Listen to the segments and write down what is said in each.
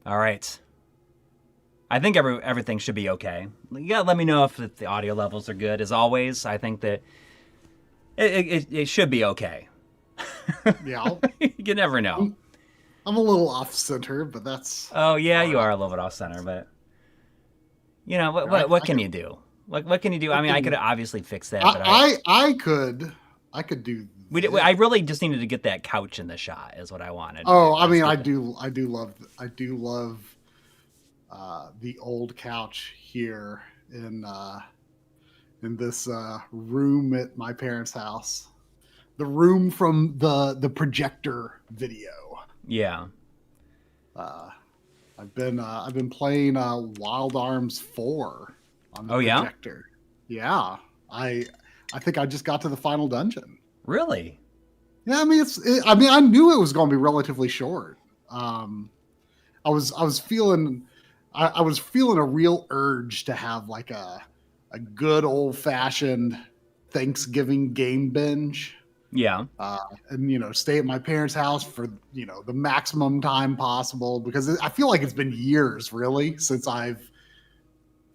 All right. I think everything should be okay. You gotta let me know if the audio levels are good. As always, I think that it should be okay. Yeah, You never know. I'm a little off center, but that's Oh yeah, all you right. are a little bit off center, but you know Yeah, I, what I can can, you do? What can you do? I I mean, I could can, obviously fix that, but I I could do I this. really just needed to get that couch in the shot is what I wanted to do. Oh, I Is mean, get the I do love the old couch here in this room at my parents' house. The room from the projector video. yeah. Uh, I've been playing Wild Arms 4 on the Oh yeah, projector. Yeah, I I think I just got to the final dungeon. really? Yeah, I mean I mean I knew it was going to be relatively short. Um, I was feeling I was feeling a real urge to have like a good old fashioned Thanksgiving game binge. Yeah. Uh, and stay at my parents' house for the maximum time possible, because I feel like it's been years really since I've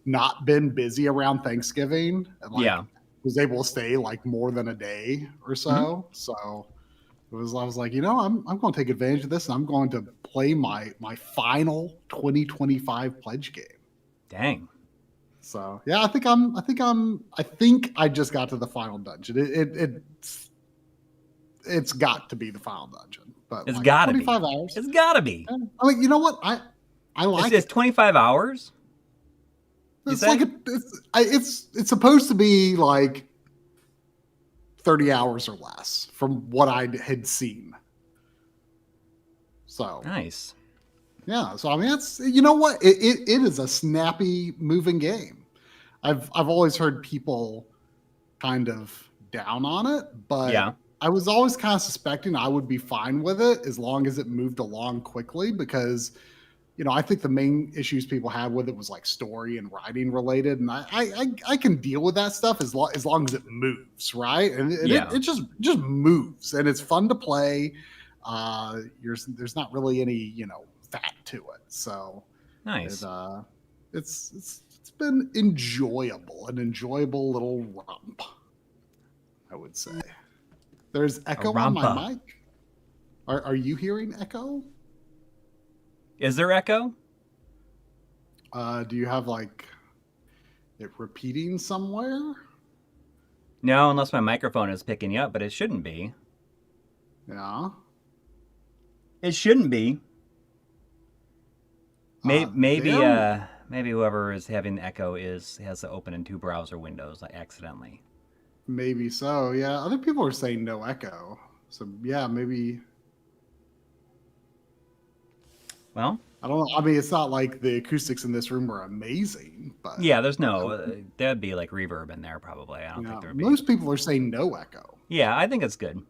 not been busy around Thanksgiving and like Yeah. was able to stay like more than a day or Hmm. so. So I was like, I'm going to take advantage of this, and I'm going to play my final 2025 pledge game. Dang. So yeah, I think I just got to the final dungeon. It's got to be the final dungeon, but It's like gotta be. 25 hours. It's gotta be. I mean, you know what? I like It's it. 25 hours. You It's like say? it's supposed to be like 30 hours or less from what I had seen. So Nice. yeah, so I mean, it's what, it is a snappy moving game. I've always heard people kind of down on it, but Yeah. I was always kind of suspecting I would be fine with it as long as it moved along quickly, because I think the main issues people had with it was like story and writing related, and I can deal with that stuff as long as it moves, right? And Yeah. it just moves, and it's fun to play. There's not really any fat to it, so it Nice. it's been enjoyable, an enjoyable little romp, I would say. There's A echo on my rampa. mic. Are you hearing echo? Is there echo? Do you have like it repeating somewhere? No, unless my microphone is picking you up, but it shouldn't be. Yeah. It shouldn't be. Maybe There. maybe whoever is having the echo has to open in two browser windows like accidentally. Maybe so. Yeah. Other people are saying no echo. So yeah, maybe. Well, I don't know. I mean, it's not like the acoustics in this room are amazing, but yeah, there's no there'd be like reverb in there probably. I don't think there would be. most people are saying no echo. Yeah, I think it's good.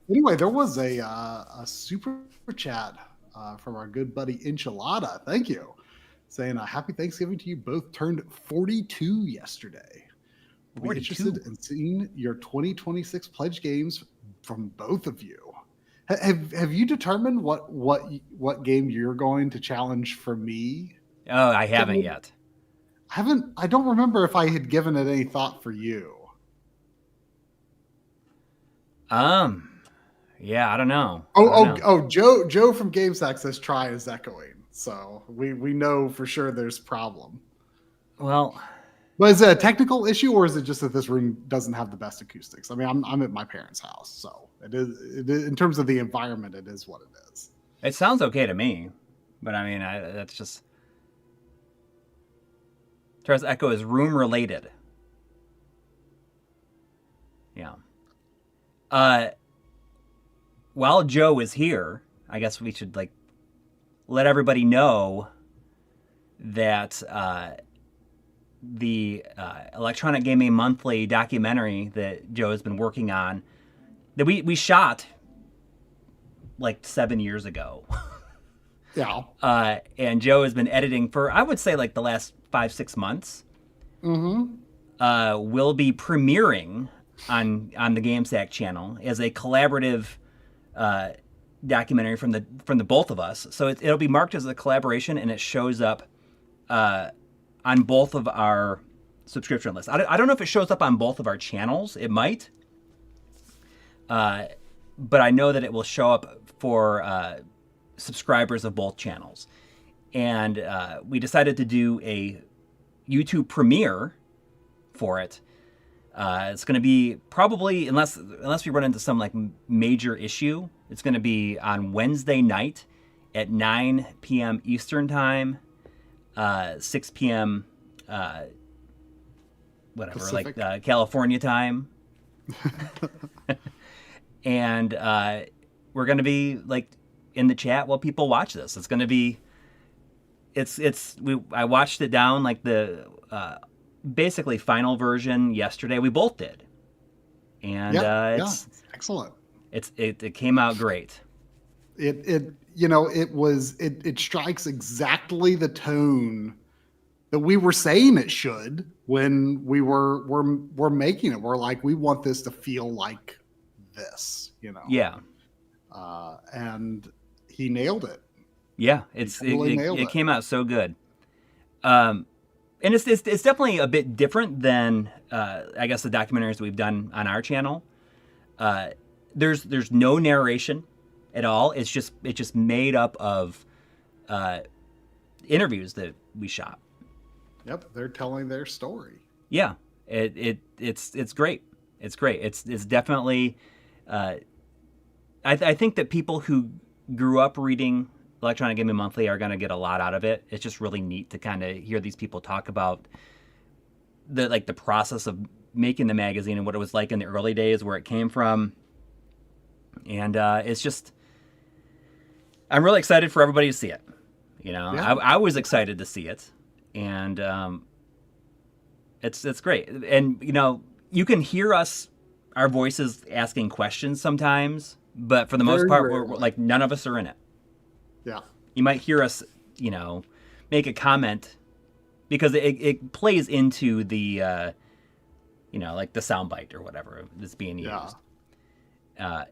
Anyway, there was a super chat from our good buddy Enchilada. Thank you, saying happy Thanksgiving to you. Both turned 42 yesterday. We'll be 42. interested in seeing your 2026 pledge games from both of you. Have you determined what game you're going to challenge for me? Oh, I haven't yet. I don't remember if I had given it any thought for you. Yeah, I don't know. Joe from GameSack says try is echoing, so we know for sure there's a problem. Well, But is it a technical issue, or is it just that this room doesn't have the best acoustics? I mean, I'm at my parents' house, so it is in terms of the environment, it is what it is. it sounds okay to me, but I mean, that's just. As echo is room related. Yeah. While Joe is here, I guess we should like let everybody know that the Electronic Gaming Monthly documentary that Joe has been working on, that we shot like 7 years ago. Yeah. And Joe has been editing for, I would say, like the last 5-6 months. Mm-hmm. Will be premiering on the GameSack channel as a collaborative documentary from the both of us. So it'll be marked as a collaboration, and it shows up on both of our subscription lists. I don't know if it shows up on both of our channels. It might. But I know that it will show up for subscribers of both channels. And we decided to do a YouTube premiere for it. It's going to be probably, unless we run into some like major issue, it's going to be on Wednesday night at 9 p.m. Eastern time, 6 p.m. Whatever, Pacific. Like California time. And we're going to be like in the chat while people watch this. It's going to be, I watched it down like the basically final version yesterday. We both did. And it's excellent. It came out great. It strikes exactly the tone that we were saying it should when we were making it. We're like, we want this to feel like this, Yeah. And he nailed it. Yeah, it came out so good. And it's definitely a bit different than I guess the documentaries that we've done on our channel. There's no narration at all. It's just made up of interviews that we shot. Yep, they're telling their story. Yeah, it's great. It's great. It's definitely. I think that people who grew up reading Electronic Gaming Monthly are going to get a lot out of it. It's just really neat to kind of hear these people talk about the process of making the magazine and what it was like in the early days, where it came from. And it's just, I'm really excited for everybody to see it. Yeah. I was excited to see it, and it's great. And you can hear our voices asking questions sometimes, but for the most part, we're like, none of us are in it. Yeah. You might hear us, make a comment because it plays into the, like the soundbite or whatever that's being used. Yeah.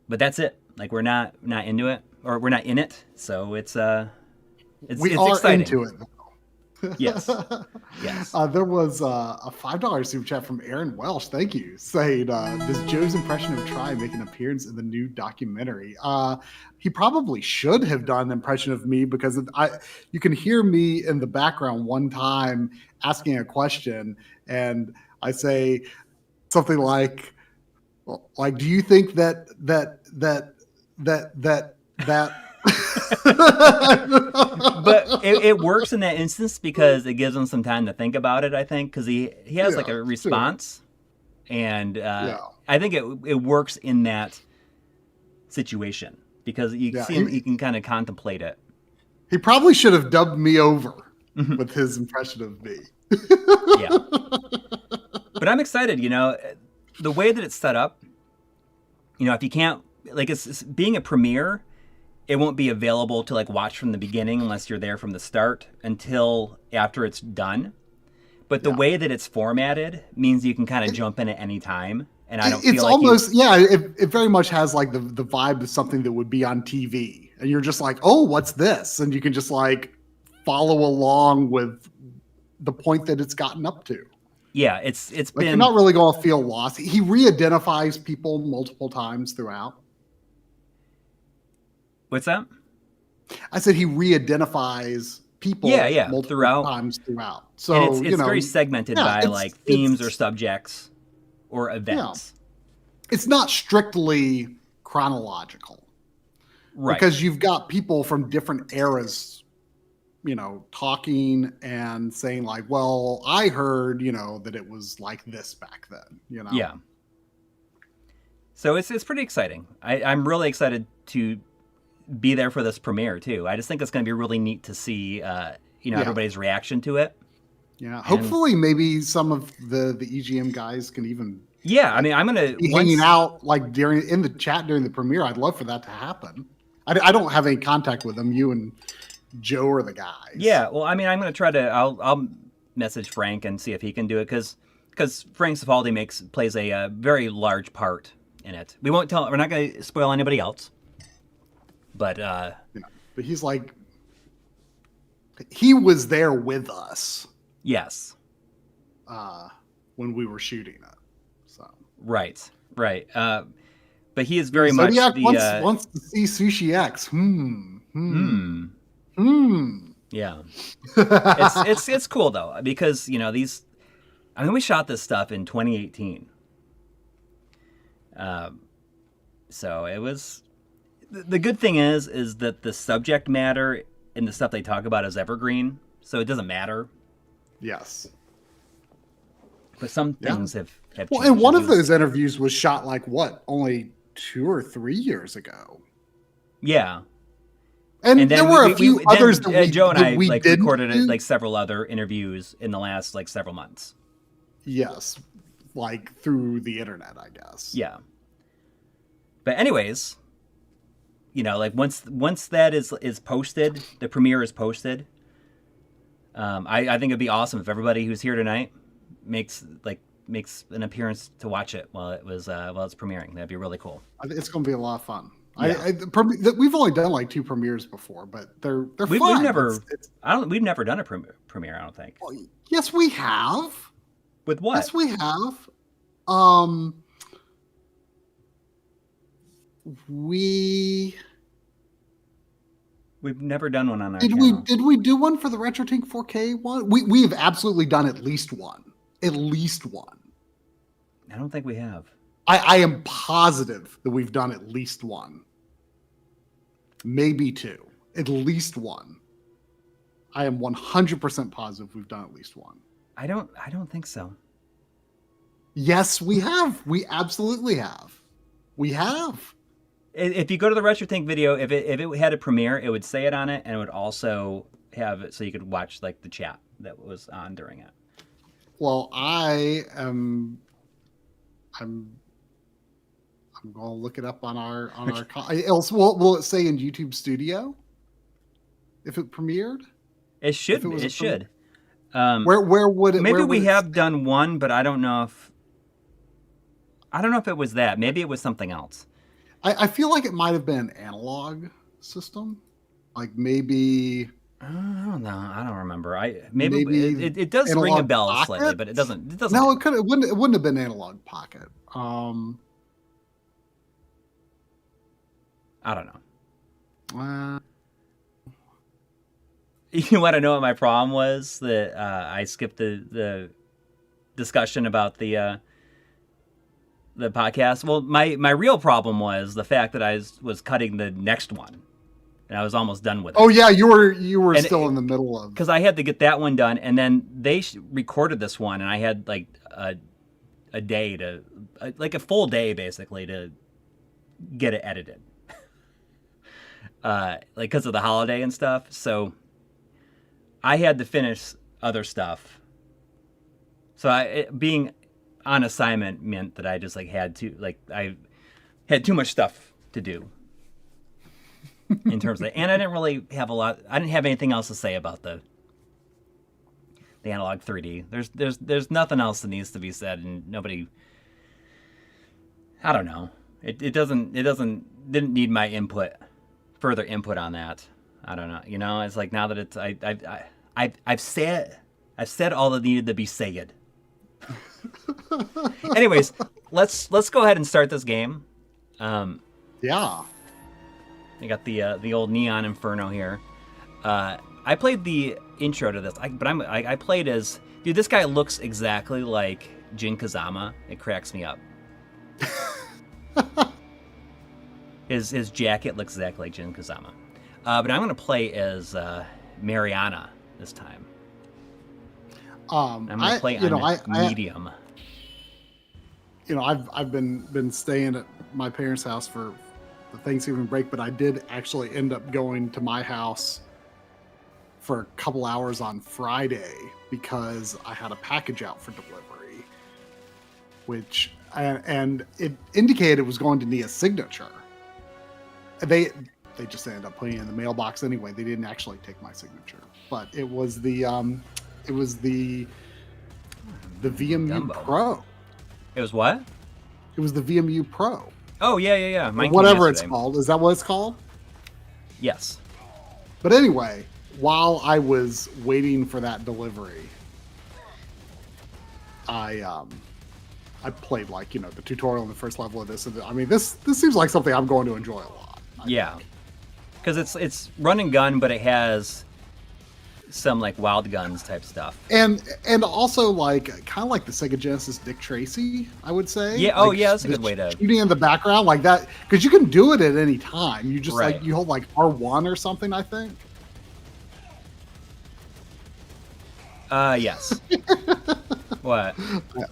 But that's it. Like, we're not into it, or we're not in it. So it's exciting. Into it. Yes. Yes. There was a $5 super chat from Aaron Welsh. Thank you. Saying, does Joe's impression of Try make an appearance in the new documentary? He probably should have done an impression of me, because you can hear me in the background one time asking a question, and I say something like, do you think that but it works in that instance because it gives him some time to think about it, I think, because he has like a response. True. And I think it works in that situation because you see him, he can kind of contemplate it. He probably should have dubbed me over with his impression of me. Yeah. But I'm excited, the way that it's set up, if you can't, like, it's being a premiere, it won't be available to like watch from the beginning unless you're there from the start until after it's done. But the way that it's formatted means you can kind of jump in at any time. And I don't feel like almost, it very much has like the vibe of something that would be on TV. And you're just like, oh, what's this? And you can just like follow along with the point that it's gotten up to. Yeah, it's like, been... You're not really going to feel lost. He re-identifies people multiple times throughout. What's that? I said he re-identifies people multiple times throughout. So and it's very segmented by like themes or subjects or events. Yeah. It's not strictly chronological. Right. Because you've got people from different eras, talking and saying like, well, I heard, that it was like this back then, Yeah. So it's pretty exciting. I'm really excited to be there for this premiere too. I just think it's going to be really neat to see, everybody's reaction to it. Yeah. And hopefully maybe some of the EGM guys can even. Yeah. I mean, I'm going to be hanging out like in the chat during the premiere. I'd love for that to happen. I don't have any contact with them. You and Joe are the guys. Yeah. Well, I mean, I'm going to try to, I'll message Frank and see if he can do it. Cause Frank Cifaldi plays a very large part in it. We're not going to spoil anybody else. But but he's like, he was there with us. Yes. When we were shooting it. So right. But he is very Zodiac much the wants to see Sushi X. Yeah. it's cool though, because we shot this stuff in 2018. So it was, the good thing is that the subject matter and the stuff they talk about is evergreen, so it doesn't matter. Yes. But some things have changed. Well, and one of those interviews was shot only 2 or 3 years ago. Yeah. And there were a few others that Joe and I recorded do. Several other interviews in the last several months. Yes. Through the internet, I guess. Yeah. But anyways, once that is posted, the premiere is posted. I think it'd be awesome if everybody who's here tonight makes an appearance to watch it while it's premiering. That'd be really cool. I think it's going to be a lot of fun. Yeah. We've only done 2 premieres before, but they're fun. We've never done a premiere. I don't think. Well, yes, we have. With what? Yes, we have. We've never done one on our channel. Did we do one for the RetroTink 4K one? We have absolutely done at least one. At least one. I don't think we have. I am positive that we've done at least one. Maybe 2. At least one. I am 100% positive we've done at least one. I don't think so. Yes, we have. We absolutely have. We have. If you go to the RetroTink video, if it had a premiere, it would say it on it, and it would also have it so you could watch the chat that was on during it. Well, I'm going to look it up on our else will it say in YouTube Studio if it premiered? It should. It should. Where would it? Maybe we have done one, but I don't know if it was that. Maybe it was something else. I feel like it might have been an analog system, maybe. I don't know. I don't remember. Maybe it does ring a bell pocket? Slightly, but it doesn't. No, it could. It wouldn't have been analog pocket. I don't know. You want to know what my problem was? That I skipped the discussion about the podcast. Well, my real problem was the fact that I was cutting the next one, and I was almost done with it. Oh yeah, you were still in the middle of, because I had to get that one done, and then they recorded this one, and I had a day to a full day basically to get it edited, because of the holiday and stuff. So I had to finish other stuff. So being on assignment meant that I just had to I had too much stuff to do in terms of, and I didn't really have I didn't have anything else to say about the analog 3D. There's nothing else that needs to be said, and nobody, I don't know. It didn't need my further input on that. I don't know. It's now that it's I've said all that needed to be said. Anyways, let's go ahead and start this game. Yeah. I got the old Neon Inferno here. I played the intro to this, but I played as, dude, this guy looks exactly like Jin Kazama. It cracks me up. His jacket looks exactly like Jin Kazama. But I'm going to play as Mariana this time. I'm going to play on medium. I've been staying at my parents' house for the Thanksgiving break, but I did actually end up going to my house for a couple hours on Friday because I had a package out for delivery, and it indicated it was going to need a signature. They just ended up putting it in the mailbox anyway. They didn't actually take my signature, but it was the VMU Dumbo. Pro. It was what? It was the VMU Pro. Oh yeah. Whatever it's called. Is that what it's called? Yes. But anyway, while I was waiting for that delivery, I played like, the tutorial in the first level of this. And I mean, this seems like something I'm going to enjoy a lot. Yeah. Because it's run and gun, but it has some like wild guns type stuff. And also like kind of like the Sega Genesis Dick Tracy, I would say. Yeah. Oh, yeah. That's a good way to shooting in the background like that, because you can do it at any time. You just Right. like you hold like R1 or something, I think. Yes. What?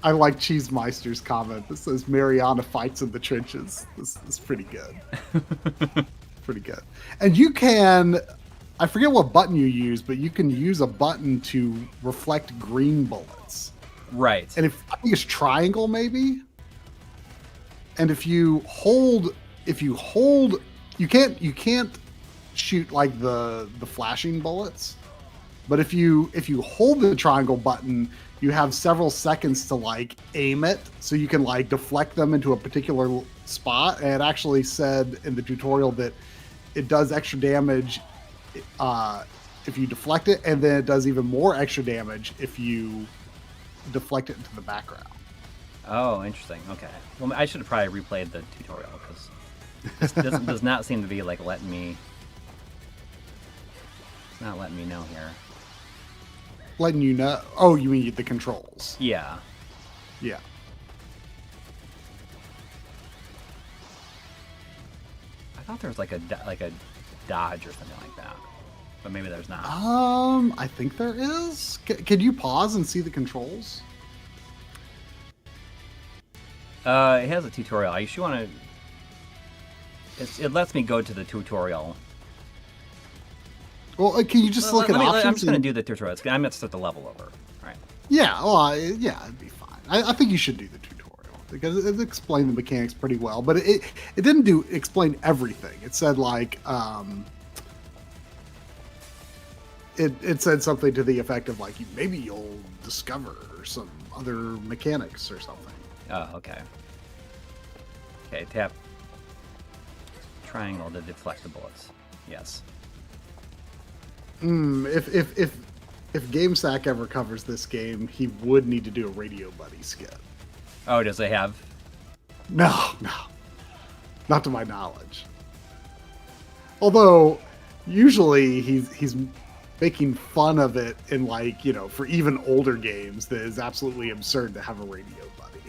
I like Cheesemeister's comment. This says Mariana fights in the trenches. This is pretty good. Pretty good. And you can, I forget what button you use, but you can use a button to reflect green bullets. Right. And I think it's triangle maybe. And if you hold, you can't shoot like the flashing bullets. But if you hold the triangle button, you have several seconds to like aim it, so you can like deflect them into a particular spot. And it actually said in the tutorial that it does extra damage if you deflect it, and then it does even more extra damage if you deflect it into the background. Oh, interesting. Okay. Well, I should have probably replayed the tutorial because this does not seem to be like letting me. It's not letting me know here. Letting you know. Oh, you mean the controls? Yeah. Yeah. I thought there was like a dodge or something like that, but maybe there's not. I think there is. Can you pause and see the controls? It has a tutorial. I usually want to. It lets me go to the tutorial. Well, can you just look at options? I'm just going to do the tutorial. I'm going to start the level over. All right. Yeah, well, yeah, it'd be fine. I think you should do the tutorial because it explained the mechanics pretty well, but it didn't explain everything. It said like it said something to the effect of like maybe you'll discover some other mechanics or something. Oh, okay. Okay, tap triangle to deflect the bullets. Yes. If GameSack ever covers this game, he would need to do a Radio Buddy skit. Oh, does it have? No, not to my knowledge. Although usually he's making fun of it in like, for even older games that is absolutely absurd to have a Radio Buddy.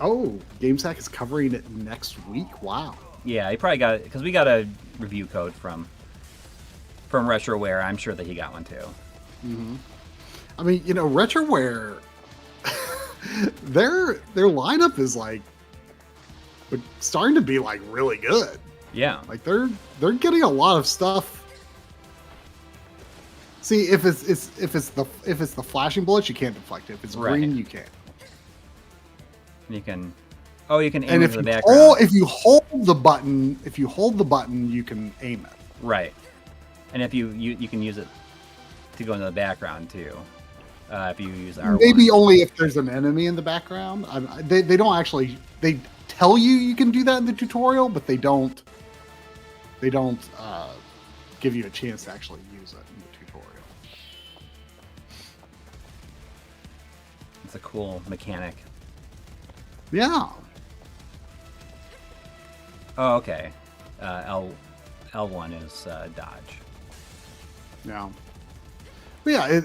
Oh, GameSack is covering it next week. Wow. Yeah, he probably got it because we got a review code from Retroware. I'm sure that he got one too. Mm-hmm. I mean, Retroware, their lineup is like starting to be like really good. Yeah, like they're getting a lot of stuff. See, if it's the flashing bullets, you can't deflect it. If it's green, you can. You can. Oh, you can aim and into the background. If you hold the button, you can aim it. Right. And if you can use it to go into the background too. If you use R1. Maybe only if there's an enemy in the background. They don't actually. They tell you can do that in the tutorial, but they don't. They don't give you a chance to actually use it in the tutorial. It's a cool mechanic. Yeah. Oh, okay. L1 is dodge. Yeah. But yeah,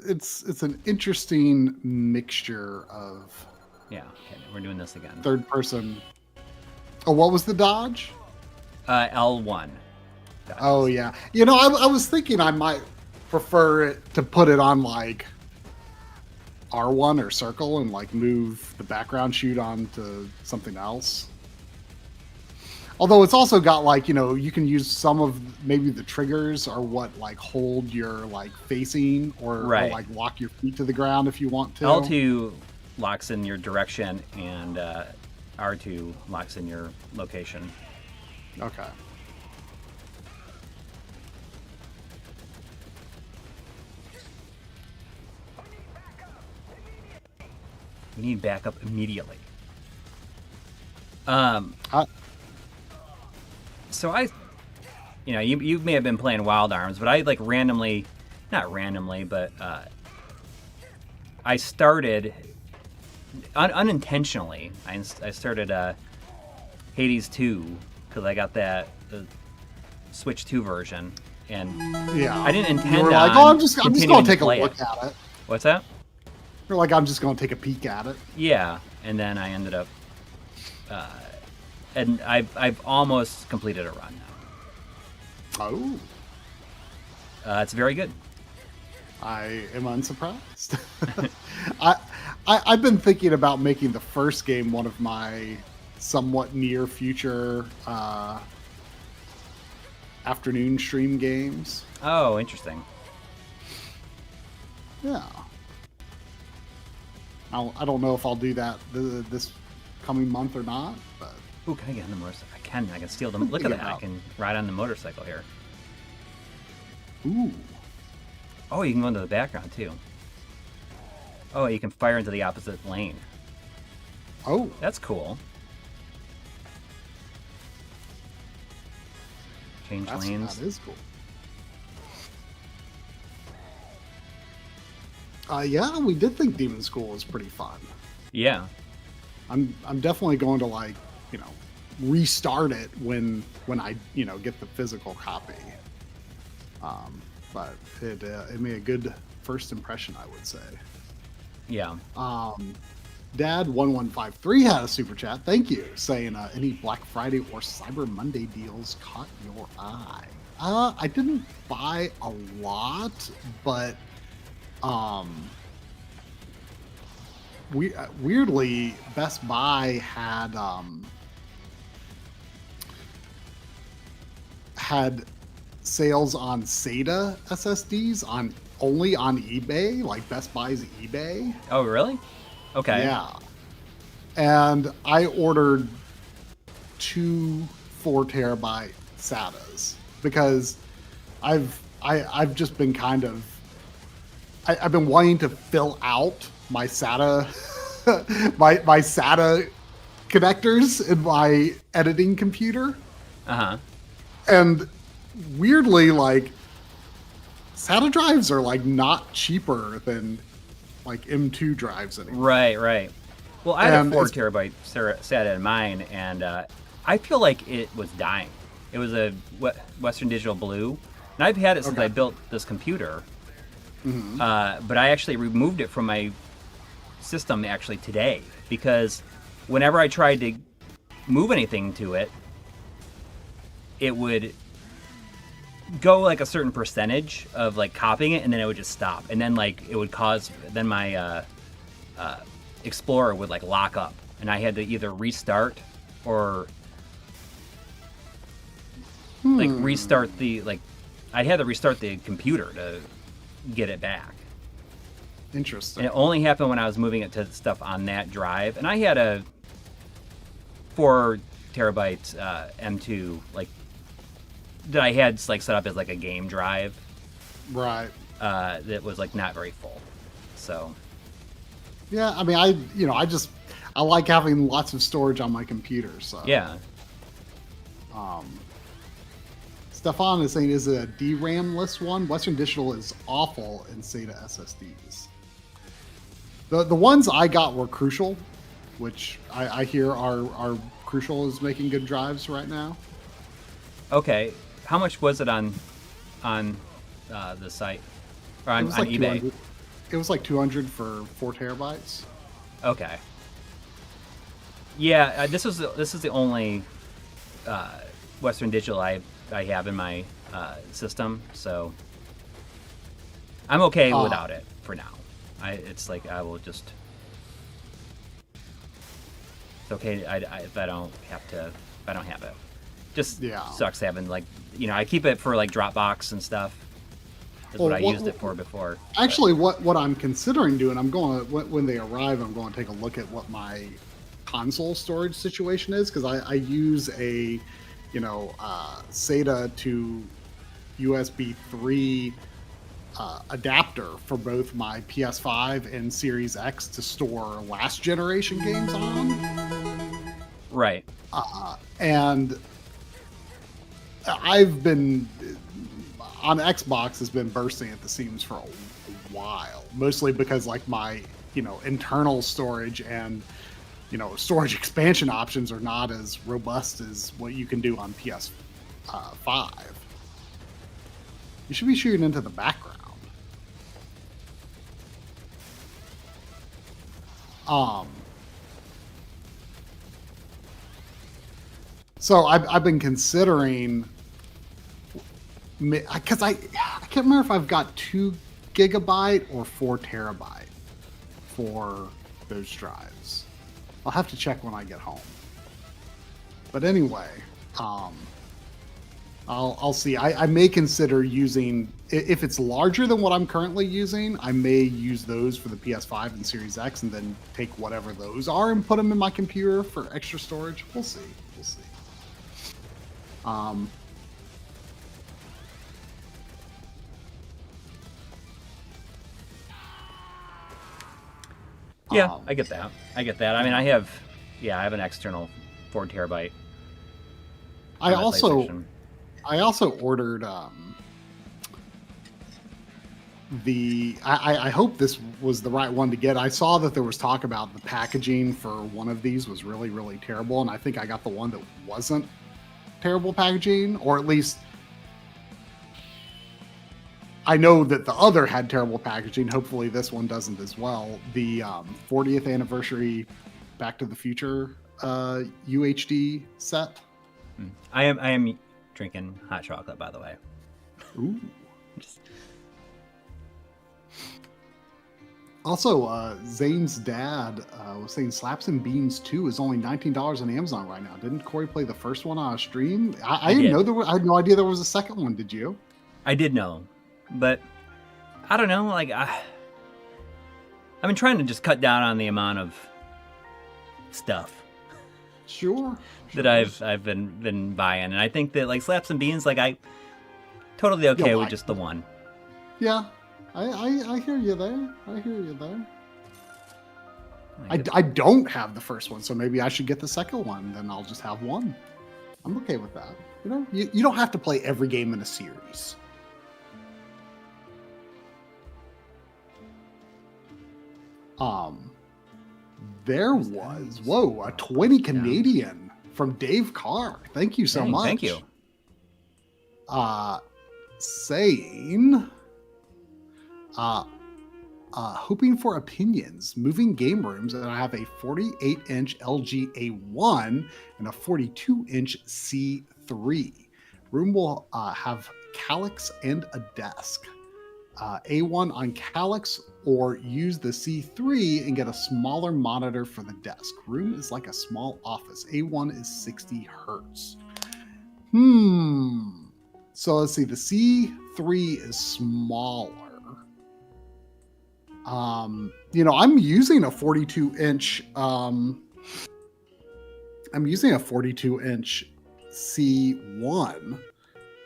it's an interesting mixture of. Yeah. Okay, we're doing this again. Third person. Oh, what was the dodge? L1. Dodge. Oh yeah. I was thinking I might prefer it to put it on like R1 or circle and like move the background shoot onto something else. Although it's also got like, you can use some of maybe the triggers or what like hold your like facing or like lock your feet to the ground if you want to. L2 locks in your direction and R2 locks in your location. Okay. We need backup immediately. So you may have been playing Wild Arms, but I like randomly, not randomly, but I started unintentionally. I started Hades 2 because I got the Switch 2 version, and Yeah. I didn't intend You were on like, I'm just going continuing to take a play look it. at it. What's that? You're like, I'm just going to take a peek at it. Yeah, and then I ended up, and I've almost completed a run now. Oh. It's very good. I am unsurprised. I've been thinking about making the first game one of my somewhat near future afternoon stream games. Oh, interesting. Yeah. I don't know if I'll do that this coming month or not, but Ooh, can I get on the motorcycle? I can steal them. Look at that. I can ride on the motorcycle here. ooh. Oh, you can go into the background too. Oh, you can fire into the opposite lane. Oh, That's cool. Change lanes. that is cool. Yeah, we did think Demon School was pretty fun. Yeah. I'm definitely going to restart it when I get the physical copy. But it made a good first impression, I would say. Yeah. Dad1153 had a super chat. Thank you, saying any Black Friday or Cyber Monday deals caught your eye. I didn't buy a lot, but weirdly, Best Buy had sales on SATA SSDs only on eBay, like Best Buy's eBay. Oh, really? Okay. Yeah. And I ordered 2 4-terabyte SATAs because I've just been kind of I've been wanting to fill out my SATA my SATA connectors in my editing computer. Uh-huh. And weirdly, like, SATA drives are like not cheaper than like M2 drives anymore. Right. Well, I had And a 4-terabyte SATA in mine, and I feel like it was dying. It was a Western Digital Blue, and I've had it since I built this computer. Mm-hmm. But I actually removed it from my system actually today because whenever I tried to move anything to it, it would go like a certain percentage of like copying it, and then it would just stop, and then like it would cause my Explorer would like lock up, and I had to either restart or like restart I had to restart the computer to get it back. Interesting. And it only happened when I was moving it to stuff on that drive, and I had a 4 terabyte M2 like that I had like set up as like a game drive. Right. That was like not very full. So Yeah, I mean, I like having lots of storage on my computer. So yeah. Stefan is saying, is it a DRAM-less one? Western Digital is awful in SATA SSDs. The ones I got were Crucial, which I hear are Crucial is making good drives right now. Okay, how much was it on the site or on like eBay? 200. It was like 200 for 4 terabytes. Okay. Yeah, this is the only Western Digital I have in my system, so I'm okay without it for now. It's like I will just. It's okay if I don't have it. Just sucks having like I keep it for like Dropbox and stuff. That's what I used it for before. Actually, what I'm considering doing, I'm going to, when they arrive, I'm going to take a look at what my console storage situation is, because I use a SATA to USB 3 adapter for both my PS5 and Series X to store last generation games on. Right. And I've been on Xbox has been bursting at the seams for a while, mostly because like my internal storage and storage expansion options are not as robust as what you can do on PS5. You should be shooting into the background. So I've been considering, because I can't remember if I've got 2 GB or 4 TB for those drives. I'll have to check when I get home. But anyway, I'll see. I may consider using, if it's larger than what I'm currently using, I may use those for the PS5 and Series X, and then take whatever those are and put them in my computer for extra storage. We'll see. We'll see. Yeah, I get that. I mean, I have an external 4 TB. I also ordered I hope this was the right one to get. I saw that there was talk about the packaging for one of these was really, really terrible, and I think I got the one that wasn't terrible packaging, or at least I know that the other had terrible packaging. Hopefully this one doesn't as well. The 40th anniversary Back to the Future UHD set. I am drinking hot chocolate, by the way. Ooh. Also, Zane's dad was saying Slaps and Beans 2 is only $19 on Amazon right now. Didn't Coury play the first one on a stream? I didn't know I had no idea there was a second one. Did you? I did know, but I don't know. Like I've been trying to just cut down on the amount of stuff. Sure. That I've been buying, and I think that like Slaps and Beans, like I totally okay with just the one. Yeah. I hear you there. I hear you there. I don't have the first one, so maybe I should get the second one. Then I'll just have one. I'm okay with that. You don't have to play every game in a series. There was a 20 Canadian from Dave Carr. Thank you so much. Thank you. Saying. Hoping for opinions, moving game rooms, and I have a 48-inch LG A1 and a 42-inch C3. Room will have calyx and a desk. A1 on calyx, or use the C3 and get a smaller monitor for the desk. Room is like a small office. A1 is 60 hertz. So let's see. The C3 is smaller. I'm using a 42-inch. I'm using a 42-inch C1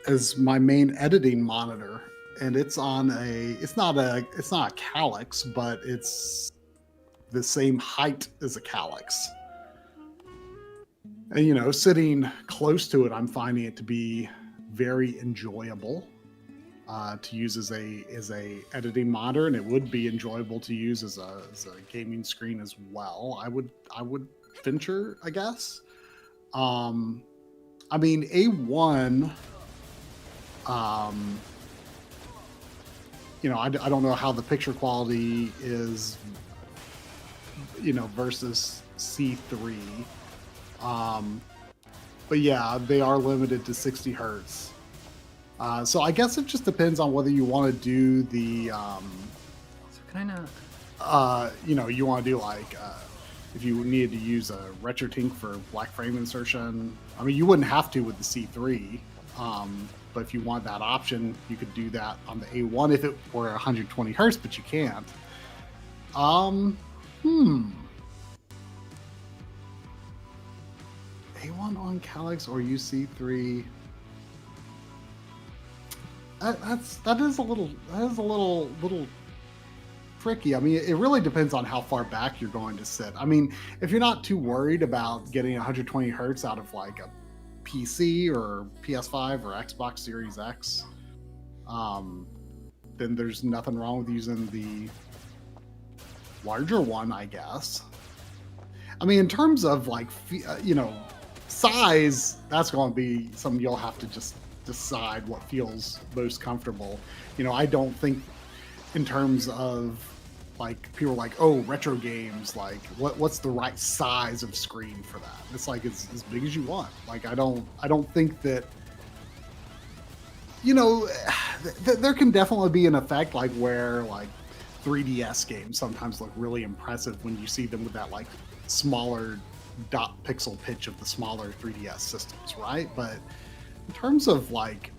as my main editing monitor, and it's on it's not a calyx, but it's the same height as a calyx. And sitting close to it, I'm finding it to be very enjoyable. To use as a editing monitor, and it would be enjoyable to use as a gaming screen as well. I would venture, I guess. I mean, A1. I don't know how the picture quality is, versus C3. But yeah, they are limited to 60 hertz. So I guess it just depends on whether you want to do the, you want to do like, if you needed to use a RetroTink for black frame insertion. I mean, you wouldn't have to with the C3, but if you want that option, you could do that on the A1 if it were 120 hertz, but you can't. A1 on calyx or use C3. that is a little tricky. I mean, it really depends on how far back you're going to sit. I mean, if you're not too worried about getting 120 hertz out of like a PC or PS5 or Xbox Series X, then there's nothing wrong with using the larger one, I guess. I mean, in terms of like, size, that's going to be something you'll have to just decide what feels most comfortable. I don't think in terms of like people are like, oh, retro games, like what's the right size of screen for that? It's like it's as big as you want. Like I don't think that there can definitely be an effect like where like 3DS games sometimes look really impressive when you see them with that like smaller dot pixel pitch of the smaller 3DS systems, right? But in terms of like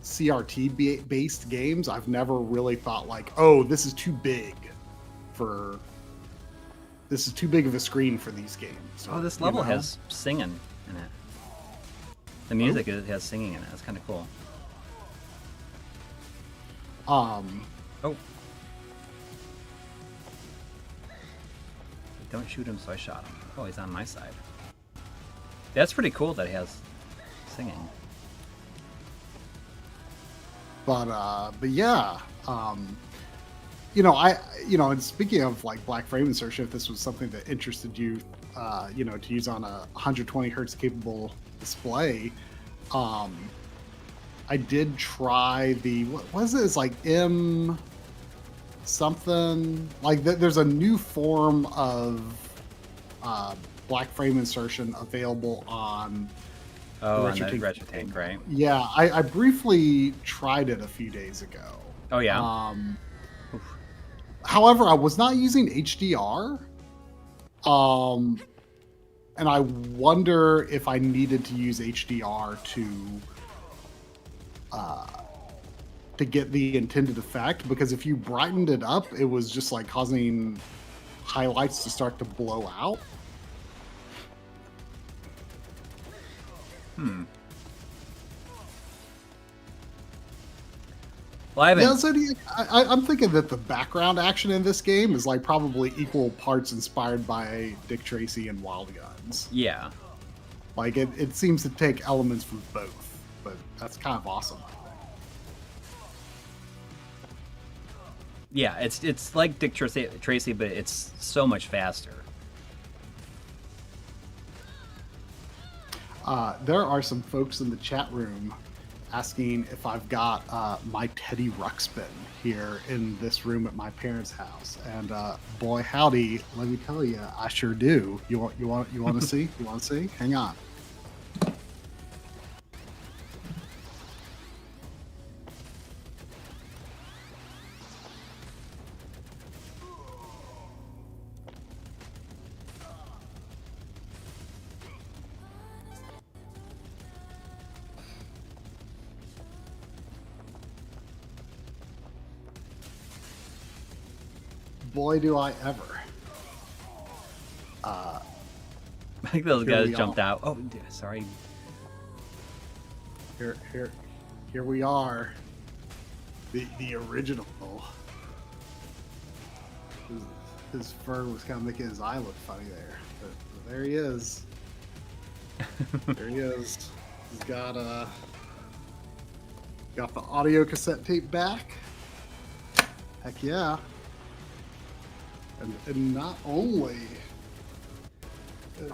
CRT based games, I've never really thought like, oh, this is too big of a screen for these games. Oh, this level has singing in it. The music has singing in it. That's kind of cool. Oh. Don't shoot him, so I shot him. Oh, he's on my side. That's pretty cool that he has singing. But yeah, and speaking of like black frame insertion, if this was something that interested you, to use on a 120 hertz capable display, I did try the, what was it? It's like M something, like there's a new form of black frame insertion available on the Retro Tank, right? Yeah, I briefly tried it a few days ago. Oh yeah. However, I was not using HDR, and I wonder if I needed to use HDR to get the intended effect, because if you brightened it up, it was just like causing highlights to start to blow out. Well, I haven't... Yeah, so I'm thinking that the background action in this game is like probably equal parts inspired by Dick Tracy and Wild Guns. Yeah. Like it seems to take elements from both, but that's kind of awesome. Yeah, it's like Dick Tracy, but it's so much faster. There are some folks in the chat room asking if I've got my Teddy Ruxpin here in this room at my parents' house, and boy howdy, let me tell you, I sure do. You want to see? You want to see? Hang on. Boy, do I ever. I think those guys jumped out. Oh, sorry. Here we are. The original. His fur was kind of making his eye look funny there, but there he is. There he is. He's got the audio cassette tape back. Heck yeah. And not only is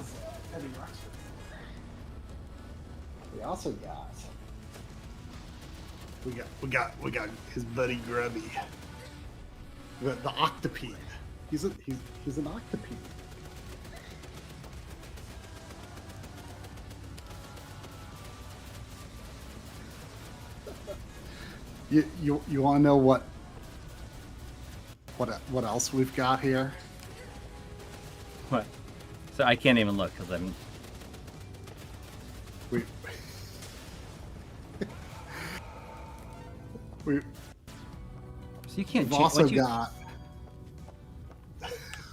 Teddy Ruxpin, we also got we got his buddy Grubby, the Octopede. He's an Octopede. You want to know what else we've got here? What? So I can't even look because I'm... We So you can't... We've also got...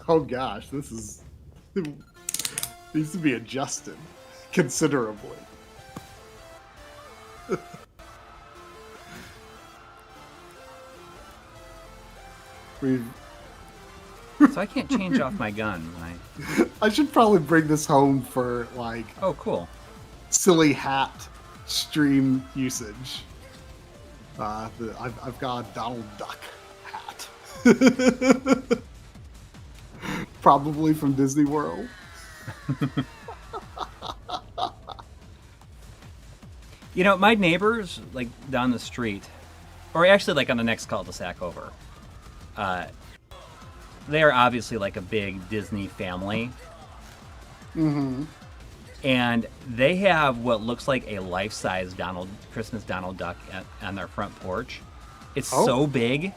Oh gosh, this needs to be adjusted considerably. We've So I can't change off my gun. I should probably bring this home for like Oh, cool. silly hat stream usage. I've got a Donald Duck hat. Probably from Disney World. You know, my neighbors, like, down the street, or actually, like, on the next cul-de-sac over, they are obviously, like, a big Disney family. Mm-hmm. And they have what looks like a life-size Christmas Donald Duck on their front porch. It's so big.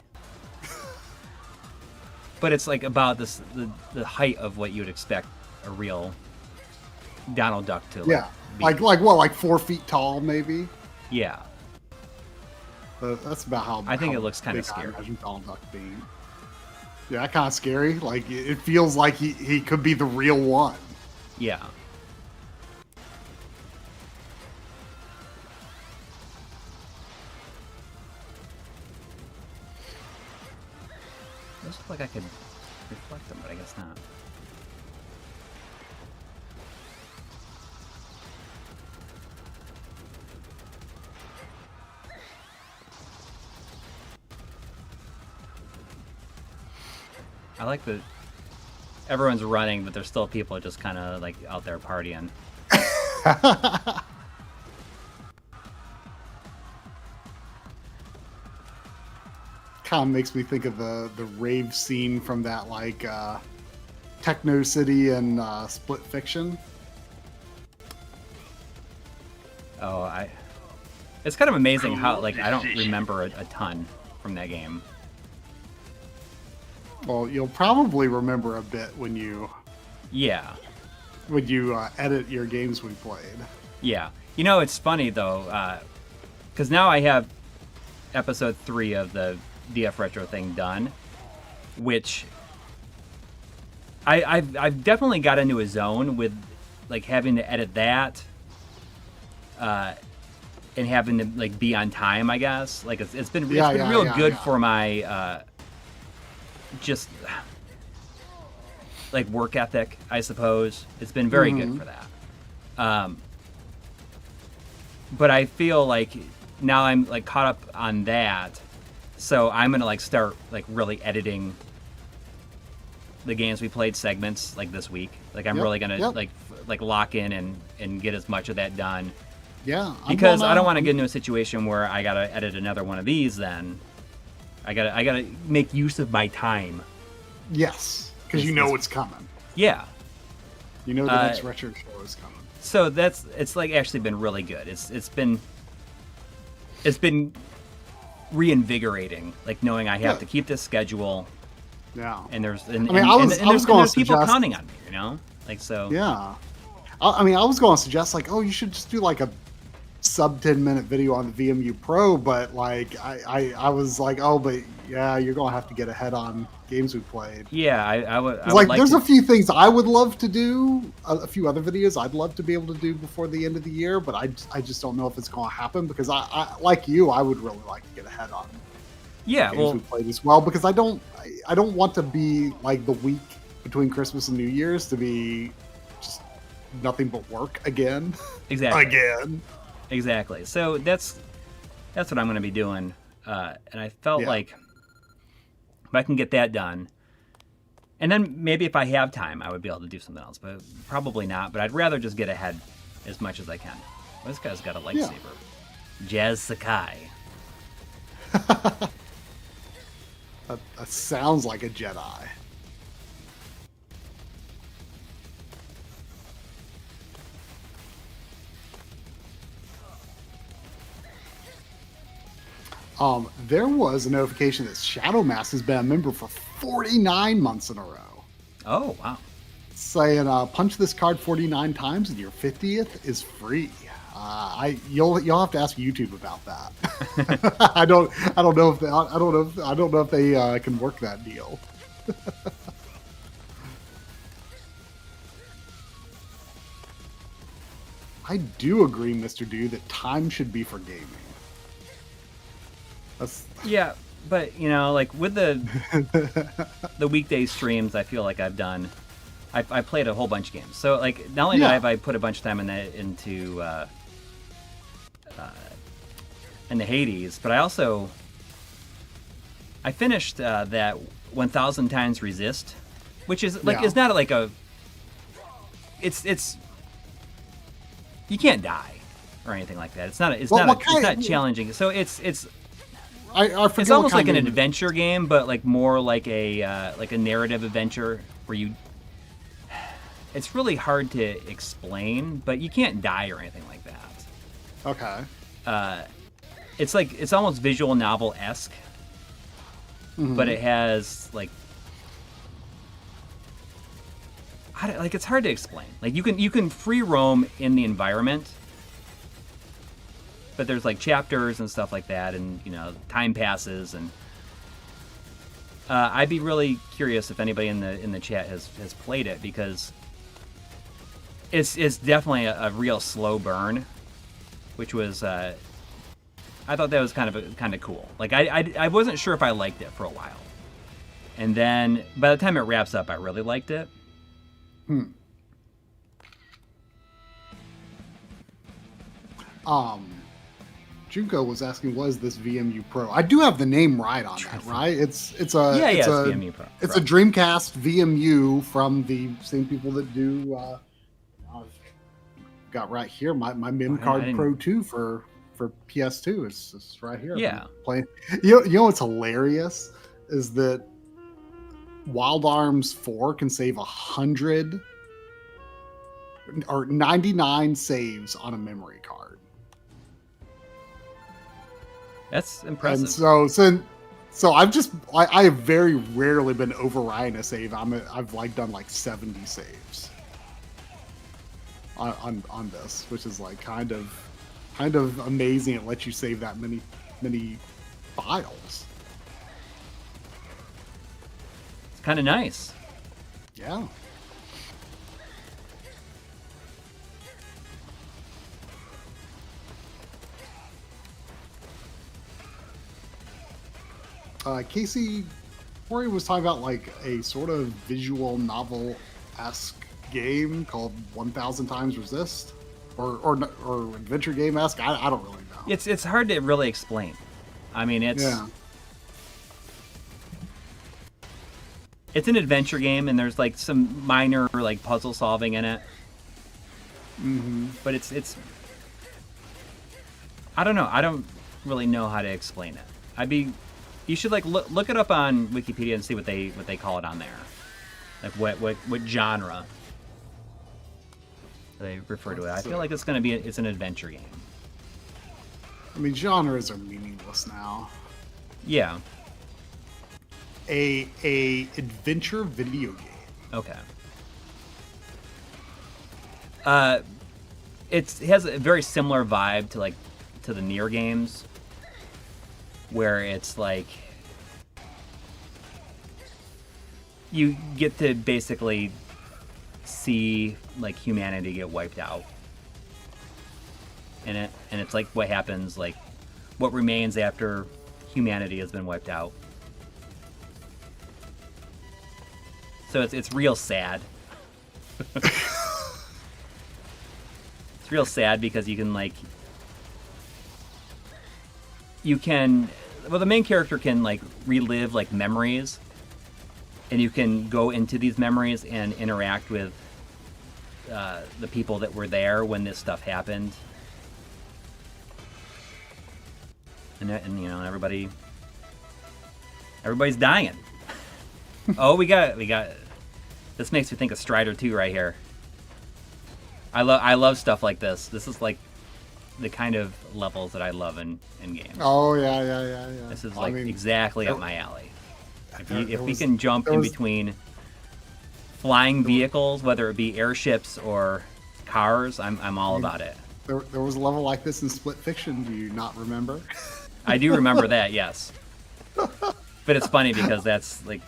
But it's, like, about the height of what you would expect a real Donald Duck to, Yeah. be. Like what, like 4 feet tall, maybe? Yeah. That's about how I think how it looks kind of big I scary. imagine Donald Duck being. Yeah, kind of scary. Like, it feels like he could be the real one. Yeah. Looks like I could reflect them, but I guess not. I like that everyone's running, but there's still people just kind of like out there partying. Kind of makes me think of the rave scene from that like Techno City and Split Fiction. Oh, it's kind of amazing how, like, I don't remember a ton from that game. Well, you'll probably remember a bit when you Yeah. edit your games we played. Yeah. You know, it's funny, though, because now I have episode 3 of the DF Retro thing done, which I've definitely got into a zone with, like, having to edit that and having to, like, be on time, I guess. Like, it's been real good for my just like work ethic, I suppose. It's been very good for that. But I feel like now I'm like caught up on that, so I'm gonna like start like really editing the games we played segments like this week. Like I'm really gonna like lock in and get as much of that done. Yeah, because I don't want to get into a situation where I gotta edit another one of these. Then I gotta make use of my time. Yes, because you know it's coming. Yeah. You know the next retro show is coming. So it's like actually been really good. It's been reinvigorating, like knowing I have to keep this schedule. Yeah. And there's I was going to people suggest, counting on me, you know? Like so. Yeah. I was going to suggest like, oh, you should just do like a sub 10-minute video on the VMU Pro, but like I was like, oh, but yeah, you're gonna have to get ahead on games we played. Yeah, I would like there's a few things I would love to do, a few other videos I'd love to be able to do before the end of the year, but I just don't know if it's gonna happen because I like you, I would really like to get ahead on games we played as well, because I don't want to be like the week between Christmas and New Year's to be just nothing but work again. Exactly. Again. Exactly. So that's what I'm going to be doing, and I felt like if I can get that done, and then maybe if I have time, I would be able to do something else, but probably not. But I'd rather just get ahead as much as I can. Well, this guy's got a lightsaber. Jazz Sakai. That sounds like a Jedi. There was a notification that Shadow Mask has been a member for 49 months in a row. Oh, wow. Saying, punch this card 49 times and your 50th is free. You'll have to ask YouTube about that. I don't know if they can work that deal. I do agree, Mr. Dude, that time should be for gaming. But you know, like with the weekday streams, I feel like I've done. I played a whole bunch of games. So like, not only have I put a bunch of time into Hades, but I finished that 1,000 times resist, which is like it's not like a. It's you can't die or anything like that. It's not it's not challenging. So it's it's almost like an adventure game, but like more like a narrative adventure where you. It's really hard to explain, but you can't die or anything like that. Okay. It's almost visual novel-esque, but it has like it's hard to explain. Like you can free roam in the environment, but there's like chapters and stuff like that, and you know time passes, and I'd be really curious if anybody in the chat has played it, because it's definitely a real slow burn, which was I thought that was kind of cool. Like I wasn't sure if I liked it for a while, and then by the time it wraps up, I really liked it. Junko was asking, "What is this VMU Pro?" I do have the name right on that, right? It's VMU Pro. It's a Dreamcast VMU from the same people that do. I've got right here my Mem Card Pro 2 for PS2. It's right here. Yeah. Playing. You know what's hilarious is that Wild Arms 4 can save 100 or 99 saves on a memory card. That's impressive. And so I have very rarely been overriding a save. I've like done like 70 saves on this, which is like kind of amazing. It lets you save that many files. It's kind of nice. Yeah. Casey, Coury was talking about like a sort of visual novel-esque game called 1,000 Times Resist, or adventure game-esque. I don't really know. It's hard to really explain. I mean, it's an adventure game, and there's like some minor like puzzle solving in it. But it's I don't know. I don't really know how to explain it. You should like look it up on Wikipedia and see what they call it on there, like what genre they refer to it. I feel like it's an adventure game. I mean, genres are meaningless now. Yeah. A adventure video game. Okay. It has a very similar vibe to the Nier games, where it's like you get to basically see like humanity get wiped out in it, and it's like what happens, like what remains after humanity has been wiped out. So it's real sad. It's real sad because the main character can like relive like memories, and you can go into these memories and interact with the people that were there when this stuff happened, and you know, everybody's dying. Oh, we got this. Makes me think of Strider 2 right here. I love stuff like this. This is like the kind of levels that I love in games. Oh yeah. This is exactly up my alley. If we can jump in between flying vehicles, whether it be airships or cars, I'm all about it. There was a level like this in Split Fiction. Do you not remember? I do remember that, yes. But it's funny because that's like,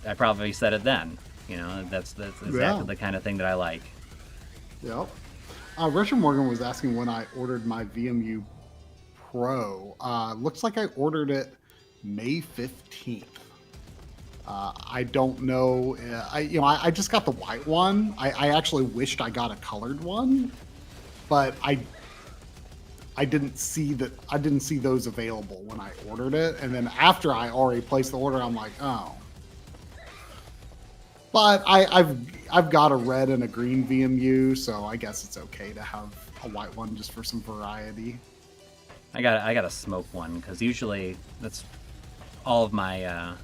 I probably said it then. You know, that's exactly the kind of thing that I like. Yep. Richard Morgan was asking when I ordered my VMU Pro. Looks like I ordered it May 15th. I don't know. I just got the white one. I actually wished I got a colored one, but I didn't see that. I didn't see those available when I ordered it, and then after I already placed the order, I'm like, oh. But I've got a red and a green VMU, so I guess it's okay to have a white one just for some variety. I got a smoke one because usually that's all of my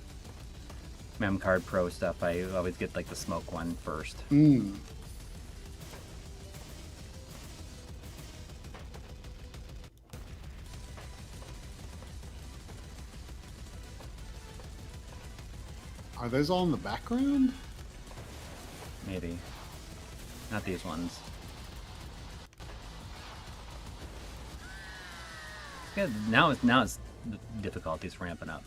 MemCard Pro stuff. I always get like the smoke one first. Are those all in the background? Maybe. Not these ones. Yeah, now it's the difficulty's ramping up.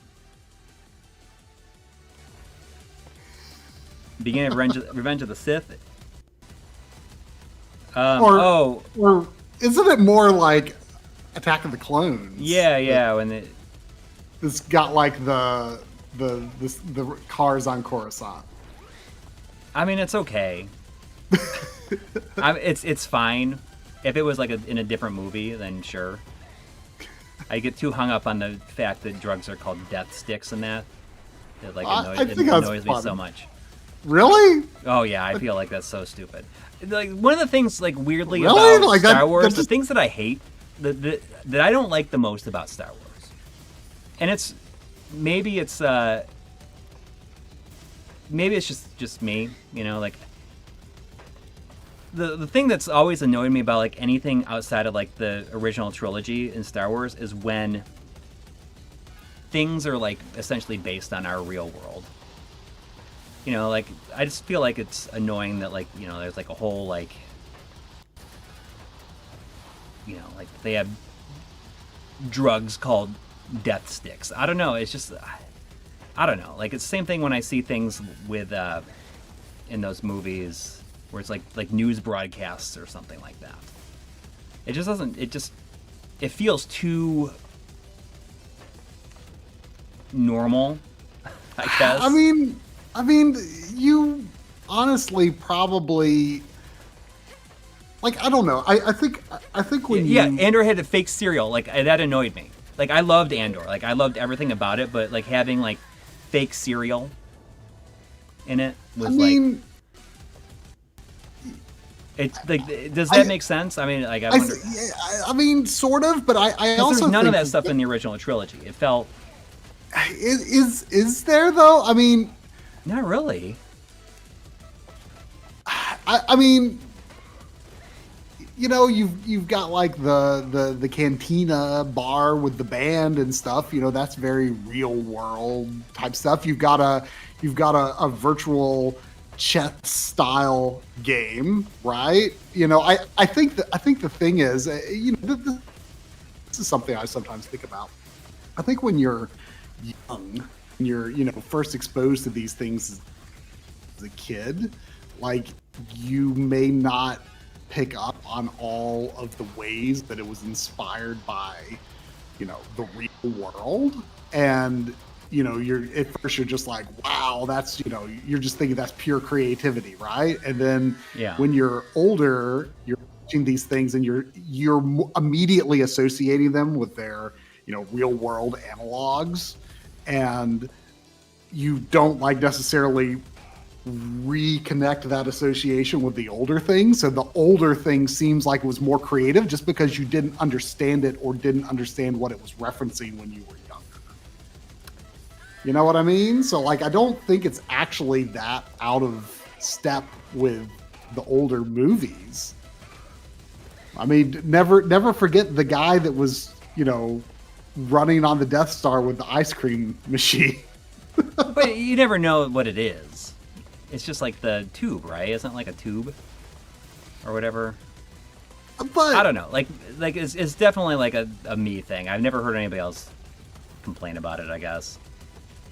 Beginning of Revenge of the Sith. Or isn't it more like Attack of the Clones? Yeah. When it's got like the cars on Coruscant. I mean, it's okay. It's fine. If it was like in a different movie, then sure. I get too hung up on the fact that drugs are called death sticks and that. It annoys me so much. Really? Oh yeah, I feel like that's so stupid. Like one of the things, like weirdly about like Star Wars, the things that I hate, that I don't like the most about Star Wars, and it's maybe it's just me, you know, like the thing that's always annoyed me about like anything outside of like the original trilogy in Star Wars is when things are like essentially based on our real world. You know, like I just feel like it's annoying that like, you know, there's like a whole like, you know, like they have drugs called death sticks. I don't know. It's just, I don't know. Like it's the same thing when I see things with in those movies where it's like news broadcasts or something like that. It just doesn't. It feels too normal, I guess. I mean, you honestly probably like I don't know. I think when Andor had a fake cereal, like that annoyed me. Like I loved Andor, like I loved everything about it, but like having like fake cereal in it was it's like, does that make sense? I mean, like I wonder. I mean, sort of, but I also there's none of that stuff in the original trilogy. It felt. Is there though? I mean, not really. I mean, you know, you've got like the cantina bar with the band and stuff. You know, that's very real world type stuff. You've got a virtual chess style game, right? You know, I think the thing is, you know, this is something I sometimes think about. I think when you're young, you're, you know, first exposed to these things as a kid, like you may not pick up on all of the ways that it was inspired by, you know, the real world. And, you know, at first you're just like, wow, that's, you know, you're just thinking that's pure creativity, right? And then when you're older, you're watching these things and you're immediately associating them with their, you know, real world analogs, and you don't like necessarily reconnect that association with the older thing. So the older thing seems like it was more creative just because you didn't understand it or didn't understand what it was referencing when you were younger. You know what I mean? So like, I don't think it's actually that out of step with the older movies. I mean, never forget the guy that was, you know, running on the Death Star with the ice cream machine. But you never know what it is. It's just like the tube, right? Isn't it like a tube or whatever? But I don't know. Like it's definitely like a me thing. I've never heard anybody else complain about it, I guess.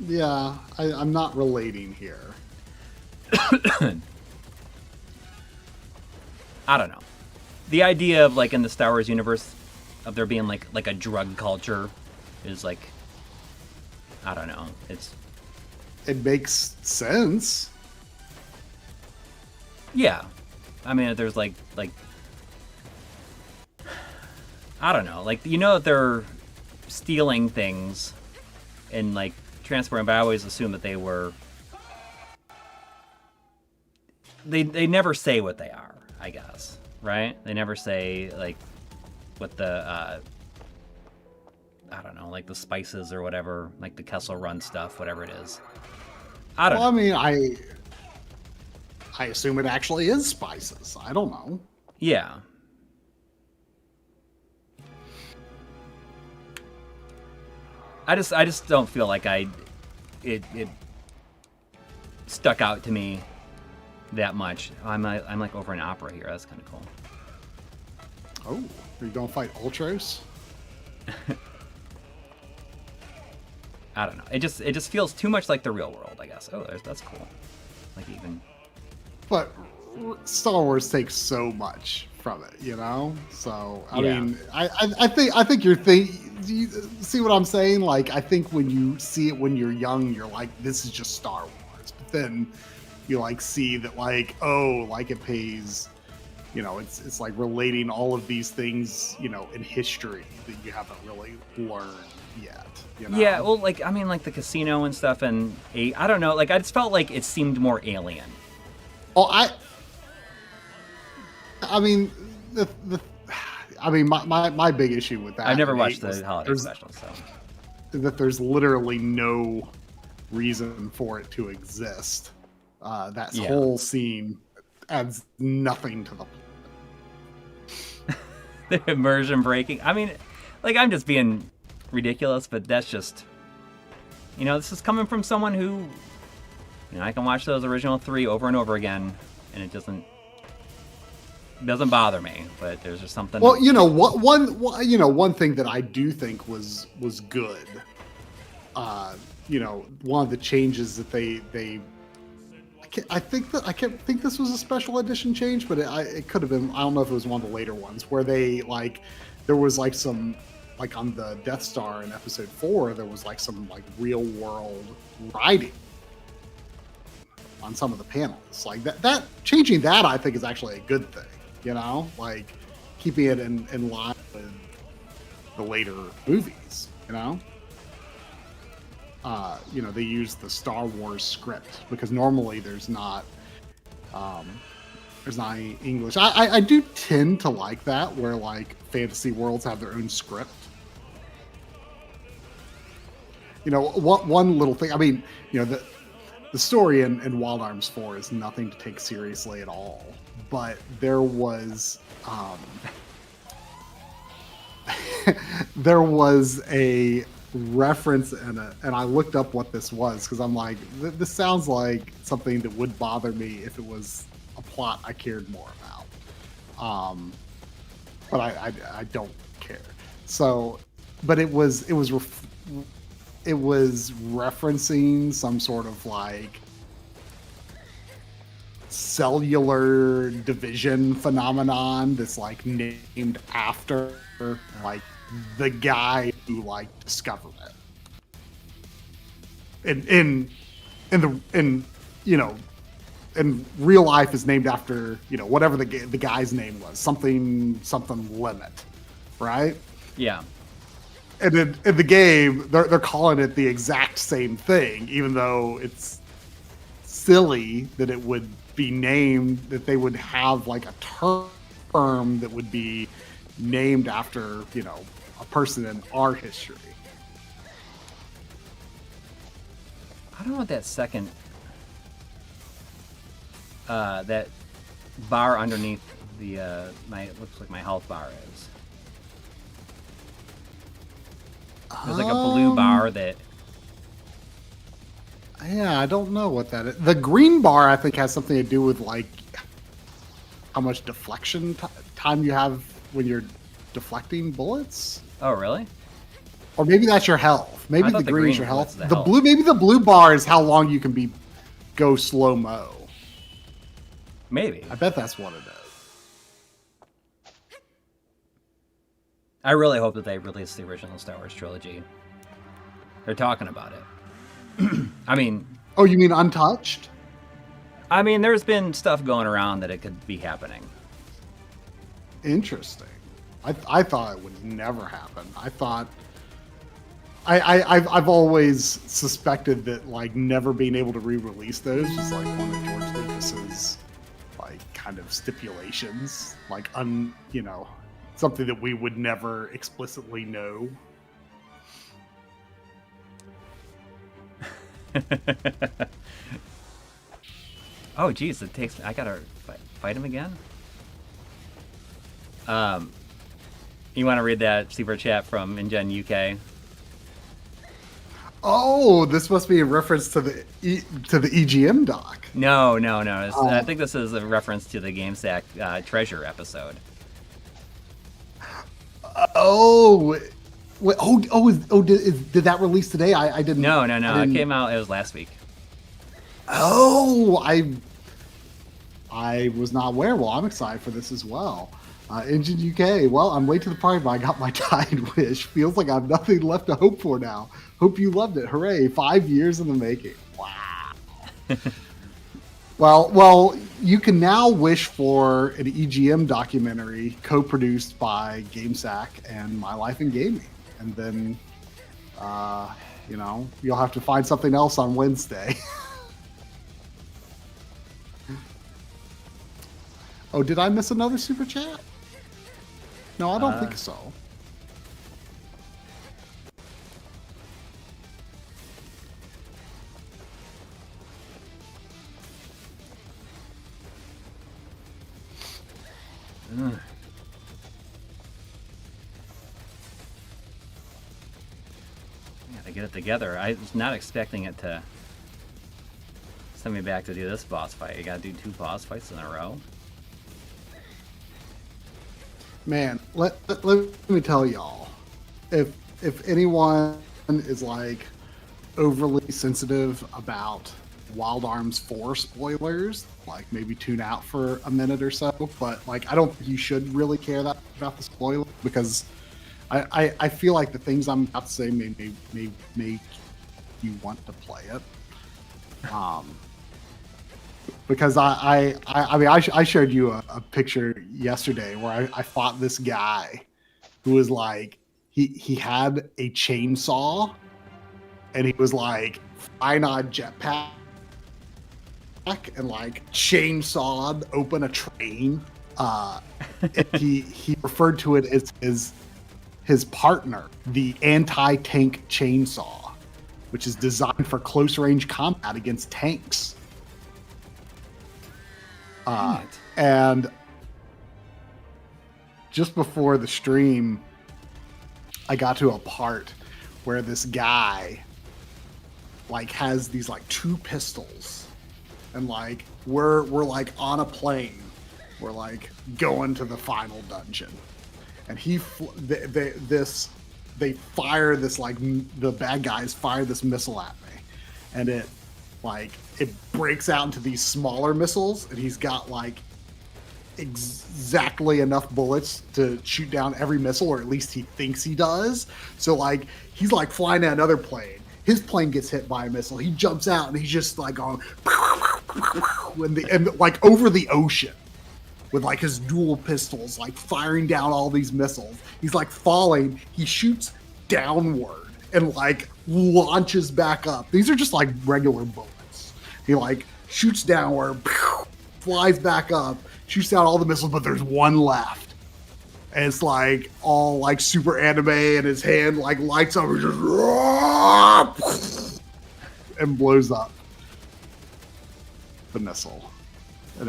Yeah, I'm not relating here. I don't know. The idea of like in the Star Wars universe of there being like a drug culture is like I don't know. It makes sense. Yeah. I mean, there's like I don't know. Like, you know that they're stealing things and like transporting, but I always assume that they were. They never say what they are, I guess, right? They never say like what the I don't know, like the spices or whatever, like the Kessel Run stuff, whatever it is. I don't know. I mean, I assume it actually is spices. I don't know. Yeah. I just don't feel like it stuck out to me that much. I'm like over an opera here. That's kind of cool. Oh, are you gonna fight Ultros? I don't know. It just feels too much like the real world, I guess. Oh, that's cool. Like even. But Star Wars takes so much from it, you know. So I mean, I think you see what I'm saying? Like, I think when you see it when you're young, you're like, this is just Star Wars. But then you like see that like, oh, like it pays. You know, it's like relating all of these things, you know, in history that you haven't really learned yet. You know? Yeah, well, like I mean, like the casino and stuff, and I don't know. Like I just felt like it seemed more alien. Oh, I mean, my big issue with that. I've never watched the holiday special, so that there's literally no reason for it to exist. That whole scene adds nothing to the immersion breaking. I mean, like I'm just being ridiculous, but that's just, you know, this is coming from someone who, you know, I can watch those original 3 over and over again, and it doesn't bother me. But there's just something. Well, you know, one thing that I do think was good. You know, one of the changes that they I can't think this was a special edition change, but it could have been. I don't know if it was one of the later ones where they like there was like some like on the Death Star in Episode 4, there was like some like real world writing on some of the panels. Like that changing that I think is actually a good thing. You know, like keeping it in line with the later movies. You know, they use the Star Wars script because normally there's not any English. I do tend to like that where like fantasy worlds have their own script. You know, one little thing. I mean, you know, the story in Wild Arms 4 is nothing to take seriously at all. But there was there was a reference and I looked up what this was because I'm like, this sounds like something that would bother me if it was a plot I cared more about. But I don't care. So, but it was referencing some sort of like cellular division phenomenon that's like named after like the guy who like discovered it. In you know, in real life is named after, you know, whatever the guy's name was, something limit, right? Yeah. And in the game, they're calling it the exact same thing, even though it's silly that it would be named, that they would have like a term that would be named after, you know, a person in our history. I don't know what that second that bar underneath the it looks like my health bar is. There's like a blue bar that. Yeah, I don't know what that is. The green bar, I think, has something to do with like how much deflection time you have when you're deflecting bullets. Oh, really? Or maybe that's your health. Maybe the green is your health. The blue, maybe the blue bar is how long you can go slow mo. Maybe. I bet that's what it is. I really hope that they release the original Star Wars trilogy. They're talking about it. I mean, Oh, you mean untouched? there's been stuff going around that it could be happening. Interesting. I thought it would never happen. I thought I've always suspected that like never being able to re-release those was like one of George Lucas's like kind of stipulations, like something that we would never explicitly know. Oh, geez, it takes. I gotta fight him again. You want to read that super chat from InGen UK? Oh, this must be a reference to the EGM doc. No. I think this is a reference to the GameSack Treasure episode. Did that release today? I didn't. No. It came out. It was last week. Oh, I was not aware. Well, I'm excited for this as well. Engine UK. Well, I'm late to the party, but I got my dying wish. Feels like I have nothing left to hope for now. Hope you loved it. Hooray! 5 years in the making. Wow. Well, you can now wish for an EGM documentary co-produced by GameSack and My Life in Gaming, and then, you'll have to find something else on Wednesday. Oh, did I miss another super chat? No, I don't think so. Gotta get it together. I was not expecting it to send me back to do this boss fight. You gotta do 2 boss fights in a row. Man, let me tell y'all, if anyone is like overly sensitive about Wild Arms 4 spoilers, like maybe tune out for a minute or so. But like, I don't think you should really care about the spoiler, because I feel like the things I'm about to say may make you want to play it. Because I showed you a picture yesterday where I fought this guy who was like, he had a chainsaw and he was like flying on jetpack and like chainsawed open a train. He referred to it as his partner, the anti-tank chainsaw, which is designed for close range combat against tanks. And just before the stream, I got to a part where this guy like has these like 2 pistols, and like we're like on a plane, we're like going to the final dungeon, and they fire this, like the bad guys fire this missile at me, and it breaks out into these smaller missiles, and he's got like exactly enough bullets to shoot down every missile, or at least he thinks he does. So like he's like flying at another plane, his plane gets hit by a missile, he jumps out and he's just like on and like over the ocean with like his dual pistols, like firing down all these missiles. He's like falling, he shoots downward and like launches back up. These are just like regular bullets. He like shoots downward, flies back up, shoots out all the missiles, but there's one left. And it's like all like super anime, and his hand like lights up and just and blows up the missile. And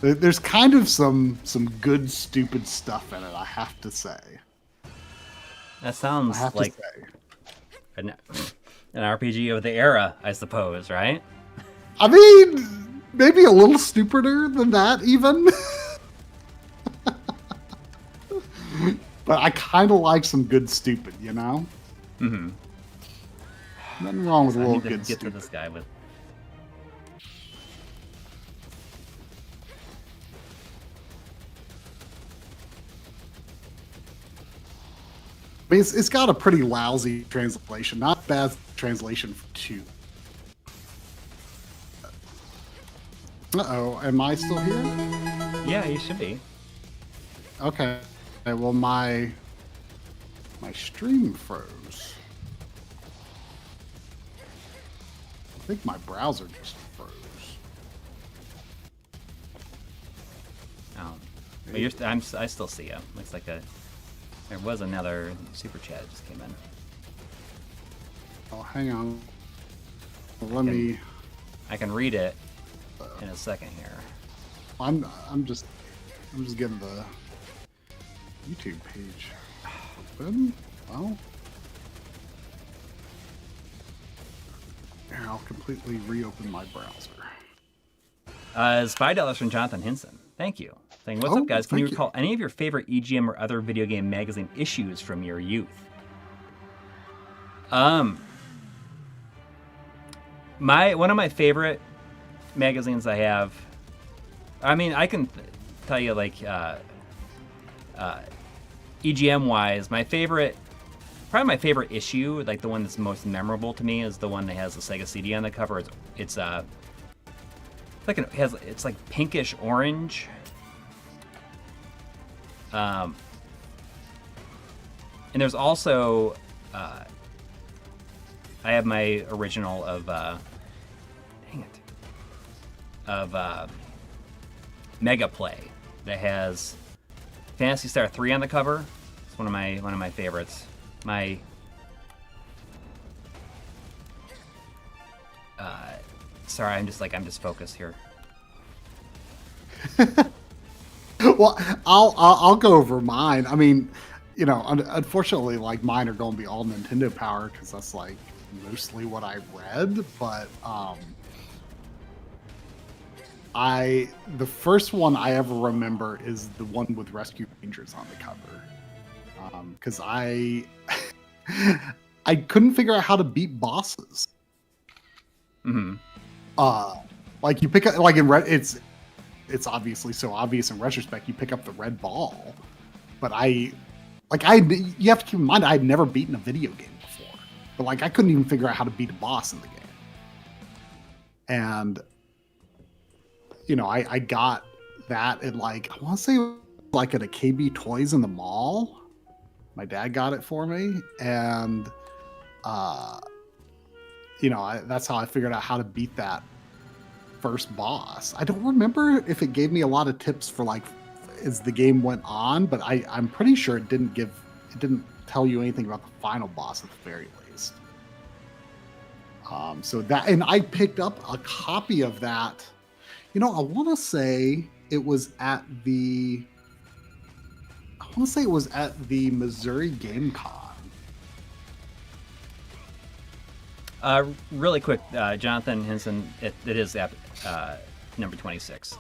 there's kind of some good stupid stuff in it, I have to say. That sounds like an RPG of the era, I suppose, right? I mean, maybe a little stupider than that, even. But I kind of like some good stupid, you know? Mm-hmm. Nothing wrong with a little good get stupid. to this guy with... I mean, it's got a pretty lousy translation. Not bad translation for 2. Uh-oh, am I still here? Yeah, you should be. Okay. Well, my stream froze. I think my browser just froze. Oh, but I still see you. Looks like there was another super chat that just came in. Oh, hang on. I can read it in a second here. I'm just getting the YouTube page open. Well, here, I'll completely reopen my browser. It's $5 from Jonathan Hinson. Thank you. Saying, what's up, guys? Can you recall any of your favorite EGM or other video game magazine issues from your youth? One of my favorite magazines I have. I mean, I can tell you, like, EGM wise, probably my favorite issue, like the one that's most memorable to me, is the one that has the Sega CD on the cover. It's like pinkish orange. And there's also I have my original of Mega Play that has Phantasy Star 3 on the cover. It's one of my favorites. Sorry, I'm just focused here. Well, I'll go over mine. I mean, you know, unfortunately, like, mine are going to be all Nintendo Power because that's like mostly what I read. But the first one I ever remember is the one with Rescue Rangers on the cover, because I couldn't figure out how to beat bosses. Mm-hmm. Like, you pick up, like, it's obviously so obvious in retrospect. You pick up the red ball, but you have to keep in mind I had never beaten a video game before, but like I couldn't even figure out how to beat a boss in the game. And you know, I got that at, like, I want to say like at a KB Toys in the mall. My dad got it for me, and you know, that's how I figured out how to beat that first boss. I don't remember if it gave me a lot of tips for, like, as the game went on, but I'm pretty sure it didn't tell you anything about the final boss at the very least. So that, and I picked up a copy of that. You know, I want to say it was at the Missouri Game Con. Really quick, Jonathan Henson, it is number 26.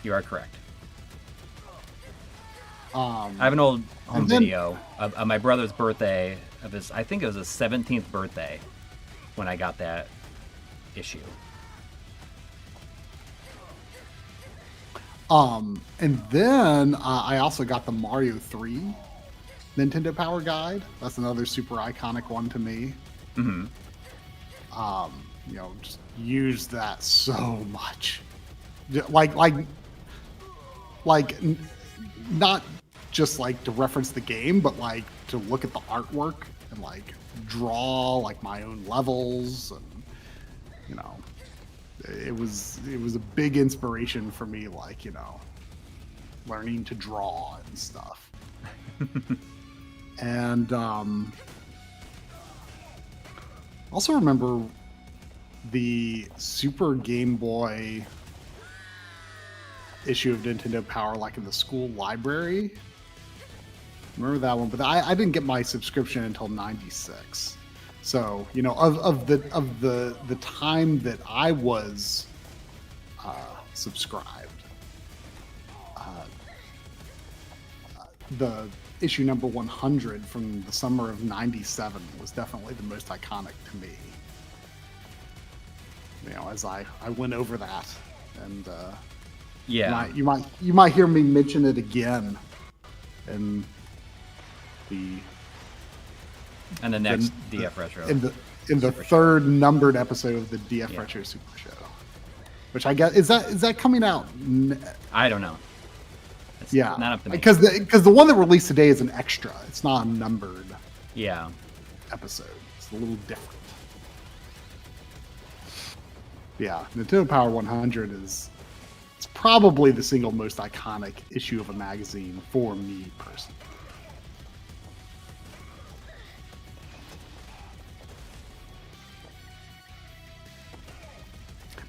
You are correct. I have an old home video of my brother's birthday, I think it was his 17th birthday when I got that issue. And then I also got the Mario 3 Nintendo Power Guide. That's another super iconic one to me. Mm-hmm. You know, just use that so much. Like not just like to reference the game, but like to look at the artwork and like draw like my own levels, and you know, it was a big inspiration for me, like, you know, learning to draw and stuff. And also remember the Super Game Boy issue of Nintendo Power, like in the school library. Remember that one? But I didn't get my subscription until '96. So, you know, of the time that I was subscribed, the issue number 100 from the summer of '97 was definitely the most iconic to me. You know, as I went over that, and yeah, you might hear me mention it again in the And the next DF Retro. In the third numbered episode of the DF Retro Super Show. Which I guess is that coming out? I don't know. It's not up to me. Because the one that released today is an extra. It's not a numbered episode. It's a little different. Yeah, Nintendo Power 100 it's probably the single most iconic issue of a magazine for me personally.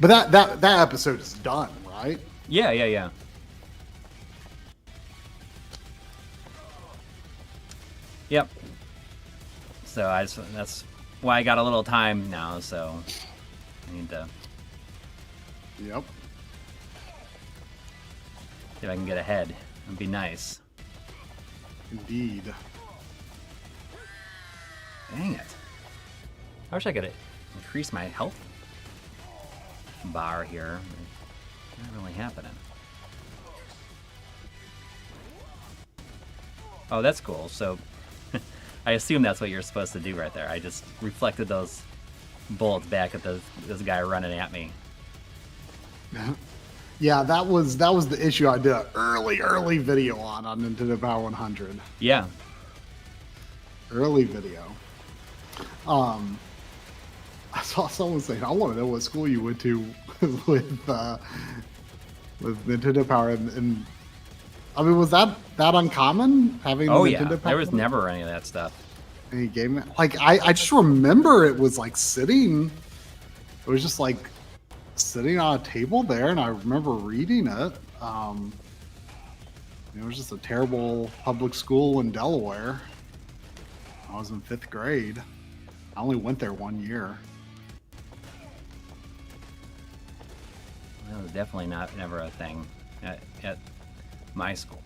But that episode is done, right? Yeah. Yep. So that's why I got a little time now, so I need to Yep. see if I can get ahead. It'd be nice. Indeed. Dang it. I wish I could increase my health bar here. Not really happening. Oh, that's cool. So I assume that's what you're supposed to do right there. I just reflected those bullets back at this guy running at me. Yeah, that was the issue I did an early video on Nintendo Power 100. Yeah. Early video. I saw someone saying, I want to know what school you went to with Nintendo Power, and I mean, was that uncommon having Nintendo Power? There was never any of that stuff. Any game, like I just remember it was like sitting. It was just like sitting on a table there, and I remember reading it. It was just a terrible public school in Delaware. I was in 5th grade. I only went there 1 year. That was definitely never a thing at my school.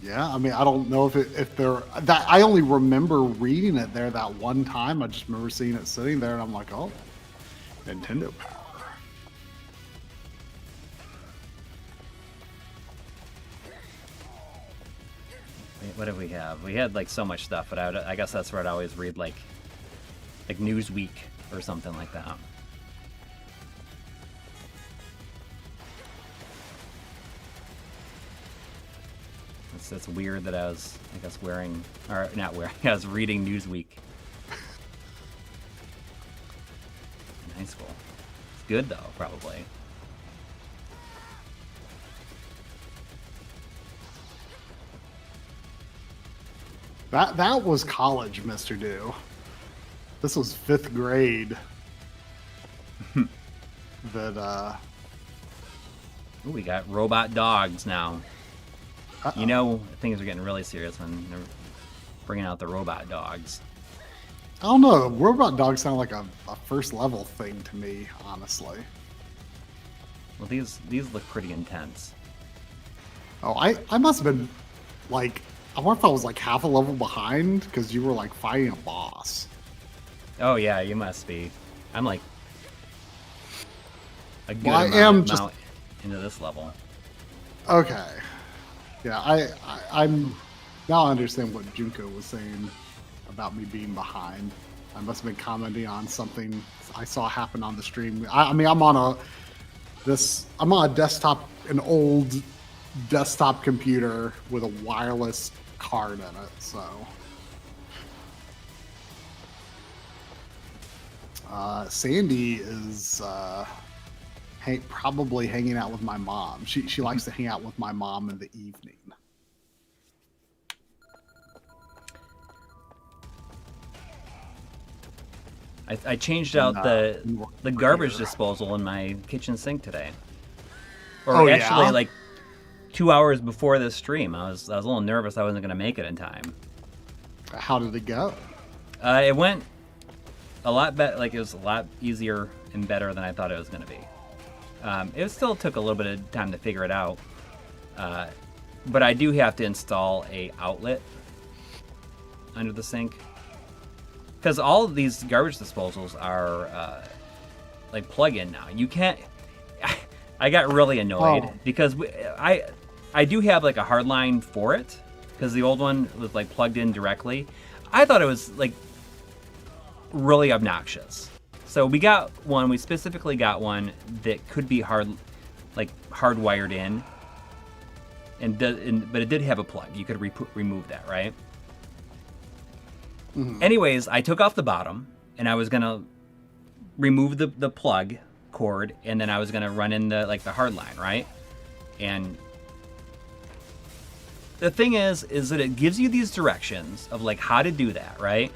Yeah, I mean, I don't know if there that I only remember reading it there that one time. I just remember seeing it sitting there, and I'm like, oh, Nintendo Power. What did we have? We had like so much stuff, but I guess that's where I'd always read like Newsweek or something like that. It's weird that I was, I guess, wearing, or not wearing, I was reading Newsweek in high school. It's good though, probably. That was college, Mr. Do. This was 5th grade. That Ooh, we got robot dogs now. Uh-oh. You know, things are getting really serious when they're bringing out the robot dogs. I don't know. Robot dogs sound like a first level thing to me, honestly. Well, these look pretty intense. Oh, I must have been like, I wonder if I was like half a level behind because you were like fighting a boss. Oh yeah, you must be. I'm like a good Well, amount into this level. Okay. Yeah, I'm now I understand what Junko was saying about me being behind. I must have been commenting on something I saw happen on the stream. I mean, I'm on a desktop, an old desktop computer with a wireless card in it, so. Sandy is probably hanging out with my mom. She likes to hang out with my mom in the evening. I changed out the garbage disposal in my kitchen sink today. Or actually, like 2 hours before this stream, I was a little nervous I wasn't going to make it in time. How did it go? It went a lot better. Like, it was a lot easier and better than I thought it was going to be. It still took a little bit of time to figure it out, but I do have to install a outlet under the sink because all of these garbage disposals are like plug-in now. You can't. I got really annoyed because I do have like a hard line for it, because the old one was like plugged in directly. I thought it was like really obnoxious. So we got one. We specifically got one that could be hardwired in, but it did have a plug. You could remove that, right? Mm-hmm. Anyways, I took off the bottom, and I was gonna remove the plug cord, and then I was gonna run in the hard line, right? And the thing is that it gives you these directions of like how to do that, right?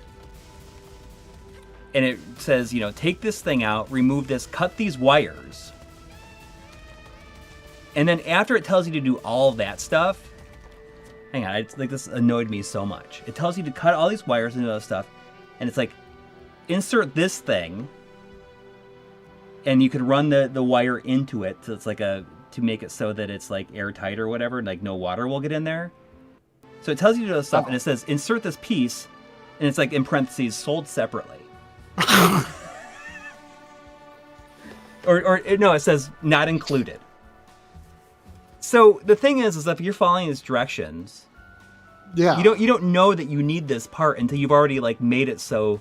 And it says, take this thing out, remove this, cut these wires. And then after it tells you to do all that stuff, hang on, this annoyed me so much. It tells you to cut all these wires and all that stuff, and it's like, insert this thing, and you could run the wire into it, so it's like to make it so that it's like airtight or whatever, like no water will get in there. So it tells you to do this stuff, and it says, insert this piece, and it's like in parentheses, sold separately. or no, it says not included. So the thing is that if you're following these directions, yeah, you don't know that you need this part until you've already like made it so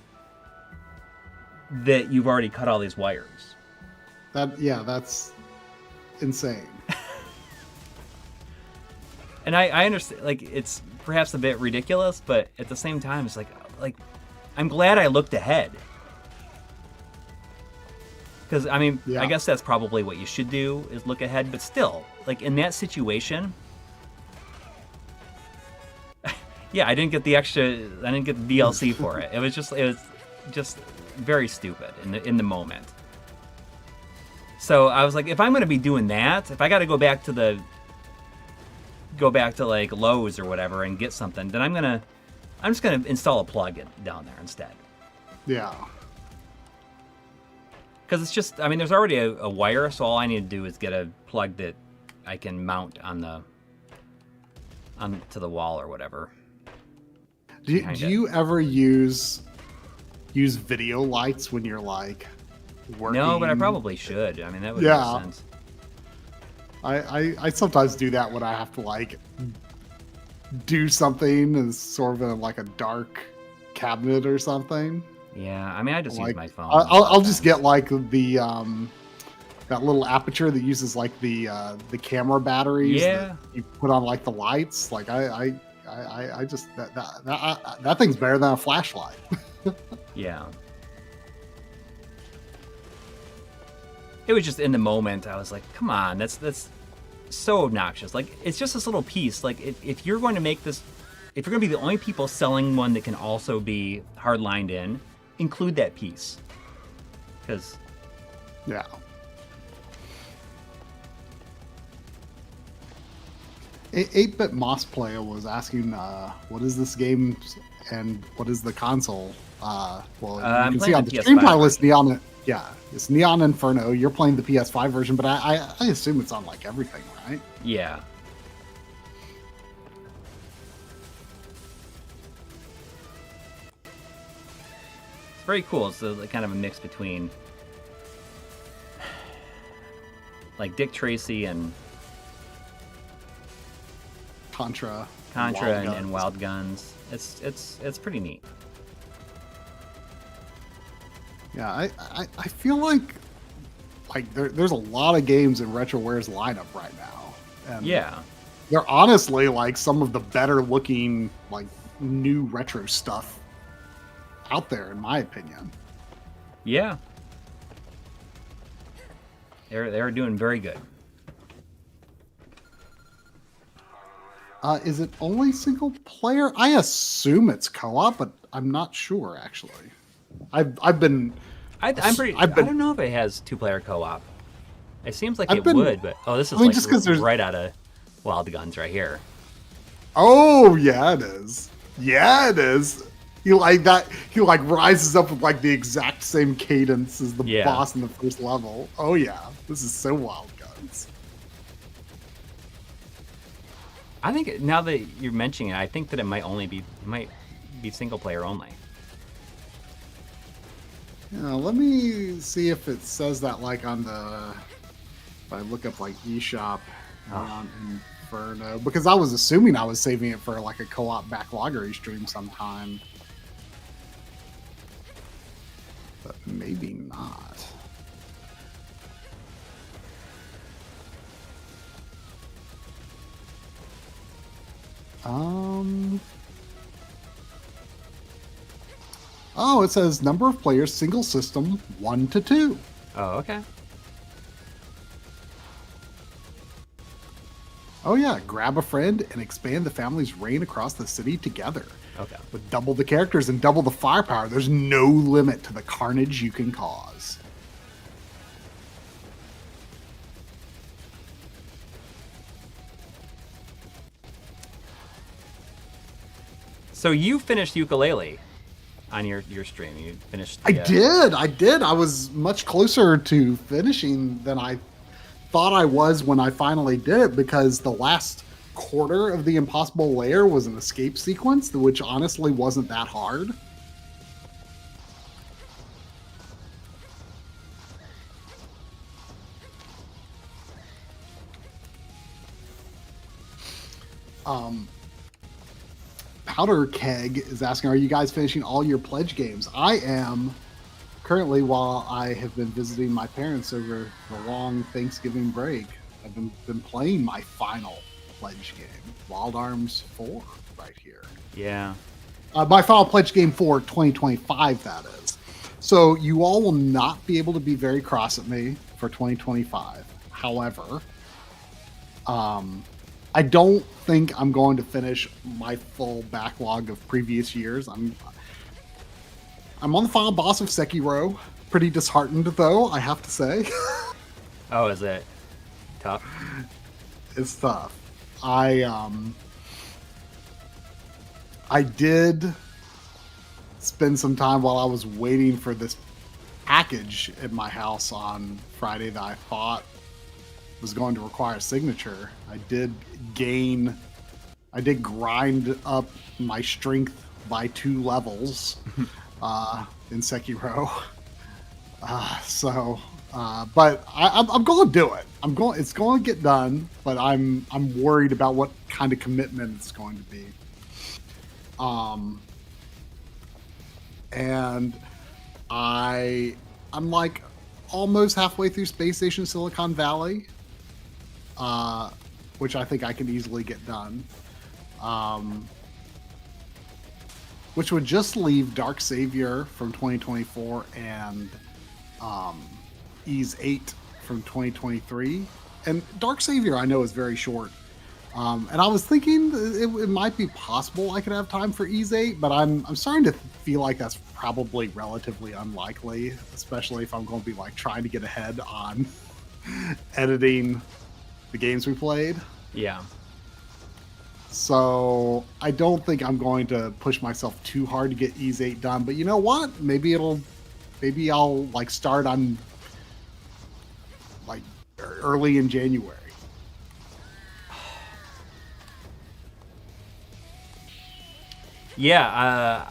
that you've already cut all these wires. That's insane. And I understand, like, it's perhaps a bit ridiculous, but at the same time, it's like I'm glad I looked ahead. Because, I mean, I guess that's probably what you should do, is look ahead. But still, like, in that situation, yeah, I didn't get the DLC for it. It was just very stupid in the moment. So I was like, if I'm going to be doing that, if I got to go back to like Lowe's or whatever and get something, then I'm just gonna install a plug down there instead. Yeah. Because it's just, I mean, there's already a wire, so all I need to do is get a plug that I can mount to the wall or whatever. Do you ever use video lights when you're like working? No, but I probably should. I mean, that would make sense. I sometimes do that when I have to like do something in sort of in like a dark cabinet or something. Yeah, I mean, I just use my phone. I'll just get like the that little aperture that uses like the camera batteries. Yeah. That you put on like the lights. Like I just that thing's better than a flashlight. Yeah. It was just in the moment. I was like, come on, that's so obnoxious. Like, it's just this little piece. Like, if you're going to make this, if you're going to be the only people selling one that can also be hard lined in, include that piece. Because, yeah. 8-bit Moss Player was asking, what is this game and what is the console? Well, you can see on the stream pile list, Neon. Yeah, it's Neon Inferno. You're playing the PS5 version, but I assume it's on like everything, right? Yeah. It's very cool. It's kind of a mix between like Dick Tracy and Contra and Wild Guns. It's pretty neat. Yeah, I feel like there's a lot of games in RetroWare's lineup right now. And yeah. They're honestly like some of the better looking like new retro stuff out there, in my opinion. Yeah. They're doing very good. Is it only single player? I assume it's co-op, but I'm not sure actually. I don't know if it has 2-player co-op. It seems like it would, but this is just because there's right out of Wild Guns right here. Oh yeah, it is. Yeah, it is. He like that. He like rises up with like the exact same cadence as the boss in the first level. Oh yeah, this is so Wild Guns. I think now that you're mentioning it, I think that it might be single player only. Yeah, let me see if it says that like on the. If I look up like eShop Inferno because I was assuming I was saving it for like a co-op backloggery stream sometime. But maybe not. Oh, it says number of players, single system, 1 to 2. Oh, okay. Oh yeah, grab a friend and expand the family's reign across the city together. Okay. With double the characters and double the firepower, there's no limit to the carnage you can cause. So you finished Ukulele on your stream. You finished. I did. I was much closer to finishing than I thought I was when I finally did it because the last quarter of the impossible layer was an escape sequence, which honestly wasn't that hard. Powder Keg is asking, are you guys finishing all your pledge games? I am currently, while I have been visiting my parents over the long Thanksgiving break. I've been playing my final pledge game, Wild Arms 4, right here. Yeah. My final pledge game for 2025, that is. So you all will not be able to be very cross at me for 2025. However, I don't think I'm going to finish my full backlog of previous years. I'm on the final boss of Sekiro. Pretty disheartened, though, I have to say. Oh, is it tough? It's tough. I did spend some time while I was waiting for this package at my house on Friday that I thought was going to require a signature. I did grind up my strength by 2 levels in Sekiro. But I'm going to do it. It's going to get done, but I'm worried about what kind of commitment it's going to be. And I'm like almost halfway through Space Station Silicon Valley, which I think I can easily get done. Which would just leave Dark Savior from 2024 and Ease 8 from 2023. And Dark Savior I know is very short. And I was thinking it might be possible I could have time for Ease 8, but I'm starting to feel like that's probably relatively unlikely, especially if I'm going to be like trying to get ahead on editing the games we played. Yeah. So I don't think I'm going to push myself too hard to get Ease 8 done. But you know what? Maybe I'll like start on like early in January. Yeah,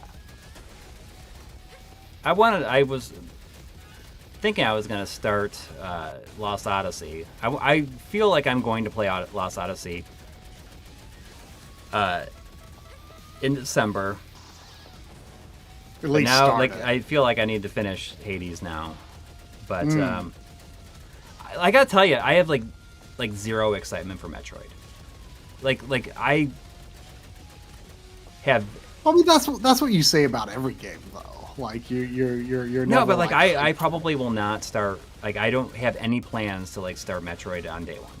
I was thinking I was going to start Lost Odyssey. I feel like I'm going to play Lost Odyssey in December. At least now, start like it. I feel like I need to finish Hades now, but I gotta tell you, I have like zero excitement for Metroid. Like I have. I mean, that's what you say about every game, though. Like you're no, never but like I probably will not start. Like I don't have any plans to like start Metroid on day one.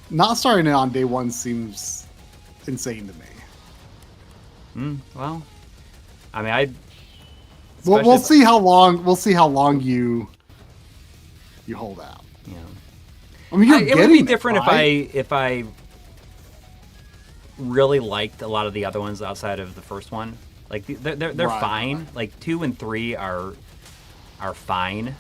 Not starting it on day one seems insane to me. Well, I mean, we'll see how long. We'll see how long you hold out. Yeah. I mean, it would be different right? if I really liked a lot of the other ones outside of the first one. Like they're Right, fine. right. Like 2 and 3 are fine.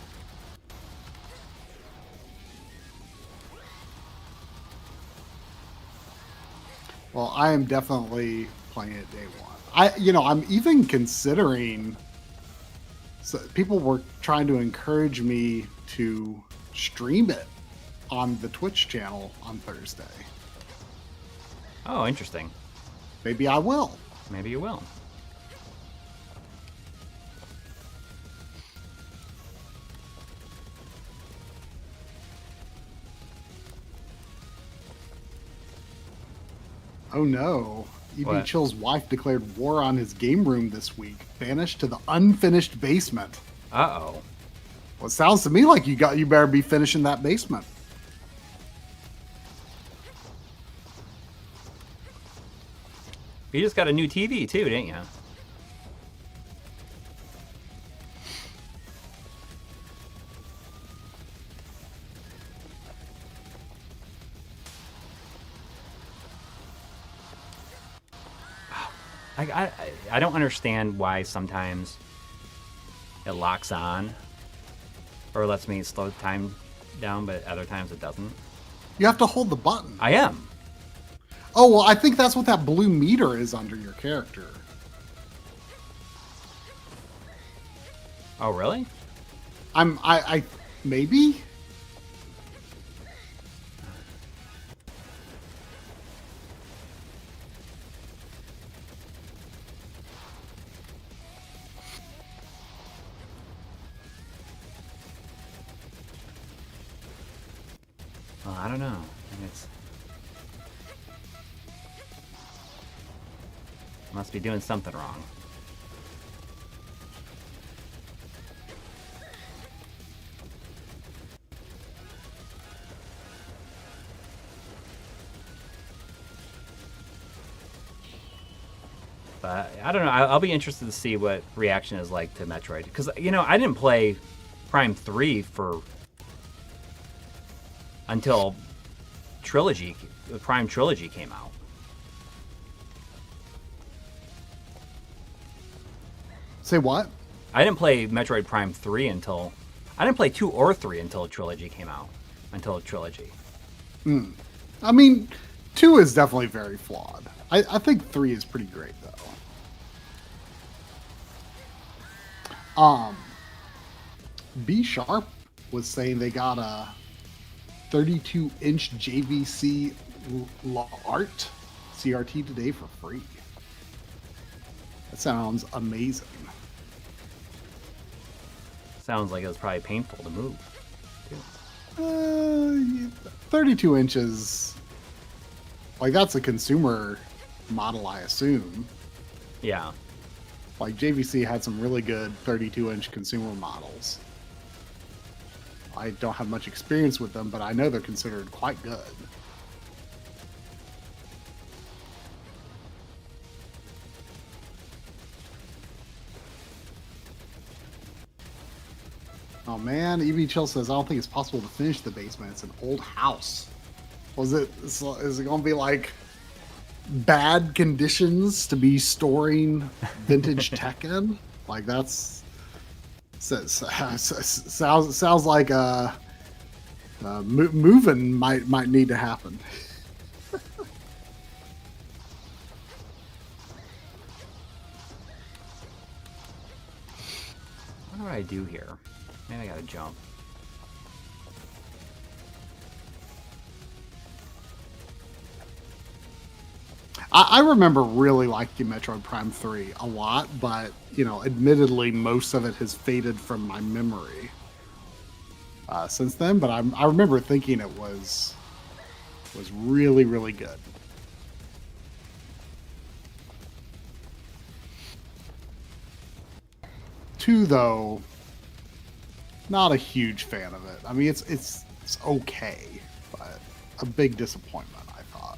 Well, I am definitely playing it day one. I'm even considering. So people were trying to encourage me to stream it on the Twitch channel on Thursday. Oh, interesting. Maybe I will. Maybe you will. Oh no. EB Chill's wife declared war on his game room this week. Banished to the unfinished basement. Uh-oh. Well, it sounds to me like you better be finishing that basement. You just got a new TV too, didn't you? I don't understand why sometimes it locks on or lets me slow time down, but other times it doesn't. You have to hold the button. I am. Oh, well, I think that's what that blue meter is under your character. Oh, really? I maybe? Well, I don't know. I mean, must be doing something wrong. But I don't know. I'll be interested to see what reaction is like to Metroid. Because, you know, I didn't play Prime 3 until the Prime Trilogy came out. Say what? I didn't play Metroid Prime 3 I didn't play 2 or 3 until Trilogy came out. Until Trilogy. I mean, 2 is definitely very flawed. I think 3 is pretty great, though. B Sharp was saying they got a 32-inch JVC Art CRT today for free. That sounds amazing. Sounds like it was probably painful to move. 32 inches, like that's a consumer model, I assume. Yeah. Like JVC had some really good 32-inch consumer models. I don't have much experience with them, but I know they're considered quite good. Oh man, EB Chill says, I don't think it's possible to finish the basement. It's an old house. Is it going to be like bad conditions to be storing vintage tech in? Like that's sounds like moving might need to happen. What do I do here? Maybe I gotta jump. I remember really liking Metroid Prime 3 a lot, but, you know, admittedly, most of it has faded from my memory since then. But I remember thinking it was really, really good. 2, though, not a huge fan of it. I mean, it's okay, but a big disappointment, I thought.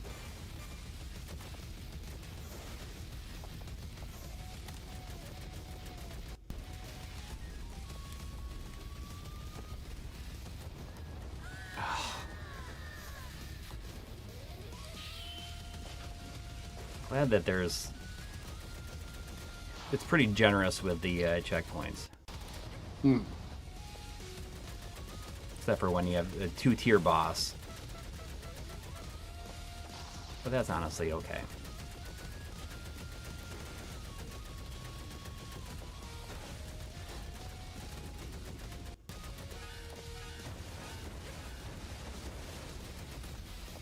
Glad that it's pretty generous with the checkpoints. Except for when you have a 2-tier boss. But that's honestly okay.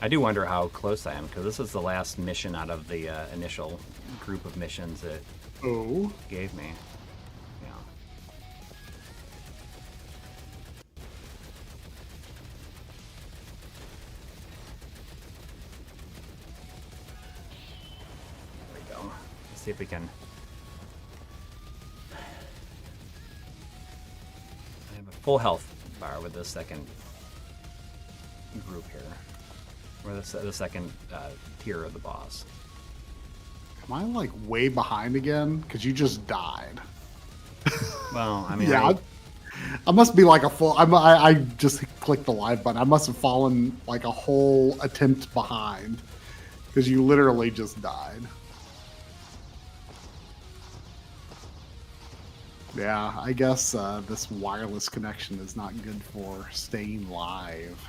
I do wonder how close I am, because this is the last mission out of the initial group of missions it Oh. gave me. Yeah. There we go. Let's see if we can... I have a full health bar with the second group here. Or the second tier of the boss. Am I like way behind again? Because you just died. Well, I mean, Yeah, I must be like a full. I just clicked the live button. I must have fallen like a whole attempt behind because you literally just died. Yeah, I guess this wireless connection is not good for staying live.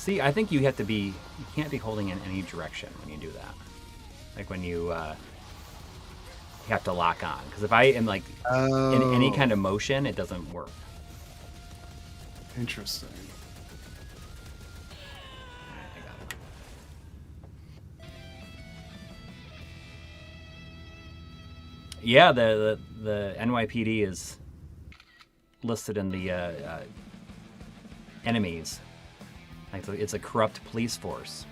see, I think you have to be, you can't be holding in any direction when you do that. Like when you have to lock on. Because if I am like in any kind of motion, it doesn't work. Interesting. I got it. Yeah, the NYPD is listed in the enemies. Like it's a corrupt police force.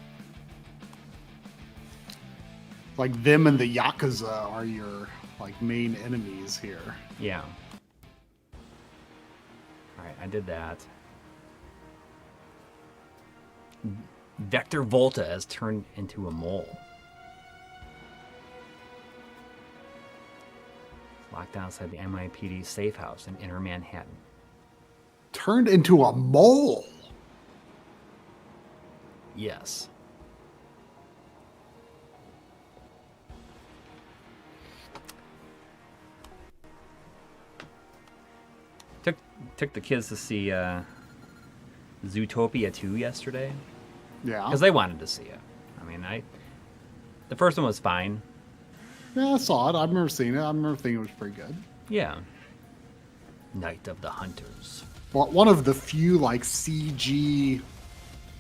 Like them and the Yakuza are your like main enemies here. Yeah. All right, I did that. Vector Volta has turned into a mole. Locked outside the NYPD safe house in Inner Manhattan. Turned into a mole. Yes. Took the kids to see Zootopia 2 yesterday. Yeah. Because they wanted to see it. I mean, the first one was fine. Yeah, I saw it. I remember seeing it. I remember thinking it was pretty good. Yeah. Night of the Hunters. Well, one of the few like CG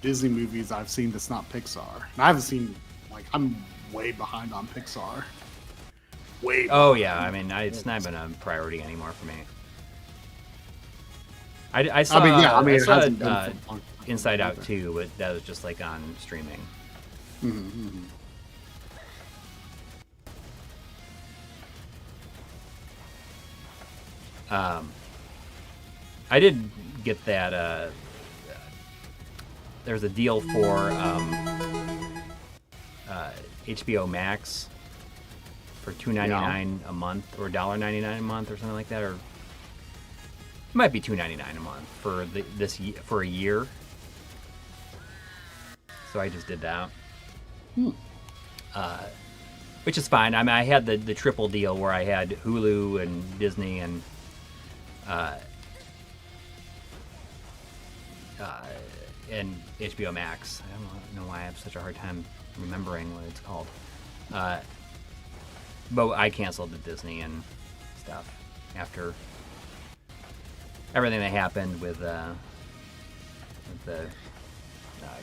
Disney movies I've seen that's not Pixar. And I haven't seen, like, I'm way behind on Pixar. Way behind. Oh, yeah. I mean, it's not been a priority anymore for me. I saw, it saw hasn't been for a long time Inside Out either. 2, but that was just like on streaming. Mm-hmm. I did get that. There's a deal for HBO Max for $2.99 a month, or $1.99 a month, or something like that, or it might be $2.99 a month for for a year. So I just did that, which is fine. I mean, I had the triple deal where I had Hulu and Disney and HBO Max. I don't know why I have such a hard time remembering what it's called. But I canceled the Disney and stuff after everything that happened with the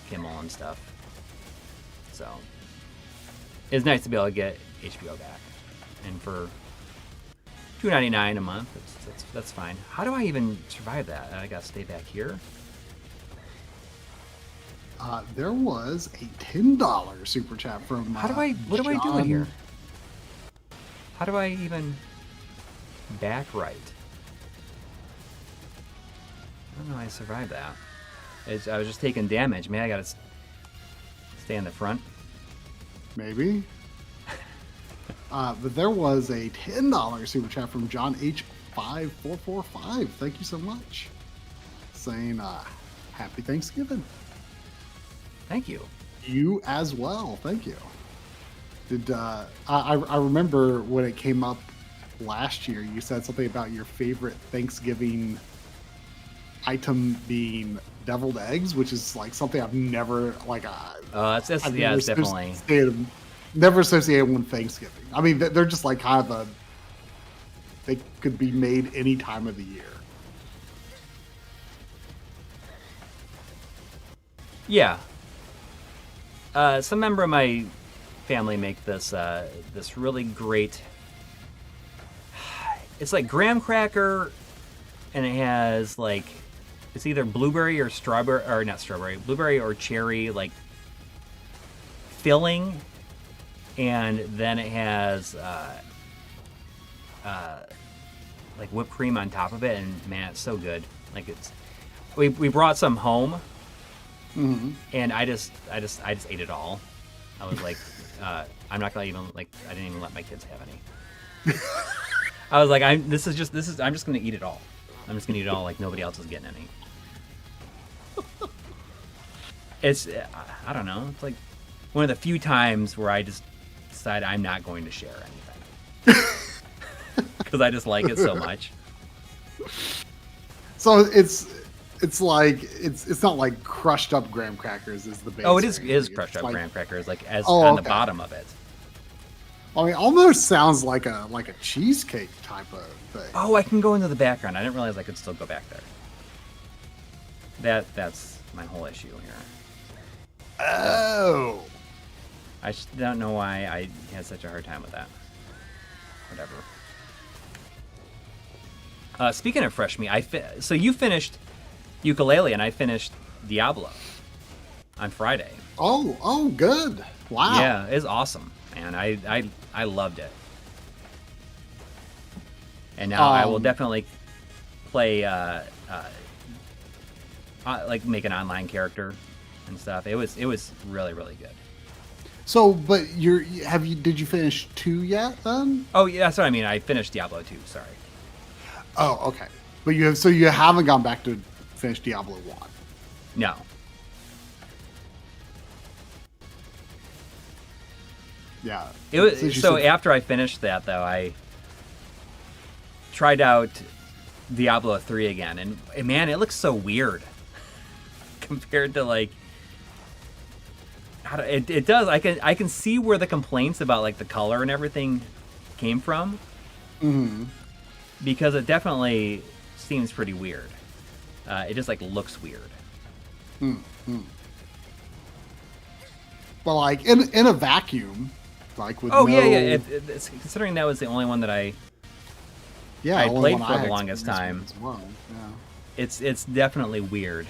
Kimmel and stuff. So it's nice to be able to get HBO back, and for $2.99 a month, that's fine. How do I even survive that? I gotta stay back here. There was a $10 super chat from. What do I do in here? How do I even back right? I don't know how I survived that. I was just taking damage. Maybe I gotta stay in the front. Maybe. But there was a $10 super chat from John H5445. Thank you so much. Saying Happy Thanksgiving. Thank you. You as well. Thank you. Did I remember when it came up last year, you said something about your favorite Thanksgiving item being deviled eggs, which is like something I've never It's definitely. Never associated with Thanksgiving. I mean, they're just like kind of they could be made any time of the year. Yeah. Some member of my family make this this really great. It's like graham cracker, and it has like it's either blueberry or strawberry, or not strawberry, blueberry or cherry like filling, and then it has like whipped cream on top of it, and man, it's so good. Like we brought some home. Mm-hmm. And I just ate it all. I was like, I'm not gonna even I didn't even let my kids have any. I was like, I'm just gonna eat it all. I'm just gonna eat it all like nobody else is getting any. It's I don't know. It's like one of the few times where I just decide I'm not going to share anything because I just like it so much. So it's like it's not like crushed up graham crackers is the base. Oh, it is crushed up like, graham crackers like the bottom of it. I mean, almost sounds like a cheesecake type of thing. Oh, I can go into the background. I didn't realize I could still go back there. That's my whole issue here. Oh. I don't know why I had such a hard time with that. Whatever. Speaking of fresh meat, so you finished Ukulele, and I finished Diablo on Friday. Oh, good! Wow. Yeah, it's awesome, man. I loved it, and now I will definitely play like make an online character and stuff. It was really good. So, but did you finish 2 yet then? Oh yeah, that's what I mean. I finished Diablo 2. Sorry. Oh, okay. But you haven't gone back to finish Diablo 1. No. Yeah. It was so after I finished that though, I tried out Diablo 3 again, and man, it looks so weird compared to like it does. I can see where the complaints about like the color and everything came from. Mm-hmm. Because it definitely seems pretty weird. It just like looks weird. Mm-hmm. Well, like in a vacuum, like with yeah. It's, considering that was the only one that I played for the longest time. Well. Yeah. It's definitely weird.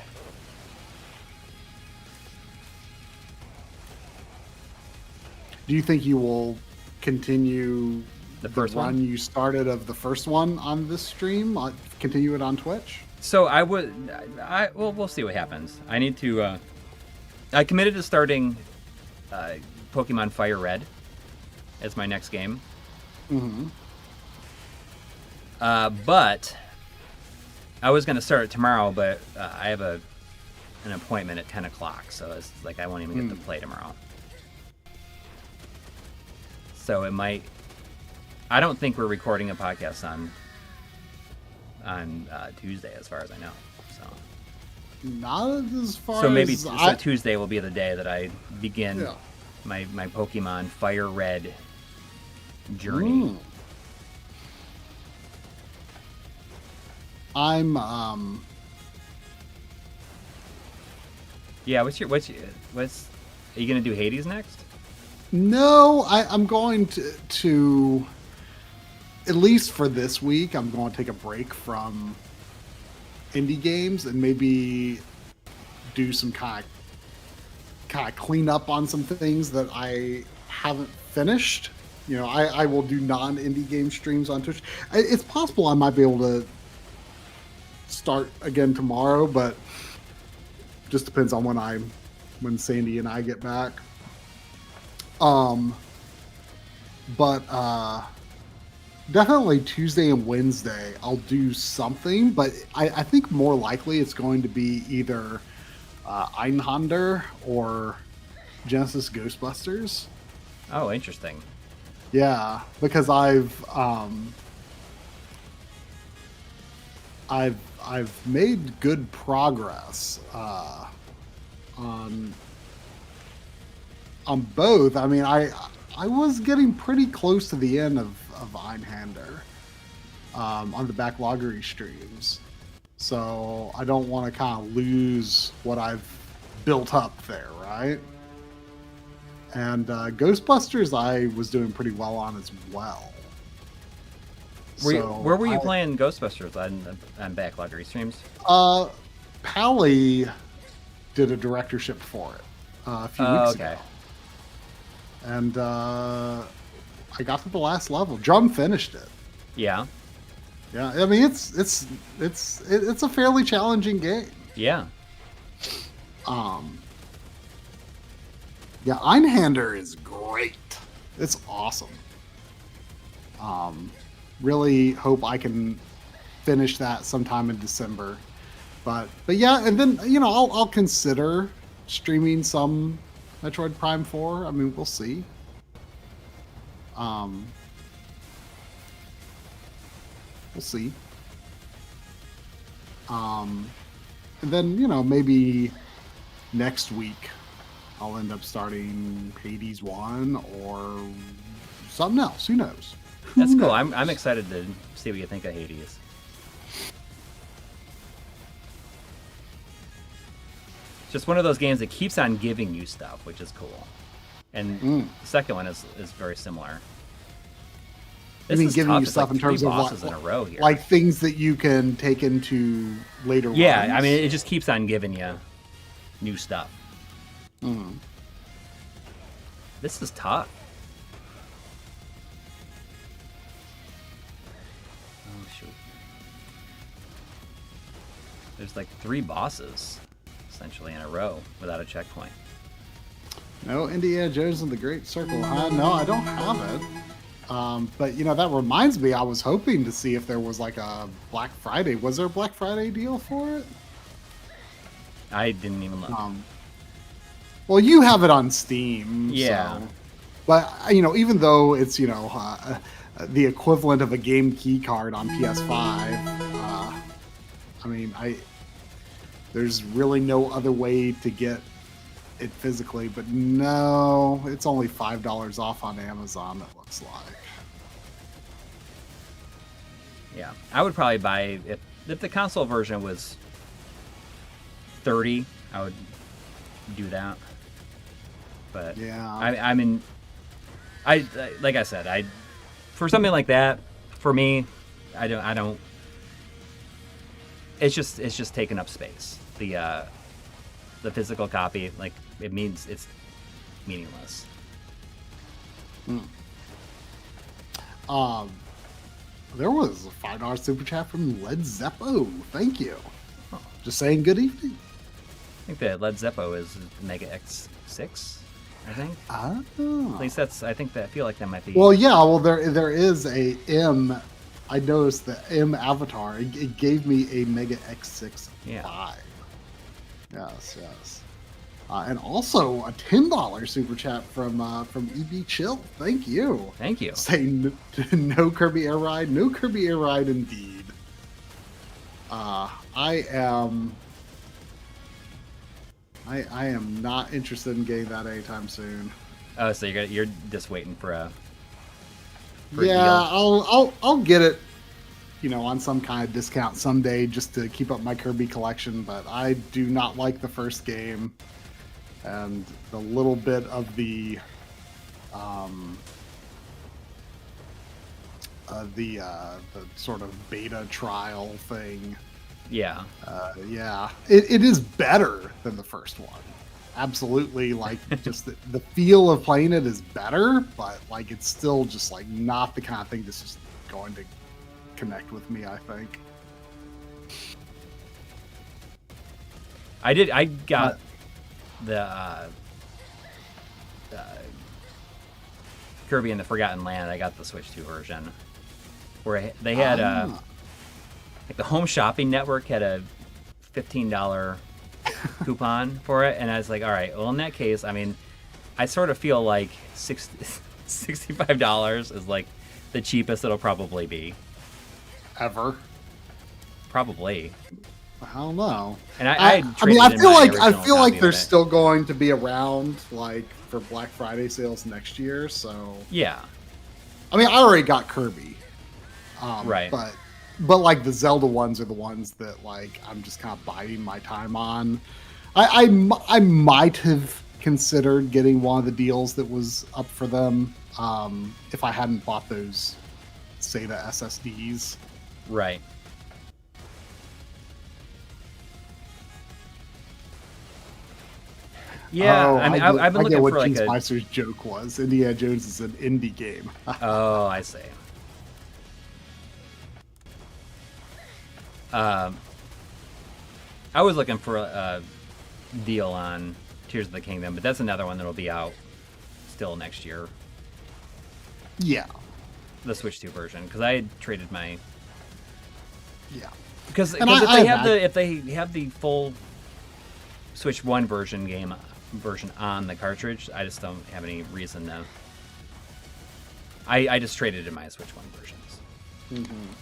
Do you think you will continue the first run one you started of the first one on this stream? Continue it on Twitch? So we'll see what happens. I need to. I committed to starting Pokemon Fire Red as my next game. Mm-hmm. But I was going to start it tomorrow, but I have an appointment at 10 o'clock, so it's like I won't even get to play tomorrow. So it might. I don't think we're recording a podcast on Tuesday, as far as I know. So not as far. So maybe Tuesday will be the day that I begin my Pokemon Fire Red journey. I'm Yeah, what's are you gonna do Hades next? No, I'm going to at least for this week, I'm going to take a break from indie games and maybe do some kind of clean up on some things that I haven't finished. You know, I will do non-indie game streams on Twitch. It's possible I might be able to start again tomorrow, but just depends on when Sandy and I get back. Definitely Tuesday and Wednesday I'll do something, but I think more likely it's going to be either Einhander or Genesis Ghostbusters. Oh, interesting. Yeah, because I've made good progress on both. I mean, I was getting pretty close to the end of Einhander on the backloggery streams, so I don't want to kind of lose what I've built up there, right? And Ghostbusters, I was doing pretty well on as well. Where were you playing Ghostbusters on backloggery streams? Pally did a directorship for it a few weeks ago. And I got to the last level. Drum finished it. Yeah. Yeah, I mean it's a fairly challenging game. Yeah. Yeah, Einhander is great. It's awesome. Really hope I can finish that sometime in December. But yeah, and then I'll consider streaming some Metroid Prime 4. I mean, we'll see. We'll see. And then maybe next week I'll end up starting Hades 1 or something else. Who knows? That's cool. I'm excited to see what you think of Hades. It's just one of those games that keeps on giving you stuff, which is cool. And the second one is very similar. I mean, giving you stuff in terms of bosses in a row here. Like things that you can take into later runs. I mean, it just keeps on giving you new stuff. This is tough. Oh, shoot. There's like 3 bosses, essentially, in a row without a checkpoint. No Indiana Jones and the Great Circle. No, I don't have it. But that reminds me, I was hoping to see if there was like a Black Friday. Was there a Black Friday deal for it? I didn't even look. Well, you have it on Steam. Yeah. So. But even though it's the equivalent of a game key card on PS5, I mean, there's really no other way to get it physically. But no, it's only $5 off on Amazon. It looks like. Yeah, I would probably buy if the console version was $30. I would do that. But yeah, I mean, like I said, for something like that, for me, I don't. It's just taking up space. The physical copy, like it means it's meaningless. There was a $5 super chat from Led Zeppo. Thank you. Just saying good evening. I think that Led Zeppo is Mega X6. I think. Oh. At least I feel like that might be. Well, yeah. Well, there is a M. I noticed the M avatar. It gave me a Mega X6 5. Yes. And also a $10 super chat from EB Chill. Thank you. Thank you. Saying no Kirby Air Ride. No Kirby Air Ride indeed. I am not interested in getting that anytime soon. Oh, so you're just waiting for a deal. I'll get it, on some kind of discount someday just to keep up my Kirby collection. But I do not like the first game, and the little bit of the sort of beta trial thing. Yeah. It is better than the first one. Absolutely, like just the feel of playing it is better, but like it's still just like not the kind of thing that's just going to connect with me, I think. I got the Kirby and the Forgotten Land. I got the Switch 2 version where they had like the Home Shopping Network had a $15 coupon for it, and I was like, all right, well, in that case, I mean, I sort of feel like $65 is like the cheapest it'll probably be. Ever. Probably. I don't know. And I feel like they're still going to be around like for Black Friday sales next year. So yeah. I mean, I already got Kirby. Right. But like the Zelda ones are the ones that like I'm just kind of biding my time on. I might have considered getting one of the deals that was up for them if I hadn't bought those SATA SSDs. Right. Yeah, oh, I mean, I've been looking what for like Gene Spicer's joke was. Indiana Jones is an indie game. Oh, I see. I was looking for a deal on Tears of the Kingdom, but that's another one that'll be out still next year. Yeah. The Switch 2 version, because I had traded my... Yeah. Because if they have the full Switch 1 version on the cartridge, I just don't have any reason to... I just traded in my Switch 1 versions. Mm-hmm.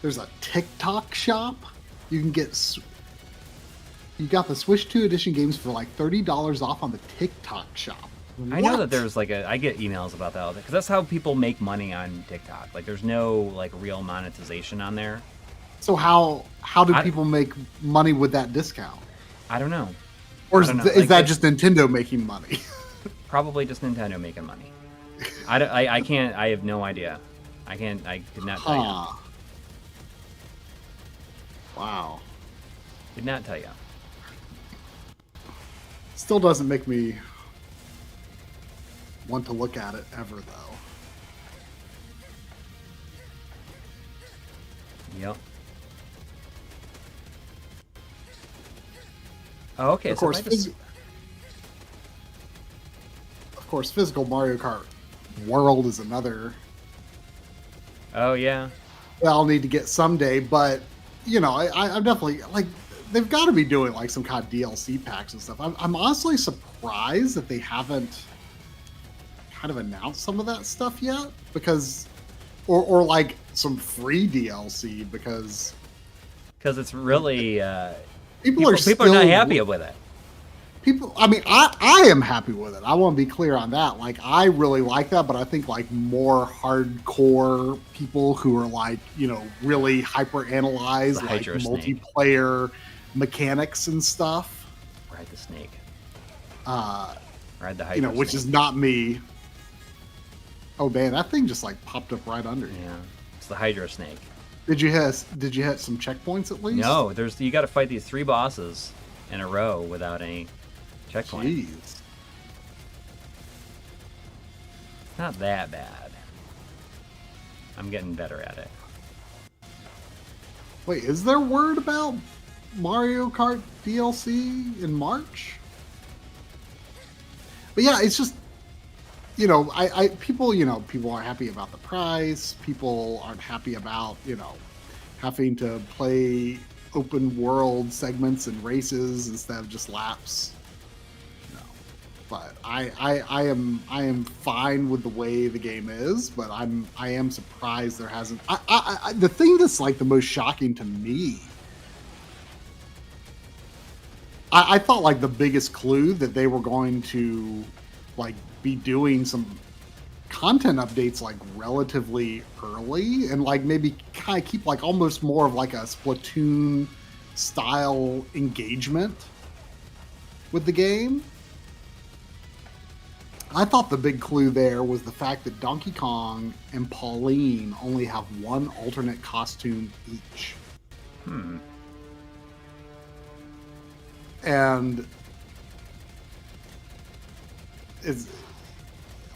There's a TikTok shop. You can get... You got the Switch 2 edition games for like $30 off on the TikTok shop. What? I know that there's like I get emails about that because that's how people make money on TikTok. Like there's no like real monetization on there. So how do people make money with that discount? I don't know. Or is that just Nintendo making money? Probably just Nintendo making money. I can't. I have no idea. I could not tell you. Wow. Could not tell you. Still doesn't make me want to look at it ever, though. Yep. Oh, okay. Of course, physical Mario Kart World is another. Oh yeah. That I'll need to get someday, but you know, I'm definitely like. They've got to be doing like some kind of DLC packs and stuff. I'm honestly surprised that they haven't kind of announced some of that stuff yet, because, or like some free DLC because it's really people are not happy with it. I mean, I am happy with it. I want to be clear on that. Like, I really like that, but I think like more hardcore people who are like, you know, really hyper analyze like multiplayer mechanics and stuff. Ride the snake. Ride the Hydra, you know, which snake. Is not me. Oh man, that thing just like popped up right under you. Yeah, it's the Hydra snake. Did you hit some checkpoints at least? No, you got to fight these 3 bosses in a row without any checkpoint. Jeez. Not that bad. I'm getting better at it. Wait, is there word about Mario Kart DLC in March? But yeah, it's just, you know, people aren't happy about the price. People aren't happy about, you know, having to play open world segments and races instead of just laps. No. But I am fine with the way the game is, but I am surprised there hasn't. The thing that's like the most shocking to me. I thought like the biggest clue that they were going to like be doing some content updates like relatively early and like maybe kind of keep like almost more of like a Splatoon style engagement with the game. I thought the big clue there was the fact that Donkey Kong and Pauline only have one alternate costume each. And it's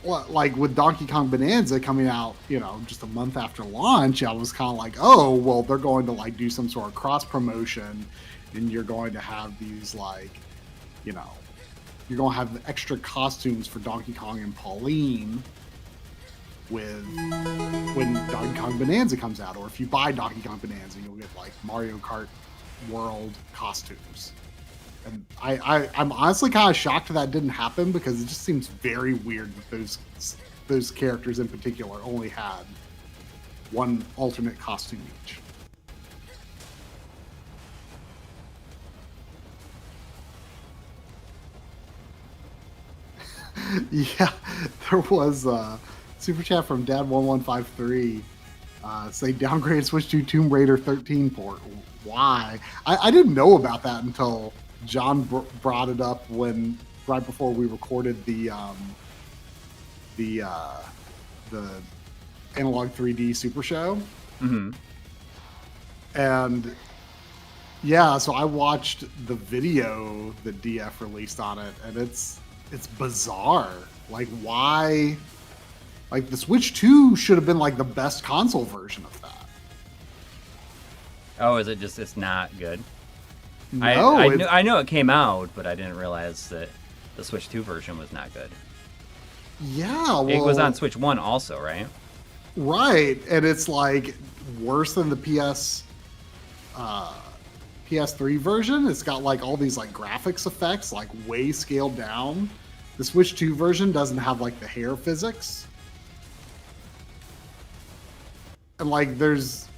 like with Donkey Kong Bonanza coming out, you know, just a month after launch, I was kind of like, oh, well, they're going to like do some sort of cross promotion and you're going to have these like, you know, you're going to have extra costumes for Donkey Kong and Pauline when Donkey Kong Bonanza comes out, or if you buy Donkey Kong Bonanza, you'll get like Mario Kart world costumes. And I'm honestly kind of shocked that didn't happen, because it just seems very weird that those characters in particular only had one alternate costume each. Yeah, there was a super chat from Dad1153 say downgrade Switch to Tomb Raider 13 port. Why? I didn't know about that until John brought it up right before we recorded the Analog 3D Super Show. Mm-hmm. And yeah, so I watched the video that DF released on it, and it's bizarre. Like, why? Like, the Switch 2 should have been like the best console version of that. Oh, is it just it's not good? No, I know it came out, but I didn't realize that the Switch 2 version was not good. Yeah, well, it was on Switch 1 also, right? Right, and it's like worse than the PS3 version. It's got like all these like graphics effects, like way scaled down. The Switch 2 version doesn't have like the hair physics. And like there's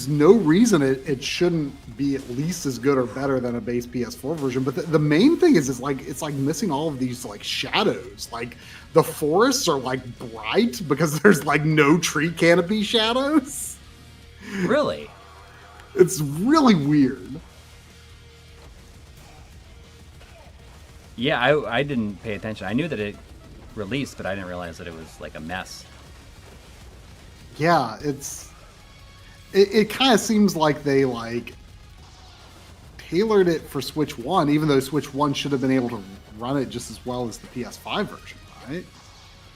no reason it shouldn't be at least as good or better than a base PS4 version. But the main thing is it's like missing all of these like shadows. Like the forests are like bright because there's like no tree canopy shadows. Really? It's really weird. Yeah, I didn't pay attention. I knew that it released, but I didn't realize that it was like a mess. Yeah, it kind of seems like they like tailored it for Switch 1, even though Switch 1 should have been able to run it just as well as the PS5 version, right?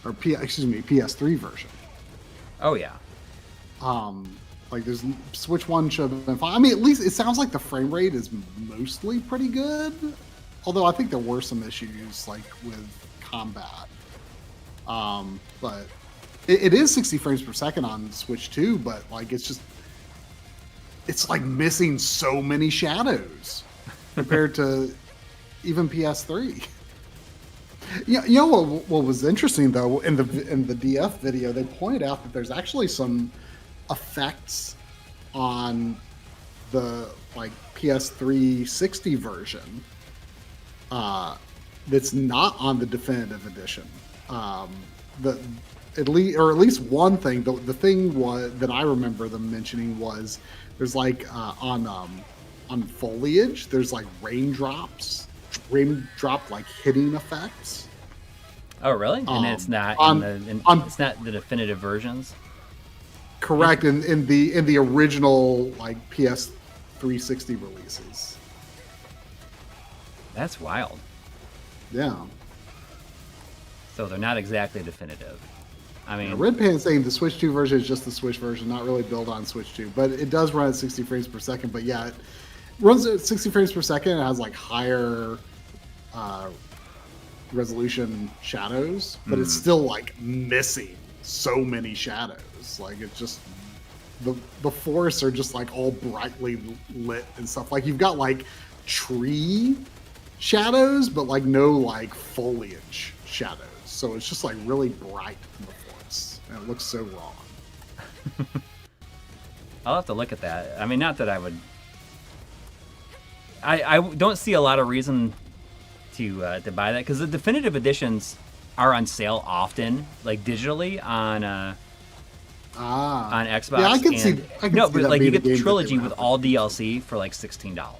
Or PS3 version. Oh yeah. Like there's Switch 1 should have been fine. I mean, at least it sounds like the frame rate is mostly pretty good. Although I think there were some issues like with combat. But it is 60 frames per second on Switch 2, but like it's like missing so many shadows compared to even PS3. Yeah, you know what was interesting though in the DF video, they pointed out that there's actually some effects on the like PS3 60 version that's not on the definitive edition. At least one thing, the thing that I remember them mentioning was there's like on foliage there's like raindrop like hitting effects. Oh really? And it's not it's not the definitive versions. Correct, in the original like PS 360 releases. That's wild. Yeah. So they're not exactly definitive. I mean, Red Pan saying the Switch 2 version is just the Switch version, not really built on Switch 2, but it does run at 60 frames per second. But yeah, it runs at 60 frames per second. It has like higher resolution shadows, but it's still like missing so many shadows. Like it's just the forests are just like all brightly lit and stuff. Like you've got like tree shadows, but like no like foliage shadows. So it's just like really bright in the forest, and it looks so wrong. I'll have to look at that. I mean, not that I would. I don't see a lot of reason to buy that because the definitive editions are on sale often, like digitally on Xbox. Yeah, I can see. No, but like you get the trilogy with all DLC for like $16.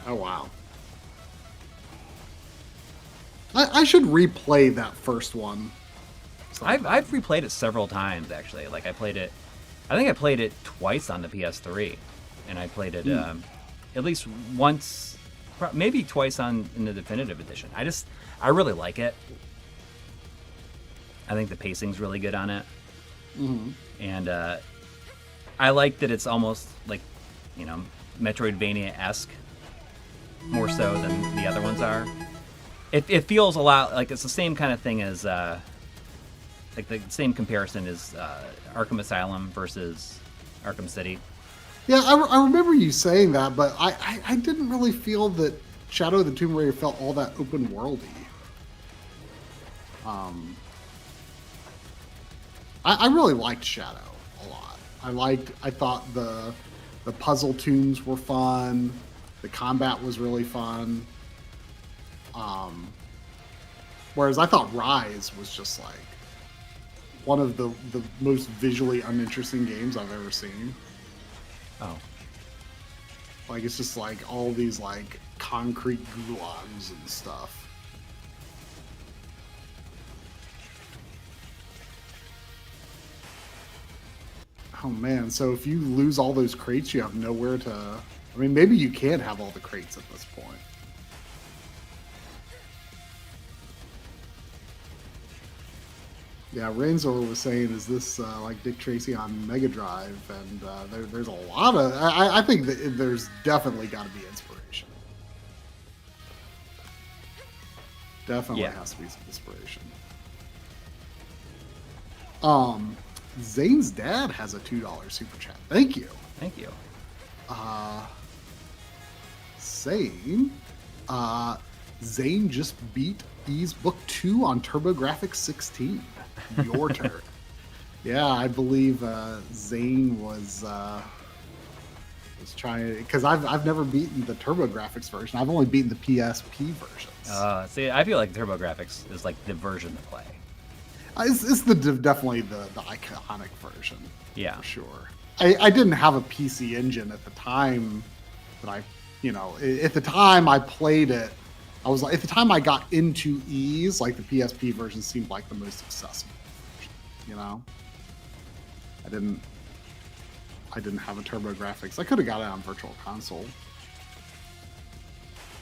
Oh wow. I should replay that first one. I've replayed it several times actually. Like I think I played it twice on the PS3, and I played it at least once, maybe twice in the definitive edition. I really like it. I think the pacing's really good on it, and I like that it's almost like Metroidvania-esque, more so than the other ones are. It feels a lot like it's the same kind of thing as like the same comparison as Arkham Asylum versus Arkham City. Yeah, I remember you saying that, but I didn't really feel that Shadow of the Tomb Raider felt all that open worldy. I really liked Shadow a lot. I thought the puzzle tombs were fun. The combat was really fun. Whereas I thought Rise was just like one of the most visually uninteresting games I've ever seen. Oh. Like, it's just like all these like concrete gulags and stuff. Oh man, so if you lose all those crates, you have nowhere to... I mean, maybe you can't have all the crates at this point. Yeah, Rainzor was saying, is this like Dick Tracy on Mega Drive? And there's a lot of... I think that there's definitely got to be inspiration. Definitely has to be some inspiration. Zane's dad has a $2 super chat. Thank you. Thank you. Zane just beat Ys Book 2 on TurboGrafx 16. Your turn. Yeah, I believe Zane was trying, because I've never beaten the TurboGrafx version. I've only beaten the PSP versions. See, I feel like TurboGrafx is like the version to play. It's definitely the iconic version. Yeah, for sure. I didn't have a PC Engine at the time, but at the time I played it, I was like, at the time I got into Ys, like the PSP version seemed like the most accessible version. I didn't have a TurboGrafx. I could have got it on Virtual Console.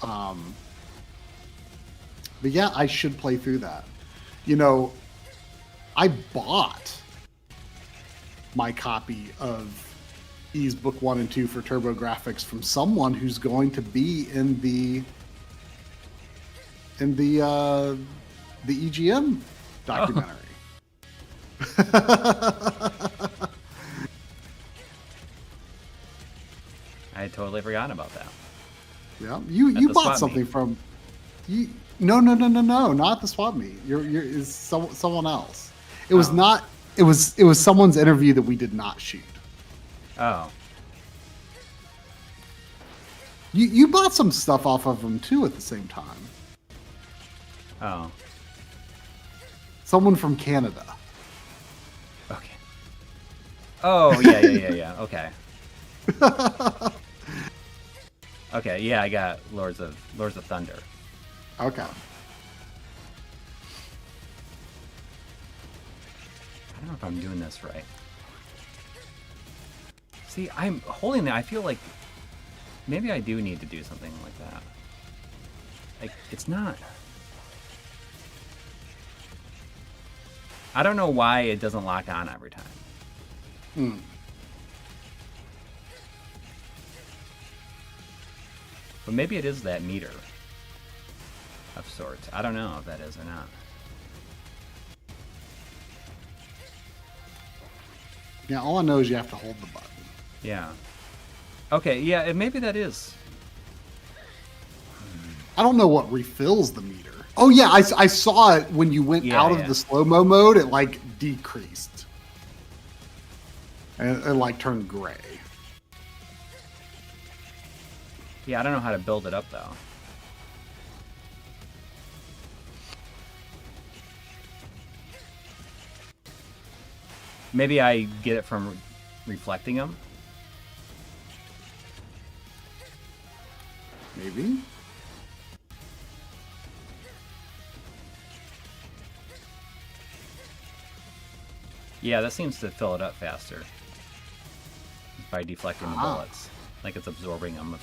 But yeah, I should play through that. I bought my copy of Ys Book 1 and 2 for TurboGrafx from someone who's going to be in the EGM documentary. I had totally forgotten about that. Yeah, you bought something from you. No, not the swap meet. Is someone else. It was not. It was someone's interview that we did not shoot. Oh. You bought some stuff off of them too at the same time. Oh. Someone from Canada. Okay. Oh yeah. Okay. Okay, yeah, I got Lords of Thunder. Okay. I don't know if I'm doing this right. See, I'm holding that. I feel like maybe I do need to do something like that. Like, it's not... I don't know why it doesn't lock on every time. But maybe it is that meter of sorts. I don't know if that is or not. Yeah, all I know is you have to hold the button. Yeah. Okay, yeah, maybe that is. I don't know what refills the meter. Oh yeah, I saw it when you went out of the slow-mo mode. It like decreased. And it like turned gray. Yeah, I don't know how to build it up though. Maybe I get it from reflecting them. Maybe. Yeah, that seems to fill it up faster by deflecting the bullets. Like it's absorbing them.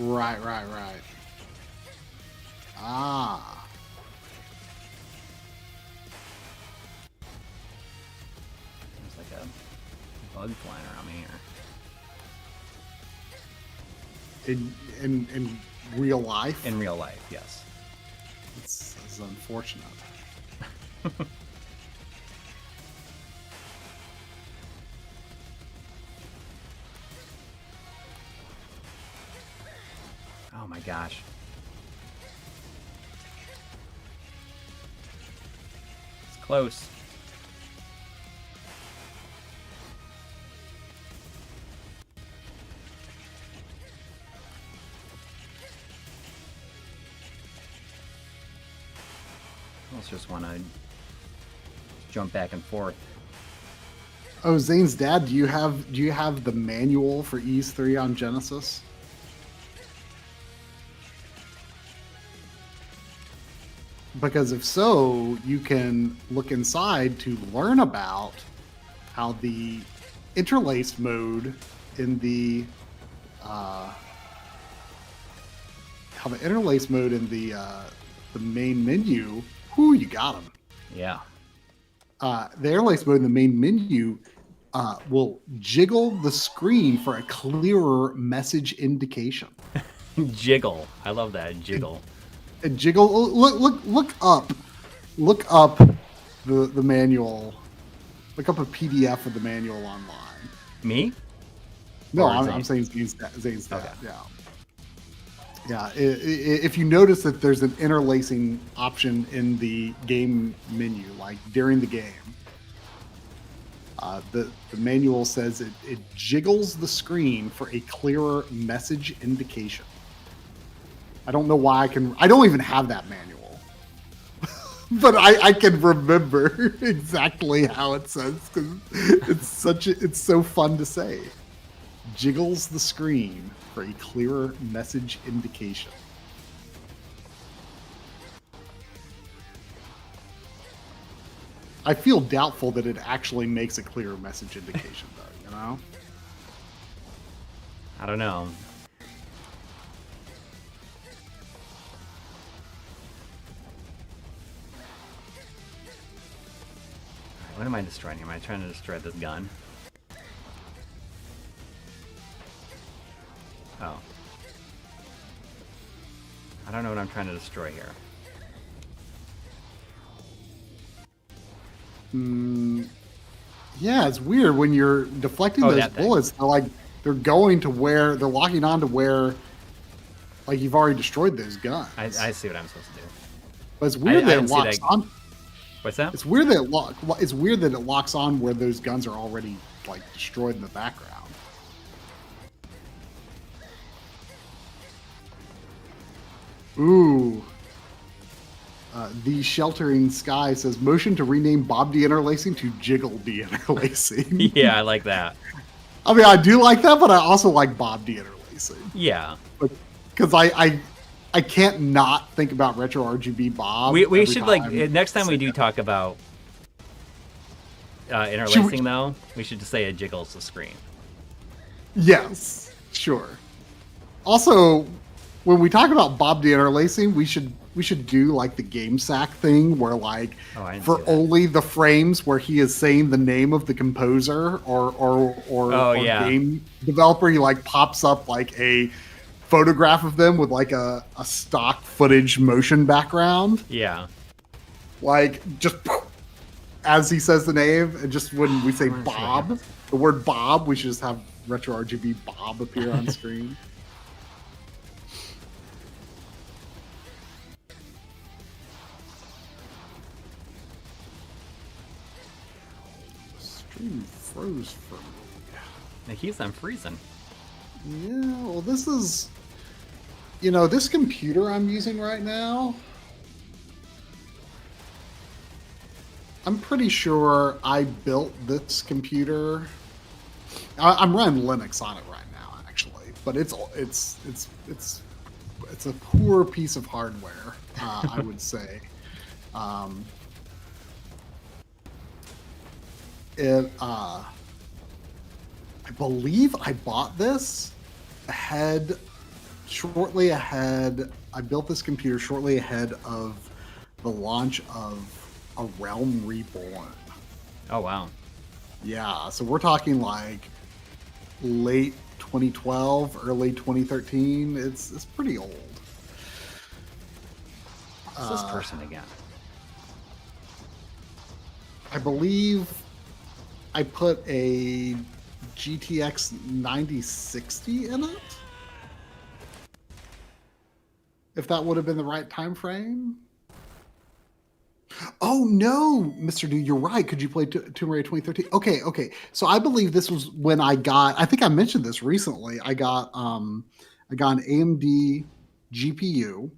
Right. Ah. There's like a bug flying around me here. In real life? In real life, yes. It's unfortunate. gosh. It's close. I just want to jump back and forth. Oh, Zane's dad, do you have the manual for Ys 3 on Genesis? Because if so, you can look inside to learn about how the interlaced mode in the the main menu. Whoo, you got him. Yeah. The interlaced mode in the main menu will jiggle the screen for a clearer message indication. Jiggle. I love that. Jiggle. And jiggle. Look up the manual. Look up a PDF of the manual online. Me? No, I'm saying Zane's dad. Okay. Yeah. Yeah. If you notice that there's an interlacing option in the game menu, like during the game, the manual says it jiggles the screen for a clearer message indication. I don't know why I don't even have that manual, but I can remember exactly how it says because it's so fun to say. Jiggles the screen for a clearer message indication. I feel doubtful that it actually makes a clearer message indication, though, you know? I don't know. What am I destroying here? Am I trying to destroy this gun? Oh. I don't know what I'm trying to destroy here. Yeah, it's weird when you're deflecting those bullets. They're going to where they're locking on to where, like, you've already destroyed those guns. I see what I'm supposed to do. But it's weird that it locks on. What's that? It's weird that it locks on where those guns are already like destroyed in the background. Ooh. The Sheltering Sky says, motion to rename Bob de-interlacing to Jiggle de-interlacing. Yeah, I like that. I mean, I do like that, but I also like Bob de-interlacing. Yeah. Because I can't not think about Retro RGB Bob. We should, like, next time we do talk about interlacing, though, we should just say it jiggles the screen. Yes, sure. Also, when we talk about Bob de-interlacing, we should do like the game sack thing where like for only the frames where he is saying the name of the composer or game developer, he like pops up like a photograph of them with like a stock footage motion background. Yeah. Like just as he says the name, and just when we say Bob, the word Bob, we should just have Retro RGB Bob appear on screen. Froze for me. It keeps on freezing. Yeah, well, this is, this computer I'm using right now, I'm pretty sure I built this computer. I'm running Linux on it right now, actually, but it's a poor piece of hardware, I would say. I believe I bought this shortly ahead. I built this computer shortly ahead of the launch of A Realm Reborn. Oh, wow. Yeah, so we're talking like late 2012, early 2013. It's pretty old. What's this person again? I believe I put a GTX 9060 in it. if that would have been the right time frame. Oh no, Mr. Dude, you're right. Could you play Tomb Raider 2013? Okay. So I believe this was when I think I mentioned this recently. I got an AMD GPU.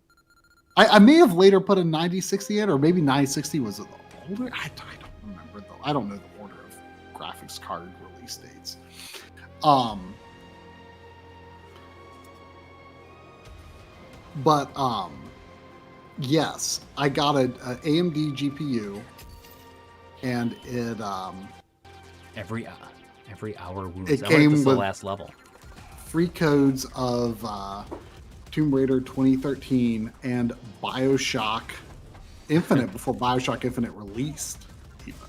I may have later put a 9060 in, or maybe 9060 was older. I don't remember though. I don't know the order of graphics card release dates. Yes, I got a AMD GPU, and it every hour wounds. It I wonder if came this is the with last level. free codes of Tomb Raider 2013 and BioShock Infinite before BioShock Infinite released. Even.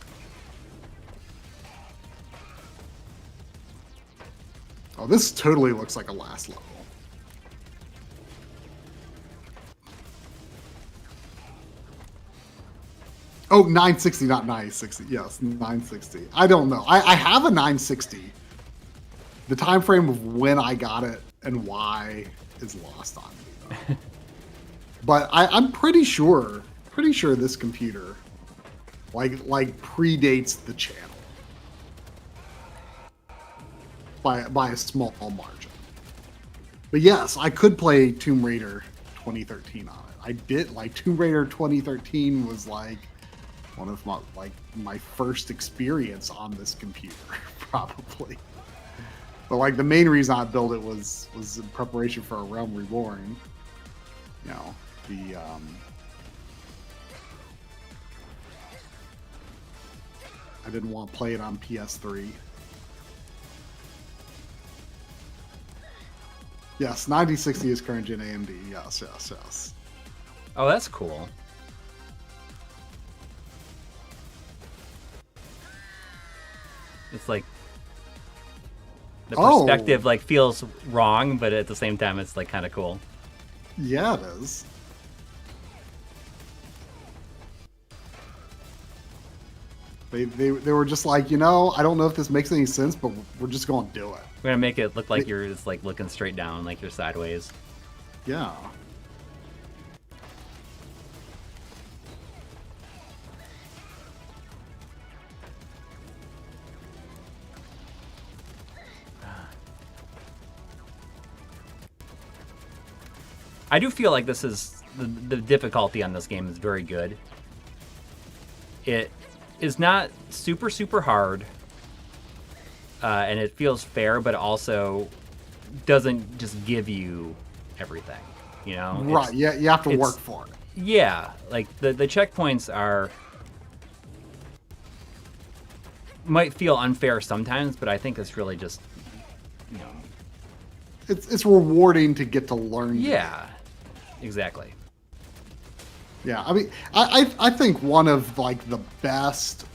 Oh, this totally looks like a last level. Oh, 960, not 960. Yes, 960. I don't know. I have a 960. The time frame of when I got it and why is lost on me, though. But I'm pretty sure this computer like predates the channel by a small margin. But yes, I could play Tomb Raider 2013 on it. I did. Like, Tomb Raider 2013 was like one of my first experience on this computer, probably. But like the main reason I built it was in preparation for A Realm Reborn. You know, I didn't want to play it on PS3. Yes, 9060 is current gen AMD. Yes. Oh, that's cool. It's like the perspective like feels wrong, but at the same time it's like kind of cool. Yeah, it is. They were just like, I don't know if this makes any sense, but we're just going to do it. We're gonna make it look like you're just like looking straight down, like you're sideways. Yeah. I do feel like this is the difficulty on this game is very good. It is not super hard, and it feels fair, but also doesn't just give you everything. Right? Yeah, you have to work for it. Yeah, like the checkpoints might feel unfair sometimes, but I think it's really just it's rewarding to get to learn. Yeah. Exactly. Yeah, I mean, I think one of like the best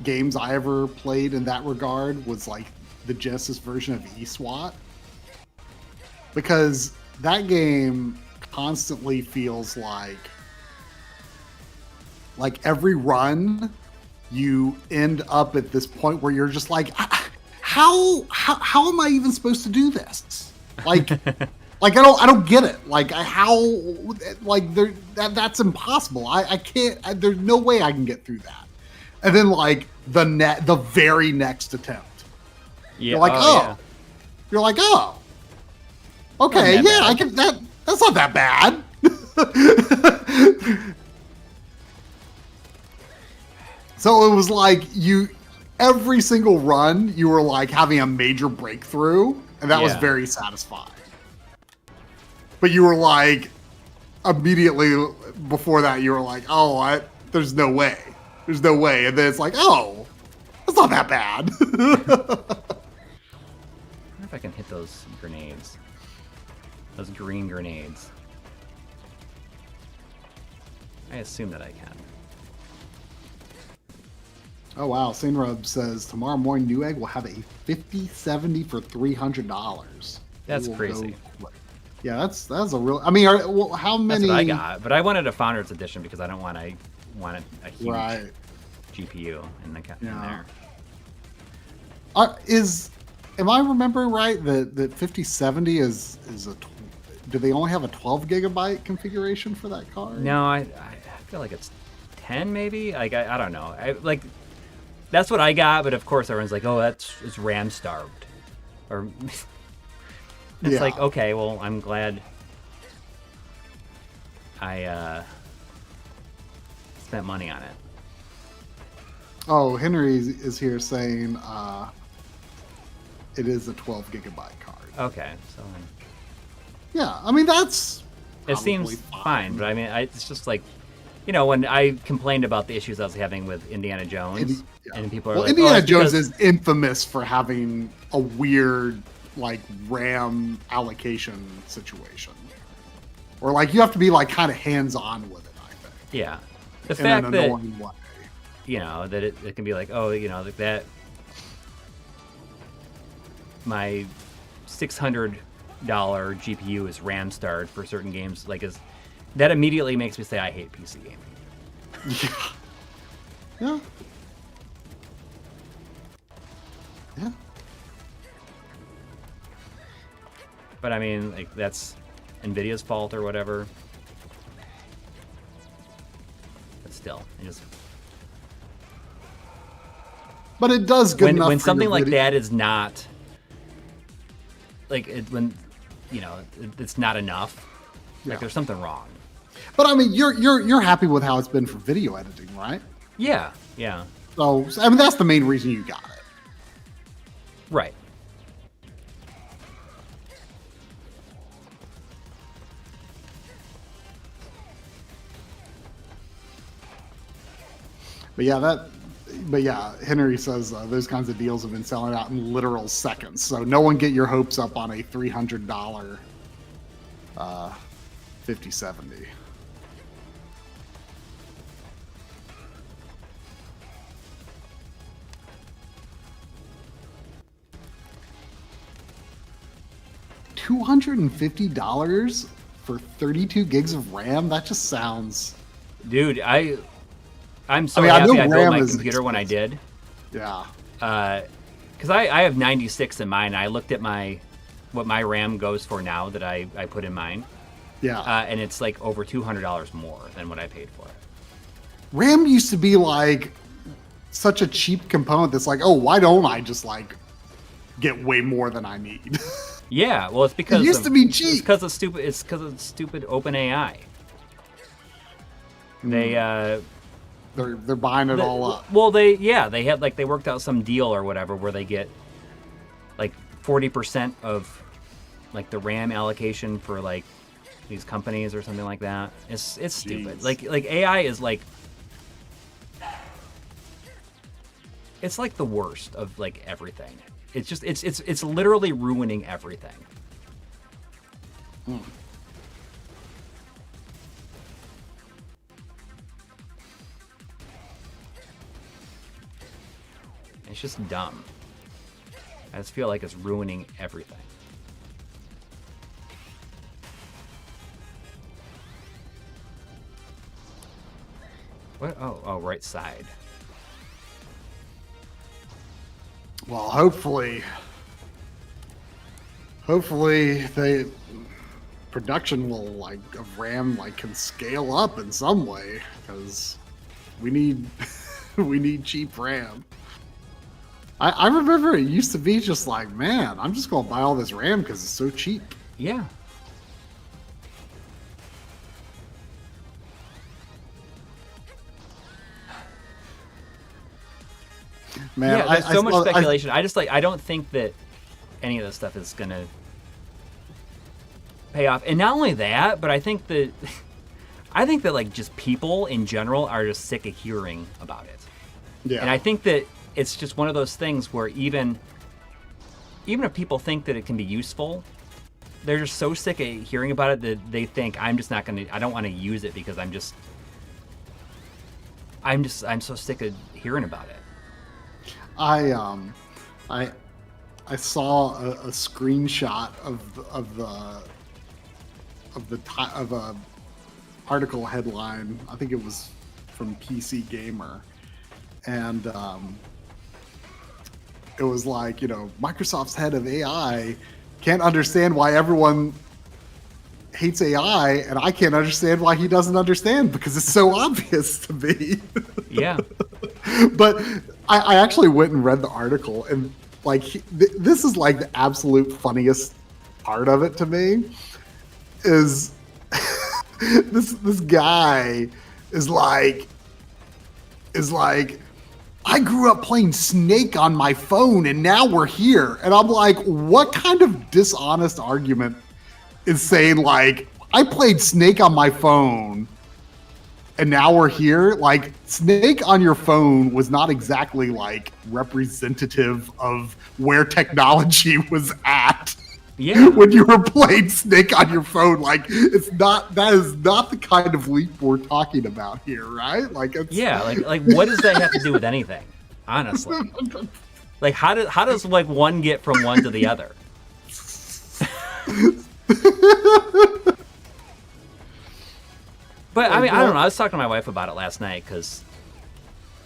games I ever played in that regard was like the Genesis version of eSWAT, because that game constantly feels like every run you end up at this point where you're just like, how am I even supposed to do this? Like. Like, I don't get it. Like, that's impossible. I can't. There's no way I can get through that. And then like the very next attempt, you're like, you're like, okay, yeah, I can. That's not that bad. So it was like every single run you were like having a major breakthrough, and that was very satisfying. But you were like, immediately before that, you were like, there's no way. There's no way. And then it's like, that's not that bad. I wonder if I can hit those grenades. Those green grenades. I assume that I can. Oh, wow. Sainrub says, tomorrow morning, Newegg will have a 5070 for $300. That's crazy. Yeah, that's a real. I mean, how many? That's what I got, but I wanted a Founders Edition because I don't want a huge GPU in there. Am I remembering right that 5070 is do they only have a 12 gigabyte configuration for that card? No, I feel like it's 10 maybe. Like I don't know. That's what I got, but of course everyone's like, oh, it's RAM starved, or it's like, okay, well, I'm glad I spent money on it. Oh, Henry is here saying it is a 12 gigabyte card. Okay, so yeah, I mean that's. It seems fine, but I mean, it's just like, when I complained about the issues I was having with Indiana Jones, and people are like, Indiana Jones is infamous for having a weird like RAM allocation situation, or like you have to be like kind of hands on with it. I think. Yeah, the fact that way. That it can be like, oh, that my $600 GPU is RAM starved for certain games, that immediately makes me say I hate PC gaming. Yeah. Yeah. But I mean, like, that's NVIDIA's fault or whatever. But still, But it does good enough when for something your like video. that is not it's not enough. Like there's something wrong. But I mean, you're happy with how it's been for video editing, right? Yeah. So I mean, that's the main reason you got it. Right. But yeah, Henry says those kinds of deals have been selling out in literal seconds. So no one get your hopes up on a $300 5070. $250 for 32 gigs of RAM? That just sounds... Dude, I'm so happy I built my computer when I did. Yeah. Because I have 96 in mine. I looked at what my RAM goes for now that I put in mine. Yeah. And it's like over $200 more than what I paid for it. RAM used to be like such a cheap component that's like, oh, why don't I just like get way more than I need? Yeah, well, it's because it used to be cheap. It's because of stupid OpenAI. They're buying it all up. Well, they worked out some deal or whatever where they get like 40% of like the RAM allocation for like these companies or something like that. It's stupid. Like AI is like, it's like the worst of like everything. It's just it's literally ruining everything. It's just dumb. I just feel like it's ruining everything. What? Oh, right side. Well, hopefully production will like of RAM like can scale up in some way because we need we need cheap RAM. I remember it used to be just like, man, I'm just gonna buy all this RAM because it's so cheap. Yeah. Man, yeah, there's so much speculation. I don't think that any of this stuff is gonna pay off. And not only that, but I think that like just people in general are just sick of hearing about it. Yeah. And I think that it's just one of those things where even if people think that it can be useful, they're just so sick of hearing about it that they think I don't want to use it because I'm so sick of hearing about it. I saw a screenshot of a article headline. I think it was from PC Gamer, and it was like, Microsoft's head of AI can't understand why everyone hates AI, and I can't understand why he doesn't understand because it's so obvious to me. Yeah. But I actually went and read the article, and like this is like the absolute funniest part of it to me is this guy is like I grew up playing Snake on my phone and now we're here. And I'm like, what kind of dishonest argument is saying like I played Snake on my phone and now we're here? Like, Snake on your phone was not exactly like representative of where technology was at. Yeah. When you were playing Snake on your phone, like that is not the kind of leap we're talking about here, right? Like, it's, yeah, like what does that have to do with anything? Honestly, like how does like one get from one to the other? But I mean, I don't know. I was talking to my wife about it last night because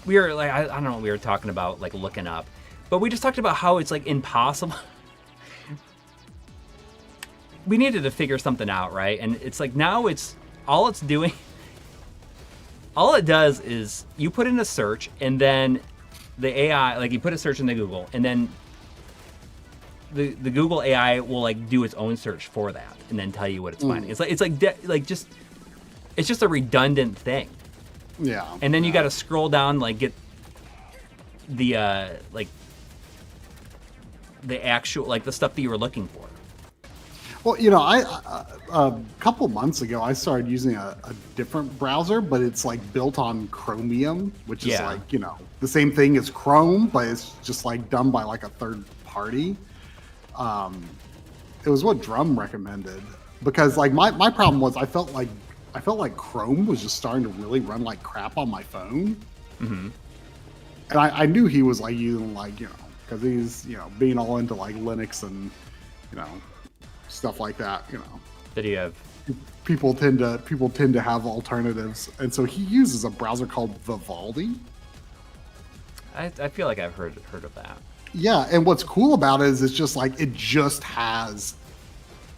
we were like, I don't know, we were talking about like looking up, but we just talked about how it's like impossible. We needed to figure something out, right? And it's like now it's all it's doing. All it does is you put in a search, and then the AI, like you put a search into Google, and then the Google AI will like do its own search for that, and then tell you what it's finding. It's just a redundant thing. Yeah. And then you got to scroll down, like get the like the actual like the stuff that you were looking for. Well, you know, a couple months ago, I started using a different browser, but it's like built on Chromium, which is like, you know, the same thing as Chrome, but it's just like done by like a third party. It was what Drum recommended because like my problem was I felt like Chrome was just starting to really run like crap on my phone. Mm-hmm. And I knew he was like using like, you know, because he's, you know, being all into like Linux and, you know, stuff like that, you know. That you have. People tend to have alternatives, and so he uses a browser called Vivaldi. I feel like I've heard of that. Yeah, and what's cool about it is it's just like it just has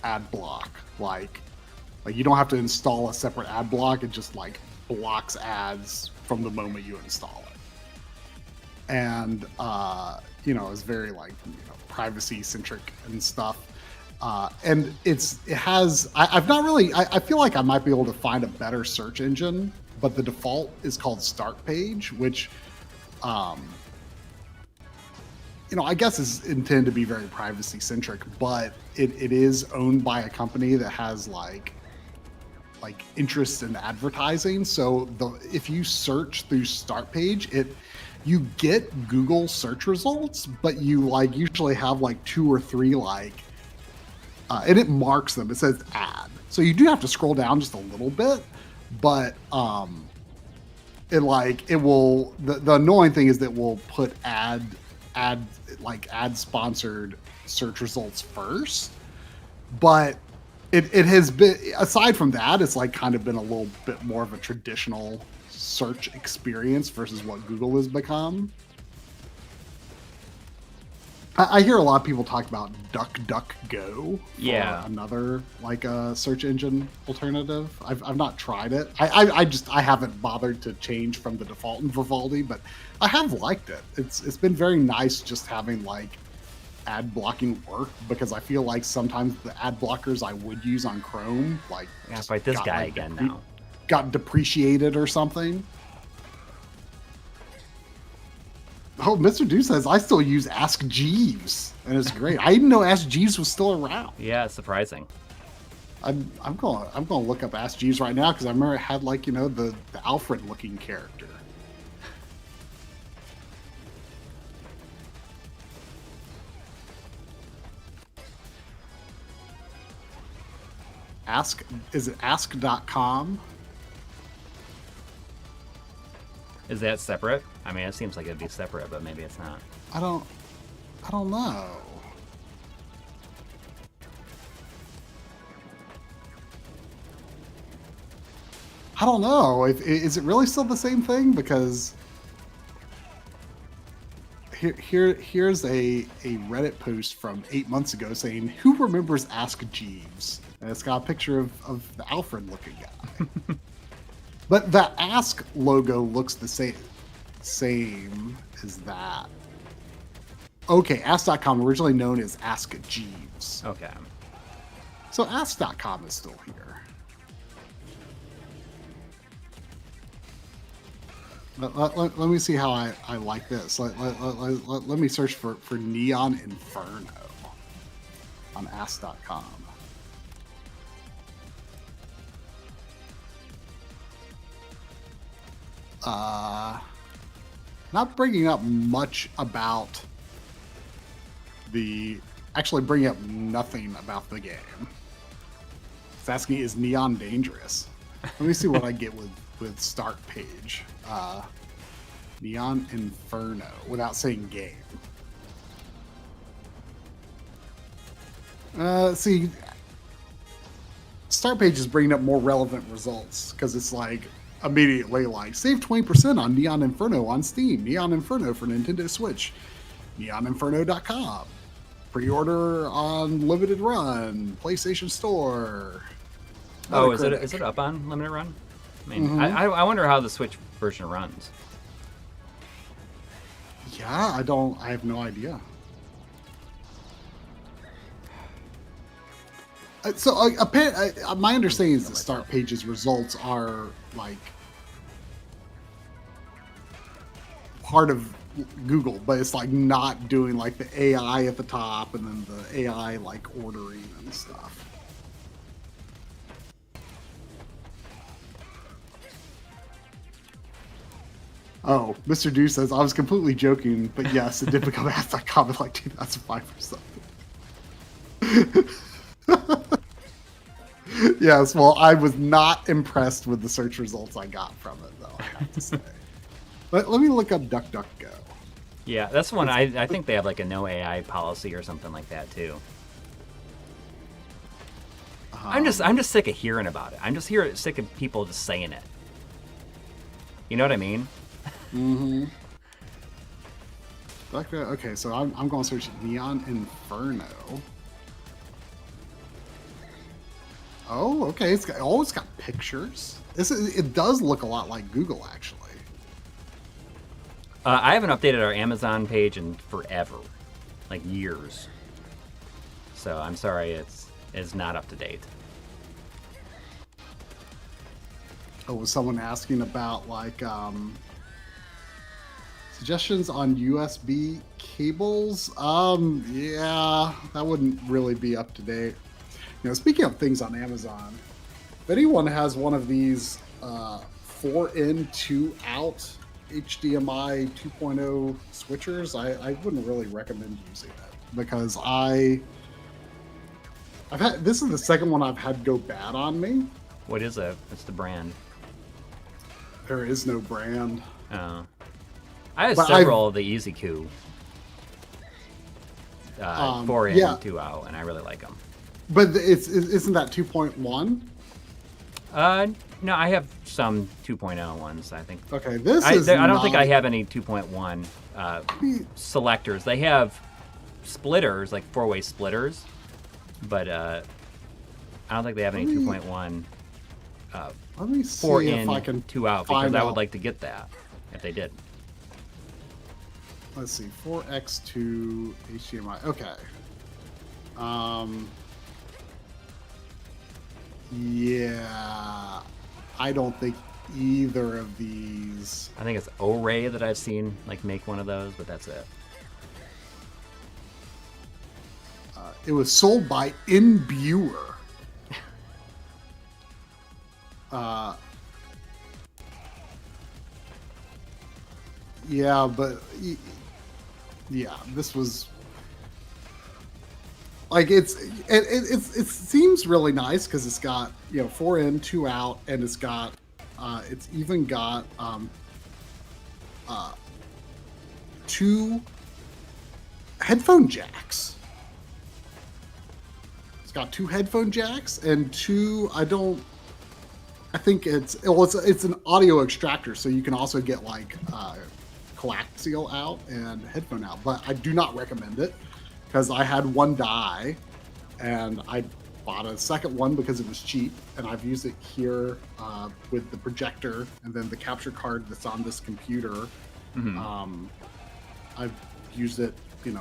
ad block. Like you don't have to install a separate ad block. It just like blocks ads from the moment you install it. And you know, it's very like, you know, privacy centric and stuff. And I've not really, I feel like I might be able to find a better search engine, but the default is called Start Page, which, you know, I guess is intended to be very privacy centric, but it is owned by a company that has like interest in advertising. So if you search through Start Page, you get Google search results, but you like usually have like 2 or 3 like, and it marks them. It says ad. So you do have to scroll down just a little bit, but it will. The annoying thing is that we'll put ad sponsored search results first. But it has been, aside from that, it's like kind of been a little bit more of a traditional search experience versus what Google has become. I hear a lot of people talk about DuckDuckGo for another like a search engine alternative. I've not tried it. I haven't bothered to change from the default in Vivaldi, but I have liked it. It's been very nice just having like ad blocking work, because I feel like sometimes the ad blockers I would use on Chrome like fight this guy again now. Got depreciated or something. Oh, Mr. Do says I still use Ask Jeeves, and it's great. I didn't know Ask Jeeves was still around. Yeah, it's surprising. I'm gonna look up Ask Jeeves right now because I remember it had like, you know, the Alfred looking character. Is it ask.com? Is that separate? I mean, it seems like it'd be separate, but maybe it's not. I don't know. I don't know. Is it really still the same thing? Because here's a Reddit post from 8 months ago saying, "Who remembers Ask Jeeves?" And it's got a picture of the Alfred looking guy. But the Ask logo looks the same as that. Okay, Ask.com, originally known as Ask Jeeves. Okay. So Ask.com is still here. Let me see how I like this. Let me search for Neon Inferno on Ask.com. Not bringing up much about actually bringing up nothing about the game. It's asking, is Neon dangerous? Let me see what I get with start page. Neon Inferno without saying game. See, start page is bringing up more relevant results because it's like immediately like save 20% on Neon Inferno on Steam, Neon Inferno for Nintendo Switch, neoninferno.com, pre-order on Limited Run, PlayStation Store. Oh, is it up on Limited Run? I mean, I wonder how the Switch version runs. Yeah, I have no idea. So my understanding is that start page's results are like part of Google, but it's like not doing like the AI at the top and then the AI like ordering and stuff. Oh, Mr. Do says, I was completely joking, but yes, it did become Ask.com in like 2005 or something. Yes, well, I was not impressed with the search results I got from it, though, I have to say. But let me look up DuckDuckGo. Yeah, that's one. I think they have like a no AI policy or something like that too. I'm just sick of hearing about it. I'm just sick of people just saying it. You know what I mean? Mm-hmm. Okay, so I'm going to search Neon Inferno. Oh, okay. It's got pictures. It does look a lot like Google, actually. I haven't updated our Amazon page in forever, like years. So I'm sorry, it's not up to date. Oh, was someone asking about like suggestions on USB cables? Yeah, that wouldn't really be up to date. You know, speaking of things on Amazon, if anyone has one of these 4 in, 2 out HDMI 2.0 switchers, I wouldn't really recommend using it because this is the second one I've had go bad on me. What is it? What's the brand? There is no brand. Oh. I have several of the EasyQ 4 in, 2 out, and I really like them. But isn't that 2.1? No, I have some 2.0 ones, I think. Okay, I don't think I have any 2.1 selectors. They have splitters, like 4-way splitters, but I don't think they have any 2.1 let me see 4 if in, I can 2 out, because I would like to get that if they did. Let's see, 4x2 HDMI. Okay. Yeah, I don't think either of these. I think it's O-Ray that I've seen like make one of those, but that's it. It was sold by Imbuer. Yeah, but yeah, this was like it seems really nice because it's got 4 in, 2 out, and it's got it's even got 2 headphone jacks. It's got 2 headphone jacks and 2. I think it's an audio extractor, so you can also get like coaxial out and headphone out. But I do not recommend it because I had one die, and bought a second one because it was cheap, and I've used it here with the projector and then the capture card that's on this computer. I've used it,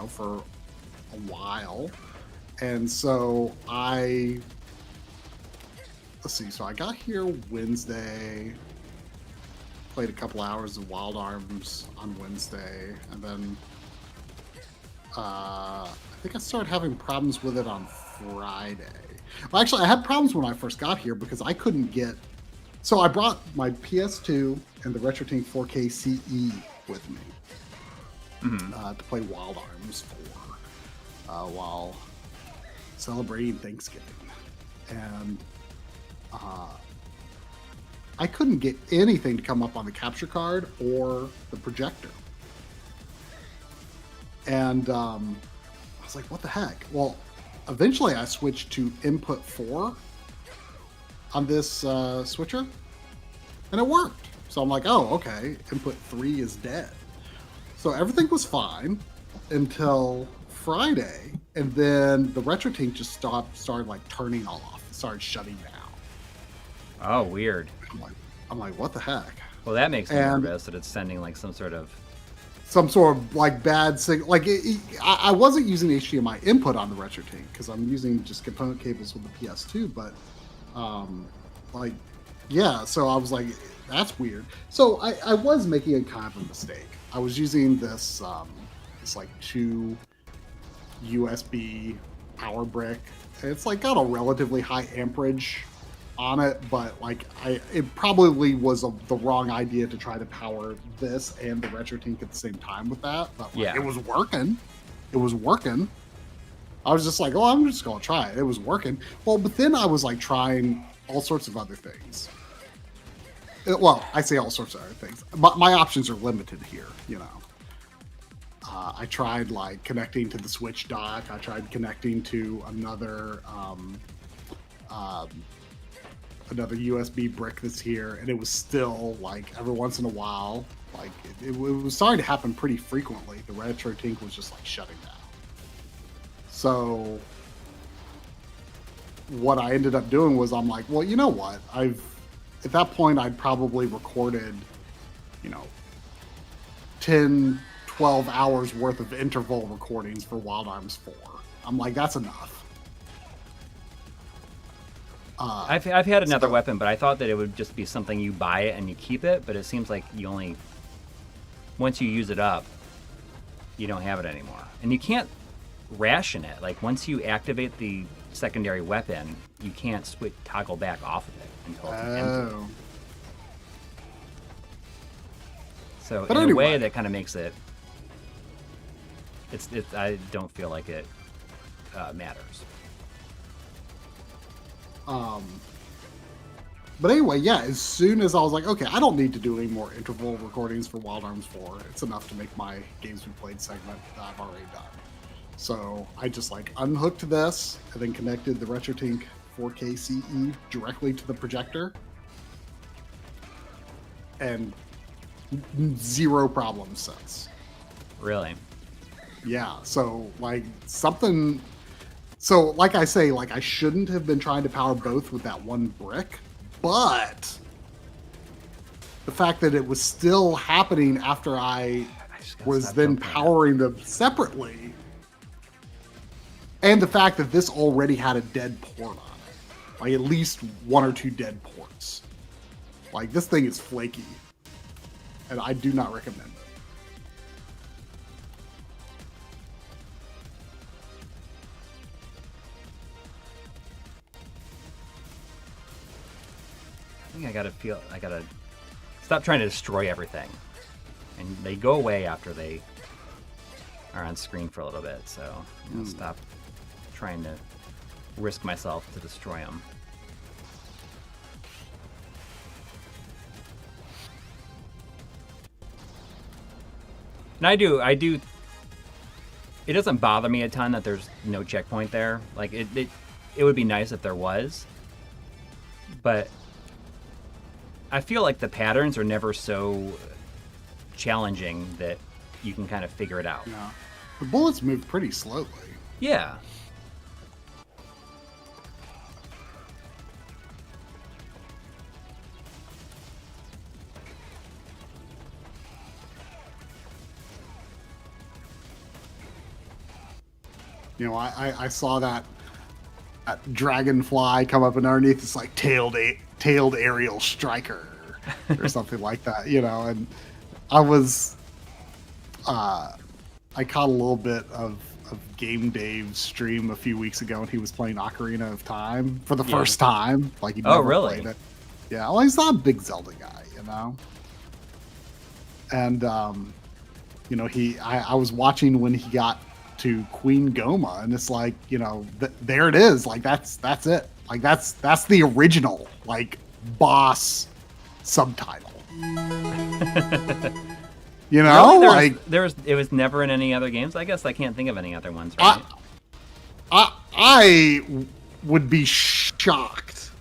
for a while, and so let's see. So I got here Wednesday, played a couple hours of Wild Arms on Wednesday, and then I think I started having problems with it on Friday. Well, actually, I had problems when I first got here because I couldn't get. So I brought my PS2 and the Retrode 4K CE with me to play Wild Arms for while celebrating Thanksgiving, and I couldn't get anything to come up on the capture card or the projector. And I was like, what the heck? Well, eventually I switched to input 4 on this switcher, and it worked. So I'm like, oh, okay, input 3 is dead. So everything was fine until Friday, and then the Retrode just started like turning off, started shutting down. Oh, weird. I'm like, what the heck? Well, that makes me nervous that it's sending like some sort of like bad signal. Like I wasn't using HDMI input on the Retrode because I'm using just component cables with the PS2. But so I was like, that's weird. So I was making a kind of a mistake. I was using this like 2 USB power brick. It's like got a relatively high amperage on it, but like it probably was the wrong idea to try to power this and the Retrode at the same time with that. But it was working. It was working. I was just like, oh, I'm just gonna try it. It was working. Well, but then I was like trying all sorts of other things. Well, I say all sorts of other things. My options are limited here, I tried like connecting to the Switch dock. I tried connecting to another USB brick that's here, and it was still like every once in a while, like it was starting to happen pretty frequently. The Retrode was just like shutting down. So what I ended up doing was I'm like, well, you know what? At that point I'd probably recorded, 10, 12 hours worth of interval recordings for Wild Arms 4. I'm like, that's enough. I've had another weapon, but I thought that it would just be something you buy it and you keep it, but it seems like once you use it up, you don't have it anymore. And you can't ration it. Like once you activate the secondary weapon, you can't toggle back off of it until it's empty. So in a way that kind of makes it, I don't feel like it matters. But anyway, as soon as I was like, okay, I don't need to do any more interval recordings for Wild Arms 4. It's enough to make my Games We Played segment that I've already done. So I just like unhooked this and then connected the Retrode 4K CE directly to the projector. And zero problems since. Really? Yeah, so like something. So like I say, like I shouldn't have been trying to power both with that one brick, but the fact that it was still happening after I was then powering them separately, and the fact that this already had a dead port on it, like at least 1 or 2 dead ports. Like this thing is flaky, and I do not recommend it. I gotta stop trying to destroy everything. And they go away after they are on screen for a little bit, so stop trying to risk myself to destroy them. And I do. It doesn't bother me a ton that there's no checkpoint there. Like it would be nice if there was, but I feel like the patterns are never so challenging that you can kind of figure it out. Yeah. The bullets move pretty slowly. Yeah. You know, I saw that dragonfly come up and underneath. It's like tailed aerial striker or something like that. You know, and I was, I caught a little bit of Game Dave's stream a few weeks ago, and he was playing Ocarina of Time for the first time. Like he'd never played it. Yeah, well, he's not a big Zelda guy, you know. And you know, I was watching when he got to Queen Goma, and it's like, you know, there it is. Like that's it. Like that's the original like boss subtitle. You know, really? It was never in any other games. I guess I can't think of any other ones. Right? I would be shocked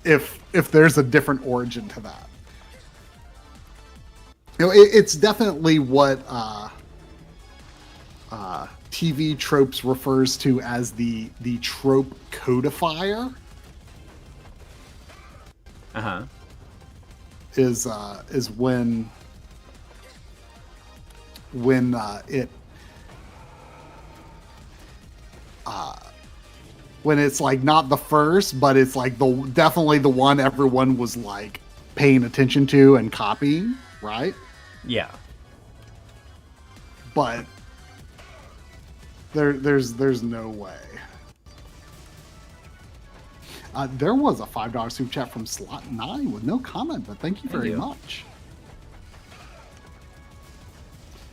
if there's a different origin to that. You know, it's definitely what TV tropes refers to as the trope codifier. Is when it's like not the first, but it's like definitely the one everyone was like paying attention to and copying, right? Yeah. But there's no way. There was a $5 super chat from Slot 9 with no comment, but thank you very much.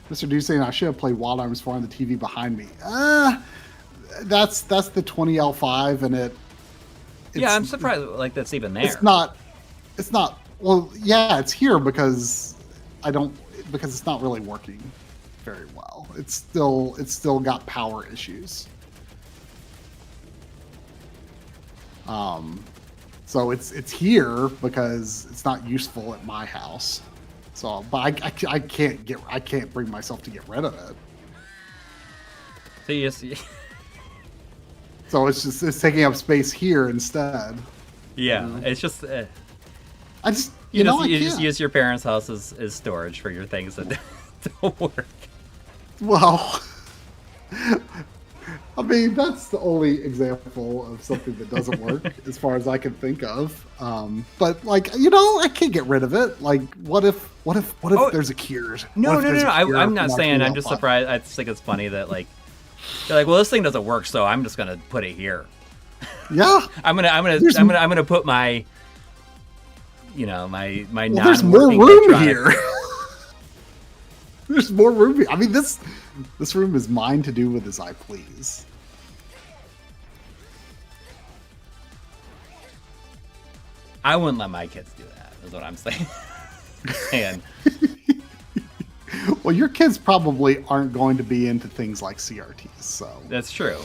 Mr. Dude saying I should have played Wild Arms 4 on the TV behind me. That's the 20L5, and yeah, I'm surprised like that's even there. It's not. Well, yeah, it's here because it's not really working very well. It's still got power issues. So it's here because it's not useful at my house. So, but I can't bring myself to get rid of it. So you just. So it's taking up space here instead. Yeah, it's just. I just you just use your parents' house as storage for your things that don't work. Well, I mean that's the only example of something that doesn't work as far as I can think of. But like I can't get rid of it. Like what if there's a cure? No. I'm not saying. I'm just surprised. I just think it's funny that like. They're like, well, this thing doesn't work, so I'm just gonna put it here. Yeah, I'm gonna put my, my well, there's more room here. There's more room here. I mean, this room is mine to do with as I please. I wouldn't let my kids do that. Is what I'm saying. And. Well, your kids probably aren't going to be into things like CRTs, so... That's true.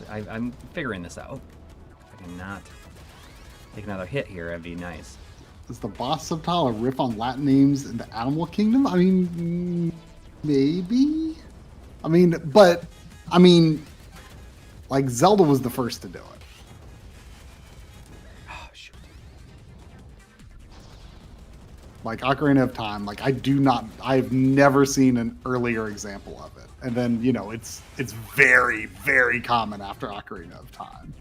I'm figuring this out. If I can not take another hit here, that'd be nice. Is the boss subtitle a riff on Latin names in the Animal Kingdom? I mean, maybe? I mean, like Zelda was the first to do it. Oh, shoot. Like Ocarina of Time, like I've never seen an earlier example of it. And then, it's very, very common after Ocarina of Time.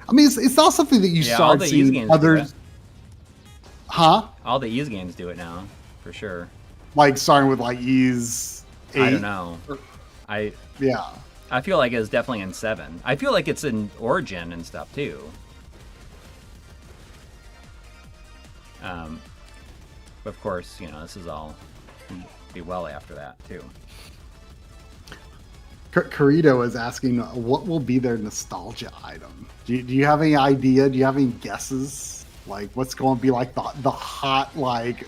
I mean, it's not something that you start seeing others. Huh? All the Ys games do it now, for sure. Like starting with like Ys 8. I don't know. Yeah. I feel like it's definitely in 7. I feel like it's in Origin and stuff too. But of course, this is all be well after that too. Corito is asking, what will be their nostalgia item? Do you have any idea? Do you have any guesses? Like, what's going to be like the hot like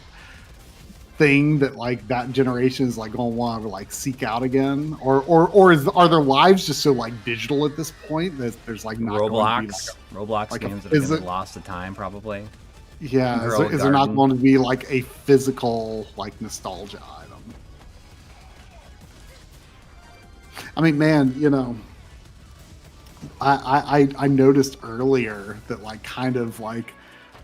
thing that like that generation is like going to want to like seek out again, or are their lives just so like digital at this point that there's like not Roblox like games that have lost to time probably. Yeah, is there not going to be like a physical like nostalgia item? I mean, man, I noticed earlier that like kind of like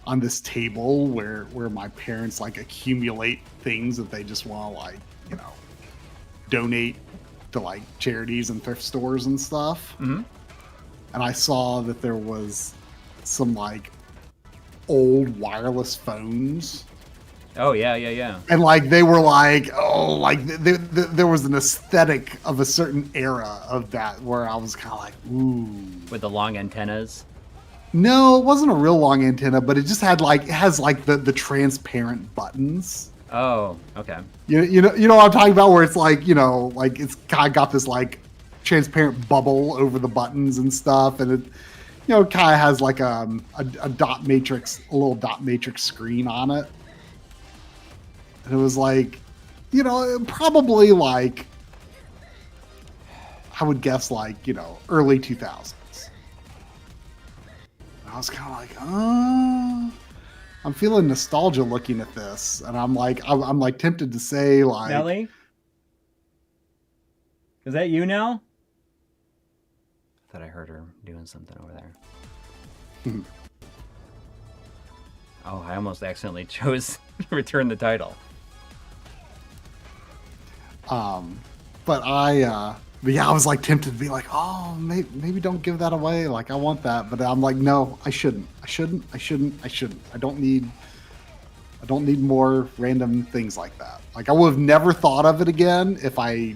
on this table where my parents like accumulate things that they just want to like, you know, donate to like charities and thrift stores and stuff. Mm-hmm. And I saw that there was some like old wireless phones. Oh yeah. And like they were like, oh, like there was an aesthetic of a certain era of that where I was kind of like, ooh. With the long antennas. No, it wasn't a real long antenna, but it just had like it has like the transparent buttons. Oh, okay. You know what I'm talking about, where it's like, you know, like it's kind of got this like transparent bubble over the buttons and stuff, and it, you know, kind of has like a dot matrix, a little dot matrix screen on it. And it was like, you know, probably like, I would guess like, you know, early 2000s. I was kind of like, I'm feeling nostalgia looking at this, and I'm like tempted to say like, Nelly, is that you now? I thought I heard her doing something over there. Oh, I almost accidentally chose return the title. But I was like tempted to be like, oh, maybe don't give that away. Like I want that, but I'm like, no, I shouldn't. I don't need more random things like that. Like I would have never thought of it again if I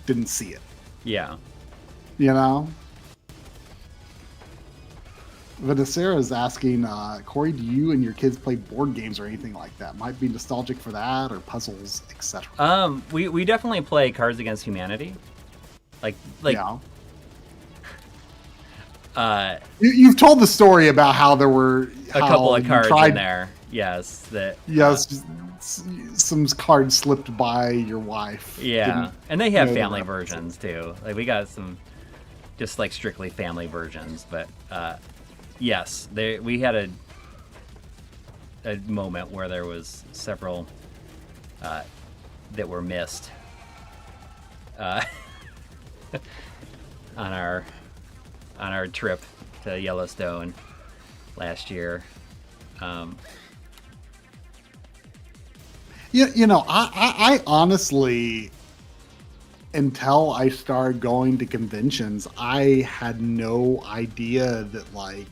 didn't see it. Yeah. You know? Vanessa is asking, Coury, do you and your kids play board games or anything like that? Might be nostalgic for that, or puzzles, etc. We definitely play Cards Against Humanity. Like yeah. You've told the story about how there were a couple of cards in there. Yes, some cards slipped by your wife. Yeah, and they have family versions too. Like we got some, just like strictly family versions. But yes, we had a moment where there was several that were missed on our trip to Yellowstone last year. You know, I honestly, until I started going to conventions, I had no idea that like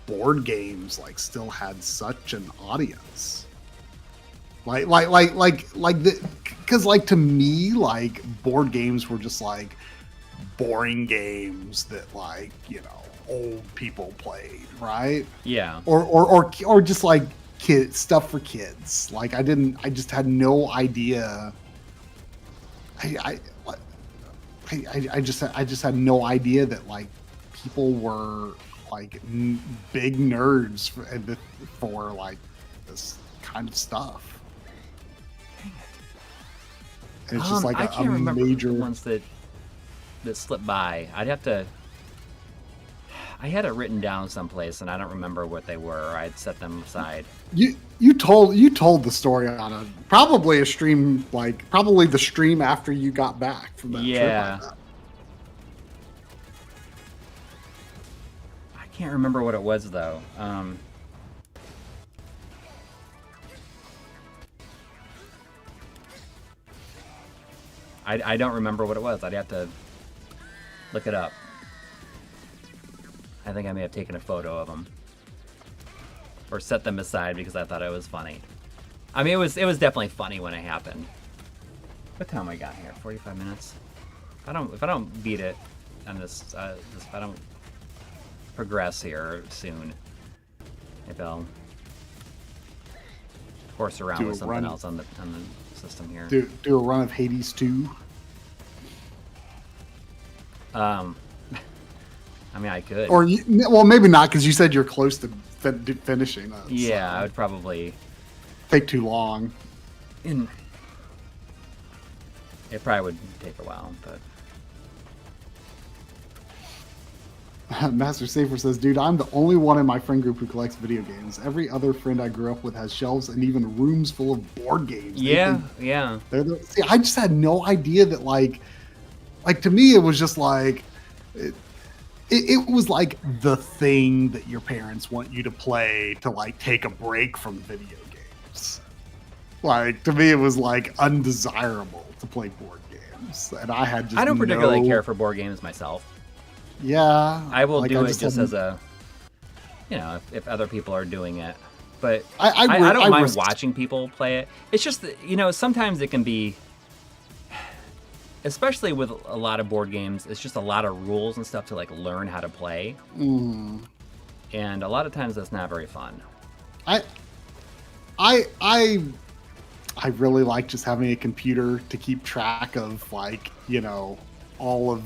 board games like still had such an audience. Because like to me, like board games were just like boring games that like, you know, old people played, right? Yeah. Or just like stuff for kids. Like I just had no idea. I just had no idea that like people were like big nerds for like this kind of stuff. And it's just like I can't remember major the ones that slipped by. I had it written down someplace, and I don't remember what they were. I'd set them aside. You told the story on probably a stream, like probably the stream after you got back from that trip like that. I can't remember what it was though. I don't remember what it was. I'd have to look it up. I think I may have taken a photo of them or set them aside because I thought it was funny. I mean, it was definitely funny when it happened. What time I got here? 45 minutes. If I don't beat it on this, if I don't progress here soon, maybe I'll horse around with something else on the system here. Do a run of Hades 2. I mean, I could. Or well, maybe not, because you said you're close to finishing it. Yeah, so. I would probably take too long. It probably would take a while, but Master Safer says, dude, I'm the only one in my friend group who collects video games. Every other friend I grew up with has shelves and even rooms full of board games. Yeah. See, I just had no idea that like to me it was just like it was like the thing that your parents want you to play to like take a break from video games. Like, to me, it was like undesirable to play board games, and I had just I don't particularly care for board games myself. Yeah, I will do it just as a, if other people are doing it. But I don't mind watching people play it. It's just that, sometimes it can be, especially with a lot of board games, it's just a lot of rules and stuff to like learn how to play. And a lot of times that's not very fun. I really like just having a computer to keep track of, like, all of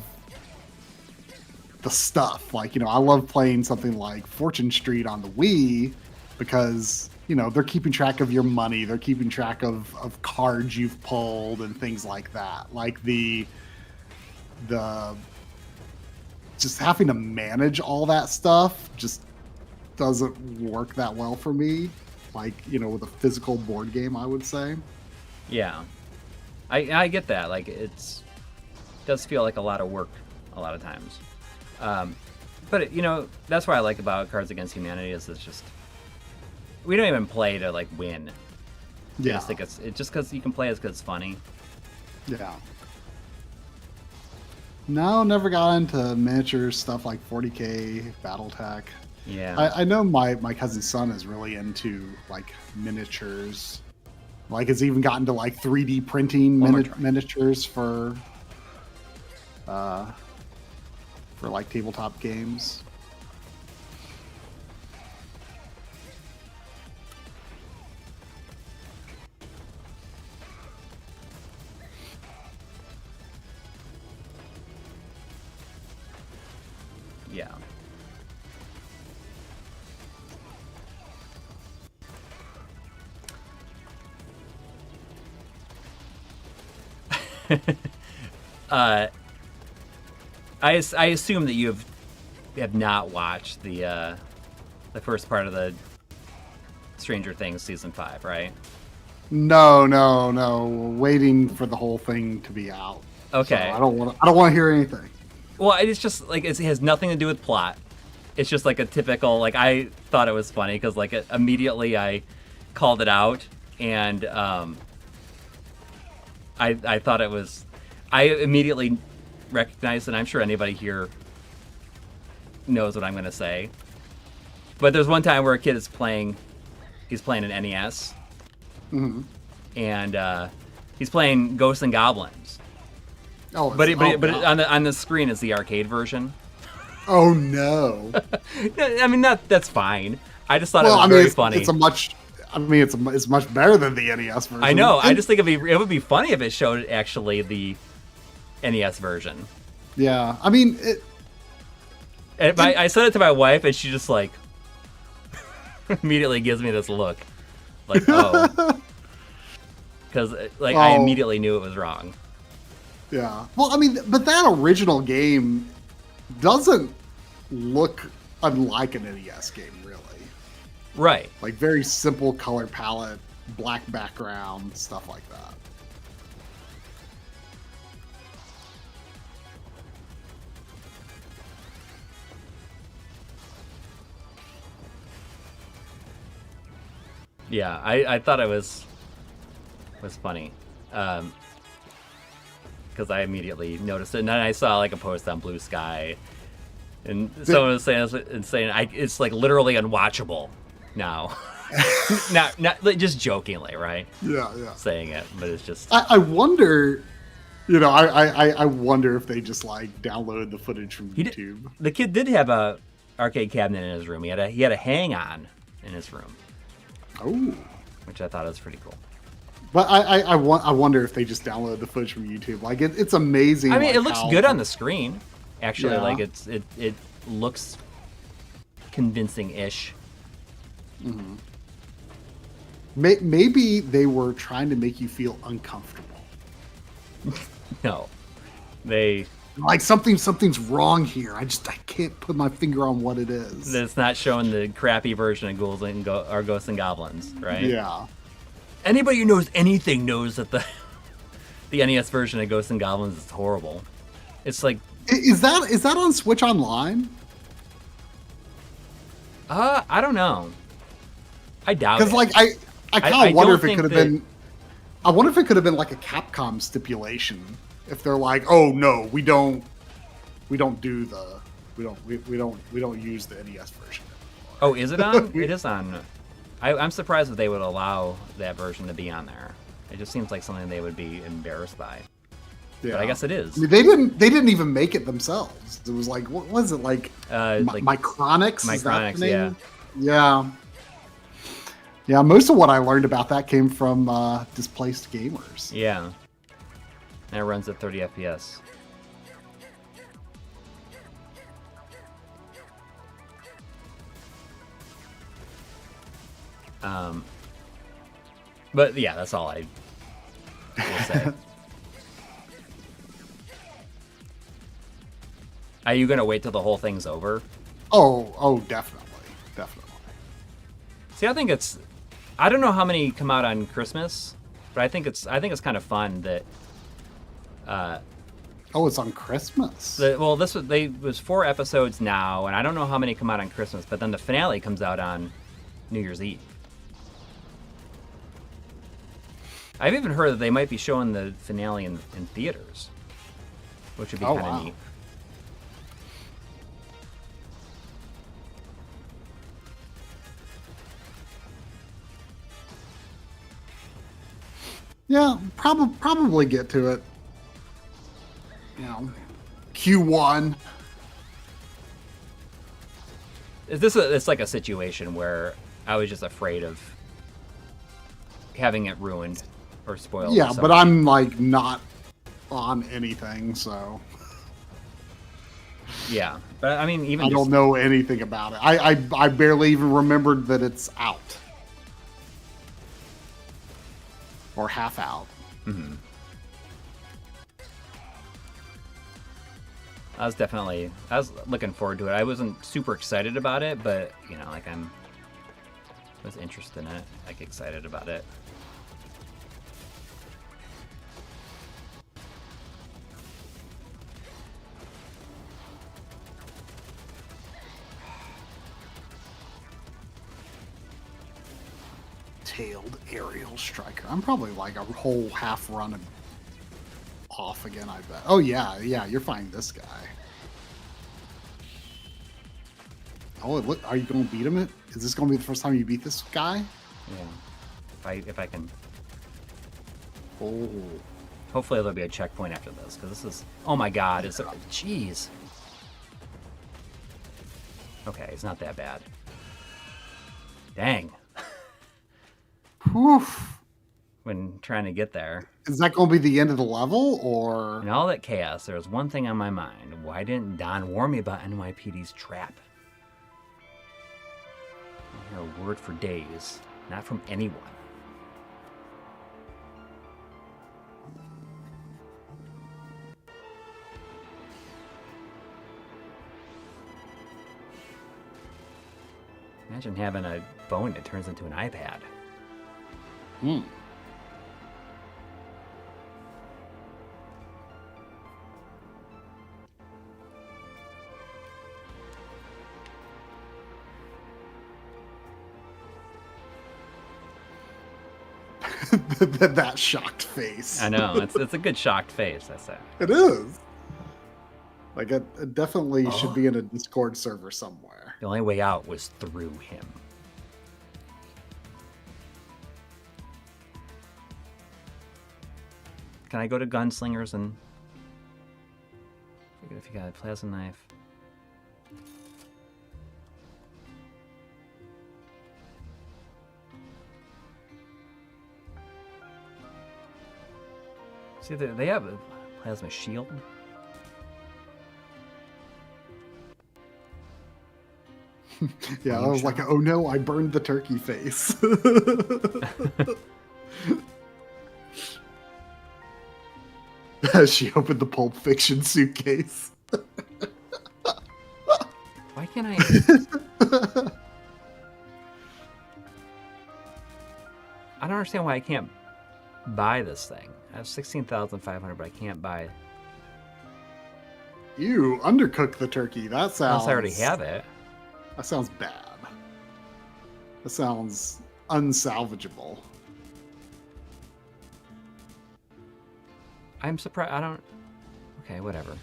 the stuff. Like, I love playing something like Fortune Street on the Wii because, they're keeping track of your money. They're keeping track of cards you've pulled and things like that. Like the just having to manage all that stuff just doesn't work that well for me. Like, with a physical board game, I would say. Yeah. I get that. Like, it does feel like a lot of work a lot of times. But, that's what I like about Cards Against Humanity is it's just, we don't even play to, like, win. Yeah. I just think it's just because you can play it's because it's funny. Yeah. No, never got into miniature stuff like 40K, Battletech. Yeah. I know my cousin's son is really into like miniatures. Like, has even gotten to like 3D printing miniatures for like tabletop games. Yeah. I assume that you have not watched the first part of the Stranger Things season 5, right? No. Waiting for the whole thing to be out. Okay. So I don't want to hear anything. Well, it's just like it has nothing to do with plot. It's just like a typical, like, I thought it was funny because like immediately I called it out, and I thought it was, I immediately recognized, and I'm sure anybody here knows what I'm going to say. But there's one time where a kid is playing, he's playing an NES, and he's playing Ghosts and Goblins. Oh, but on the screen is the arcade version. Oh no! I mean, that's fine. I just thought it was very funny. It's much better than the NES version. I know. I just think it would be funny if it showed actually the NES version. Yeah, I mean, I said it to my wife, and she just like immediately gives me this look, like, oh, because like I immediately knew it was wrong. Yeah. Well, I mean, but that original game doesn't look unlike an NES game, really. Right. Like, very simple color palette, black background, stuff like that. Yeah, I thought it was funny. Because I immediately noticed it, and then I saw like a post on Blue Sky, and someone was saying it's like literally unwatchable now. not like, just jokingly, right? Yeah. Saying it, but it's just. I wonder, I wonder if they just like downloaded the footage from YouTube. The kid did have a arcade cabinet in his room. He had a hang on in his room. Oh, which I thought was pretty cool. But I wonder if they just downloaded the footage from YouTube. Like, it's amazing. I mean, like, it looks good on the screen. Actually, Yeah. like it looks convincing-ish. Mm-hmm. Maybe they were trying to make you feel uncomfortable. No, they like something's wrong here. I can't put my finger on what it is. It's not showing the crappy version of Ghosts and Goblins, right? Yeah. Anybody who knows anything knows that the NES version of Ghosts and Goblins is horrible. It's like Is that on Switch Online? I don't know. I doubt it. Because like I kind of wonder if it could have been. I wonder if it could have been like a Capcom stipulation. If they're like, oh no, we don't use the NES version. Oh, is it on? It is on. I'm surprised that they would allow that version to be on there. It just seems like something they would be embarrassed by. Yeah. But I guess it is. I mean, they didn't even make it themselves. It was like, what was it like? Micronics. Micronics, yeah. Yeah, most of what I learned about that came from Displaced Gamers. Yeah. And it runs at 30 FPS. But yeah, that's all I will say. Are you gonna wait till the whole thing's over? Oh, definitely. See, I don't know how many come out on Christmas, but I think it's kind of fun that. It's on Christmas. This was 4 episodes now, and I don't know how many come out on Christmas, but then the finale comes out on New Year's Eve. I've even heard that they might be showing the finale in theaters, which would be kind of neat. Yeah, probably get to it. Q1. It's like a situation where I was just afraid of having it ruined or spoiled. Yeah, but I'm like not on anything, so. Yeah, but I mean, I don't know anything about it. I barely even remembered that it's out. Or half out. Mm-hmm. I was looking forward to it. I wasn't super excited about it, but I was interested in it, like excited about it. Tailed aerial striker. I'm probably like a whole half run off again, I bet. Oh yeah, you're finding this guy. Oh, look, are you going to beat him? Is this going to be the first time you beat this guy? Yeah. If I can. Oh. Hopefully there'll be a checkpoint after this, because this is. Oh my God! Jeez. Okay, it's not that bad. Dang. Oof. When trying to get there. Is that going to be the end of the level, or? In all that chaos, there was one thing on my mind. Why didn't Don warn me about NYPD's trap? I hear a word for days, not from anyone. Imagine having a phone that turns into an iPad. Hmm. That shocked face. I know, it's a good shocked face, I say. It is. Like, it definitely should be in a Discord server somewhere. The only way out was through him. Can I go to gunslingers and... If you got a plasma knife... See, they have a plasma shield. Yeah, I was like, oh no, I burned the turkey face. As she opened the Pulp Fiction suitcase. Why can't I... I don't understand why I can't buy this thing. I have 16,500, but I can't buy... You undercook the turkey. That sounds. Unless I already have it. That sounds bad. That sounds unsalvageable. I'm surprised. I don't. Okay, whatever.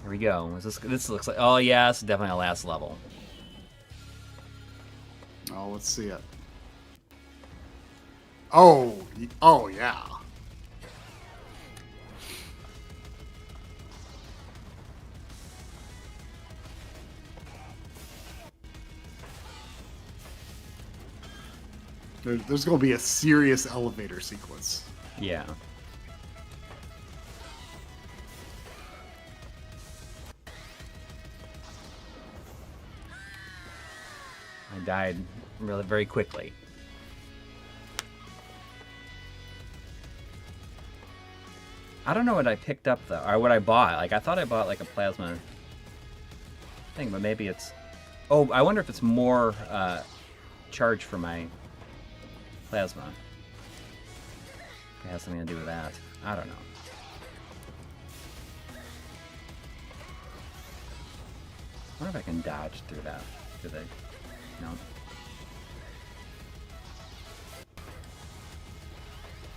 Here we go. This looks like. Oh yeah, it's definitely a last level. Oh, let's see it. Oh yeah. There's going to be a serious elevator sequence. Yeah. I died really very quickly. I don't know what I picked up though, or what I bought. Like I thought I bought like a plasma thing, but maybe it's. Oh, I wonder if it's more charge for my plasma. It has something to do with that. I don't know. I wonder if I can dodge through that. No.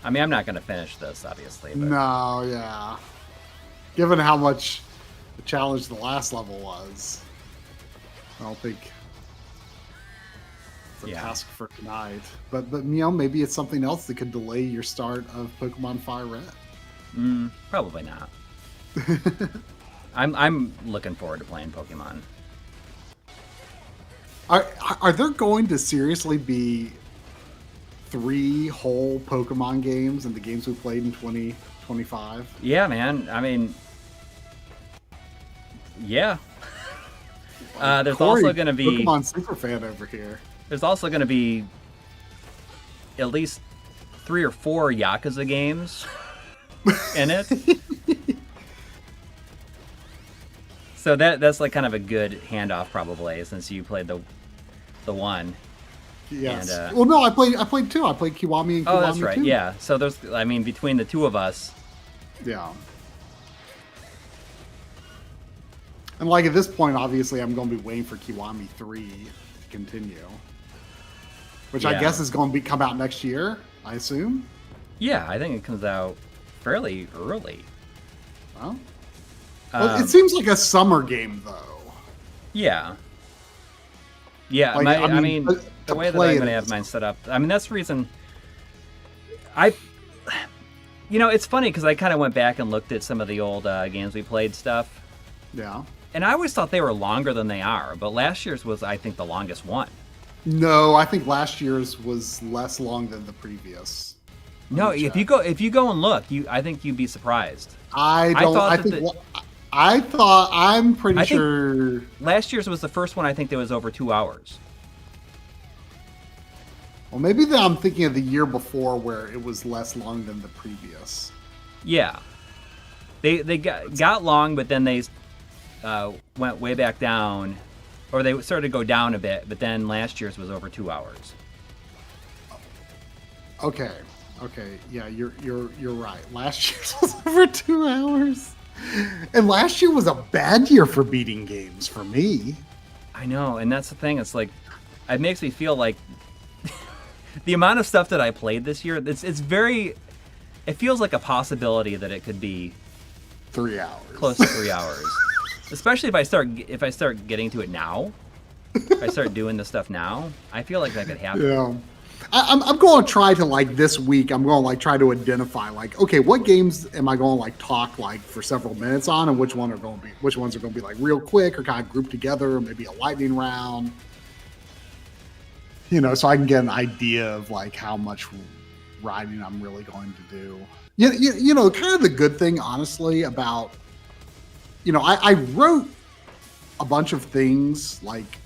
I mean, I'm not going to finish this, obviously. But... No, yeah. Given how much the challenge the last level was, I don't think it's a task for tonight. But you know, maybe it's something else that could delay your start of Pokemon Fire Red. Probably not. I'm looking forward to playing Pokemon. Are there going to seriously be 3 whole Pokemon games in the games we played in 2025? Yeah, man. I mean, yeah. There's Coury, also going to be Pokemon superfan over here. There's also going to be at least 3 or 4 Yakuza games in it. So that's like kind of a good handoff, probably, since you played the one. Yes. And, well, no, I played 2. I played Kiwami and Kiwami 2. Oh, that's right. 2. Yeah. So there's, I mean, between the two of us. Yeah. And like at this point, obviously, I'm going to be waiting for Kiwami 3 to continue, which I guess is going to come out next year, I assume. Yeah, I think it comes out fairly early. Well, it seems like a summer game, though. Yeah. Yeah, like, I mean the way that I'm going to have mine set up, I mean, that's the reason you know, it's funny because I kind of went back and looked at some of the old games we played stuff. Yeah. And I always thought they were longer than they are, but last year's was, I think, the longest one. No, I think last year's was less long than the previous. No, if you go and look, I think you'd be surprised. I'm pretty sure last year's was the first one I think that was over 2 hours. Well, maybe I'm thinking of the year before where it was less long than the previous. Yeah. They got long, but then they went way back down, or they started to go down a bit, but then last year's was over 2 hours. Okay, yeah, you're right. Last year's was over 2 hours, and last year was a bad year for beating games for me. I know, and that's the thing. It's like, it makes me feel like the amount of stuff that I played this year. It's very. It feels like a possibility that it could be 3 hours, close to 3 hours. Especially if I start getting to it now, if I start doing this stuff now, I feel like that could happen. Yeah, I'm going to try to, like, this week. I'm going to, like, try to identify, like, okay, what games am I going to, like, talk, like, for several minutes on, and which ones are going to be like real quick or kind of grouped together, or maybe a lightning round. You know, so I can get an idea of, like, how much riding I'm really going to do. You know, kind of the good thing, honestly, about. You know, I wrote a bunch of things, like,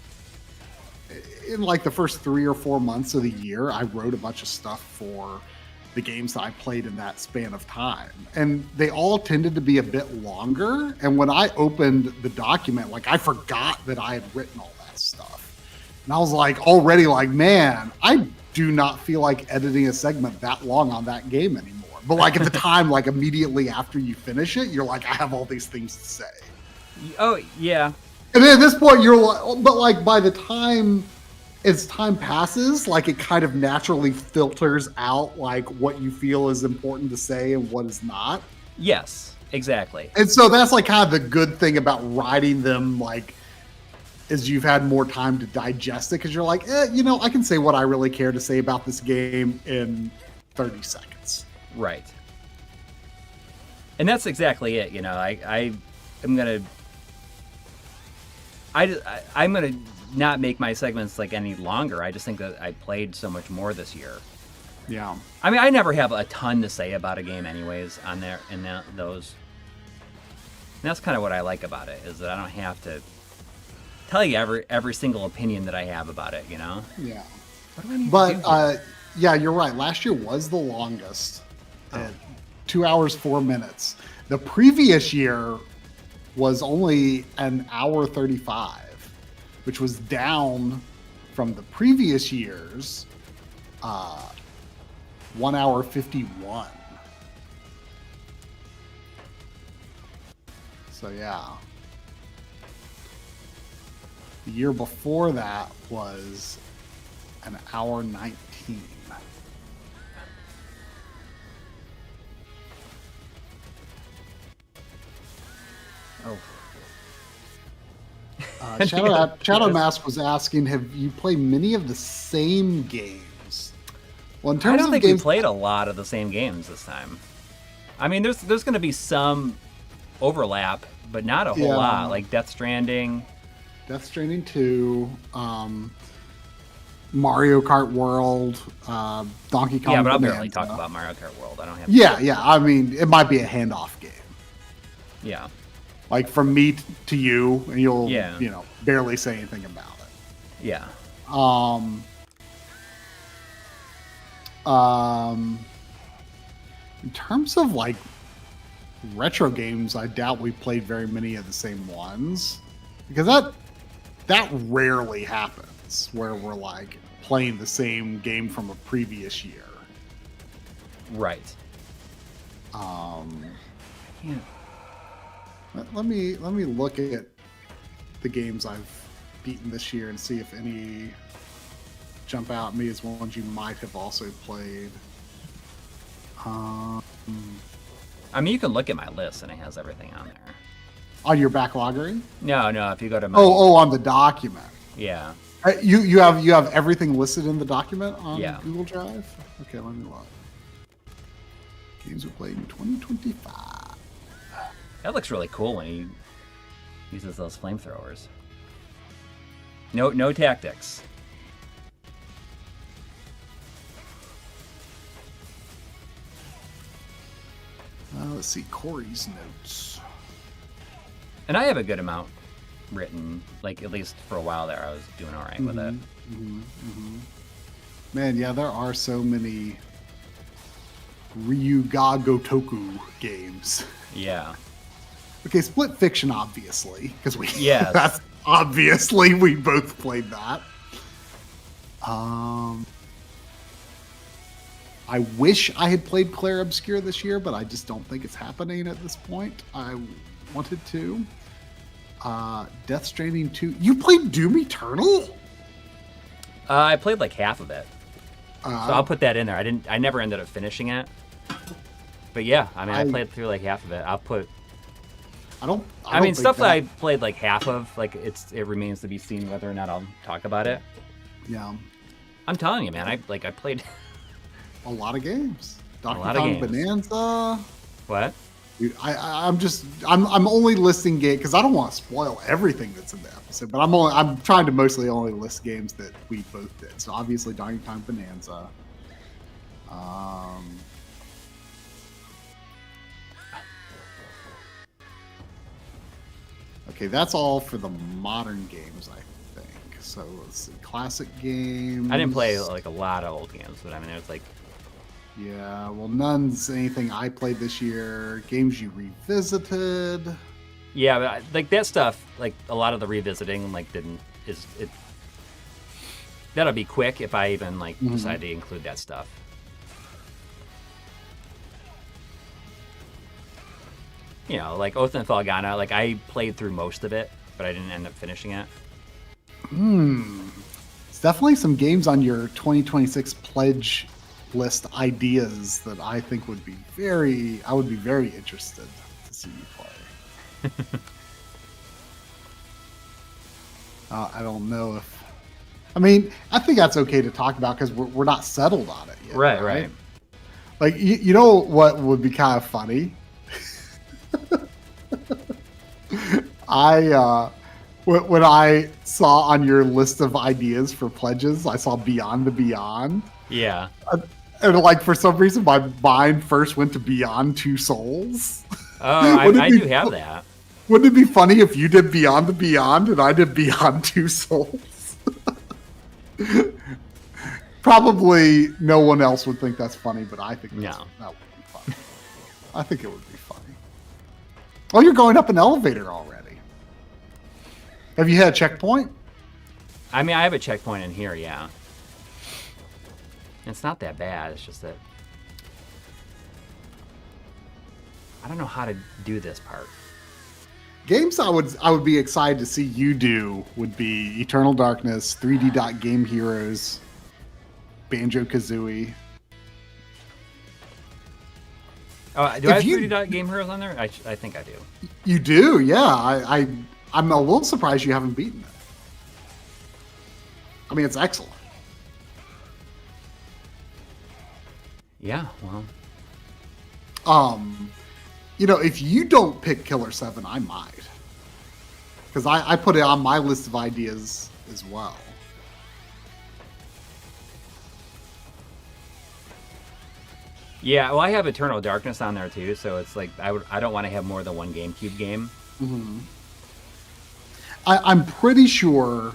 in, like, the first 3 or 4 months of the year. I wrote a bunch of stuff for the games that I played in that span of time. And they all tended to be a bit longer. And when I opened the document, like, I forgot that I had written all that stuff. And I was, like, already like, man, I do not feel like editing a segment that long on that game anymore. But like at the time, like immediately after you finish it, you're like, I have all these things to say. Oh yeah. And then at this point, you're like, but like by the time as time passes, like it kind of naturally filters out like what you feel is important to say and what is not. Yes, exactly. And so that's like kind of the good thing about writing them, like, is you've had more time to digest it because you're like, I can say what I really care to say about this game in 30 seconds. Right. And that's exactly it. I'm gonna not make my segments like any longer. I just think that I played so much more this year. Yeah. I mean, I never have a ton to say about a game, anyways. On there in those. And that's kind of what I like about it, is that I don't have to tell you every single opinion that I have about it. Yeah. What do I need but to do here? yeah, you're right. Last year was the longest, at 2 hours 4 minutes. The previous year was only an hour 35, which was down from the previous year's 1 hour 51. So yeah. The year before that was an hour 19. Oh. Shadow Mask was asking, have you played many of the same games? Well, in I terms don't of think games, we played a lot of the same games this time. I mean, there's going to be some overlap, but not a whole lot. Like Death Stranding 2, Mario Kart World, Donkey Kong. Yeah, but I'll Bonanza. barely talk about Mario Kart World. I don't have. Yeah. I mean, it might be a handoff game. Yeah. Like from me to you, and you'll barely say anything about it. Yeah. In terms of like retro games, I doubt we played very many of the same ones, because that rarely happens where we're like playing the same game from a previous year. Right. Yeah. Let me look at the games I've beaten this year and see if any jump out at me as ones you might have also played. I mean, you can look at my list and it has everything on there. On your backloggery? No. If you go to my on the document. Yeah. You have everything listed in the document on Google Drive? Okay, let me look. Games we played in 2025. That looks really cool when he uses those flamethrowers. No tactics. Let's see Corey's notes. And I have a good amount written, like at least for a while there I was doing all right with it. Man, yeah, there are so many Ryuga Gotoku games. Yeah. Okay, Split Fiction, obviously, because Yes. that's obviously we both played that. I wish I had played Claire Obscure this year, but I just don't think it's happening at this point. I wanted to. Death Stranding 2. You played Doom Eternal? I played like half of it. So I'll put that in there. I never ended up finishing it. But yeah, I mean, I played through like half of it. I mean, stuff that I played like half of, like it remains to be seen whether or not I'll talk about it. Yeah. I'm telling you, man, I played a lot of games. Donkey Kong Bonanza. What? Dude, I'm only listing games because I don't want to spoil everything that's in the episode, but I'm trying to mostly only list games that we both did. So obviously Donkey Kong Bonanza. Okay, that's all for the modern games, I think. So let's see, classic games. I didn't play like a lot of old games, but I mean, there's like. Yeah, well, none's anything I played this year. Games you revisited. Yeah, but like that stuff, like a lot of the revisiting, like that'll be quick if I even like decide to include that stuff. You know, like Oath and Felghana, like I played through most of it, but I didn't end up finishing it. It's definitely some games on your 2026 pledge list ideas that I think would be I would be very interested to see you play. I don't know if, I mean, I think that's okay to talk about because we're not settled on it yet. Right. Like, you know what would be kind of funny? When I saw on your list of ideas for pledges, I saw Beyond the Beyond. Yeah. And like for some reason, my mind first went to Beyond Two Souls. Oh, I do have that. Wouldn't it be funny if you did Beyond the Beyond and I did Beyond Two Souls? Probably no one else would think that's funny, but I think that would be funny. I think it would be funny. Oh, you're going up an elevator already. Have you had a checkpoint? I mean, I have a checkpoint in here, yeah. It's not that bad. It's just that I don't know how to do this part. Games I would be excited to see you do would be Eternal Darkness, 3D Dot Game Heroes, Banjo-Kazooie. Oh, do I have 3D Dot Game Heroes on there? I think I do. You do, yeah. I'm a little surprised you haven't beaten it. I mean, it's excellent. Yeah, well. You know, if you don't pick Killer 7, I might. Because I put it on my list of ideas as well. Yeah, well, I have Eternal Darkness on there too, so it's like I don't want to have more than one GameCube game. Mm-hmm. I'm pretty sure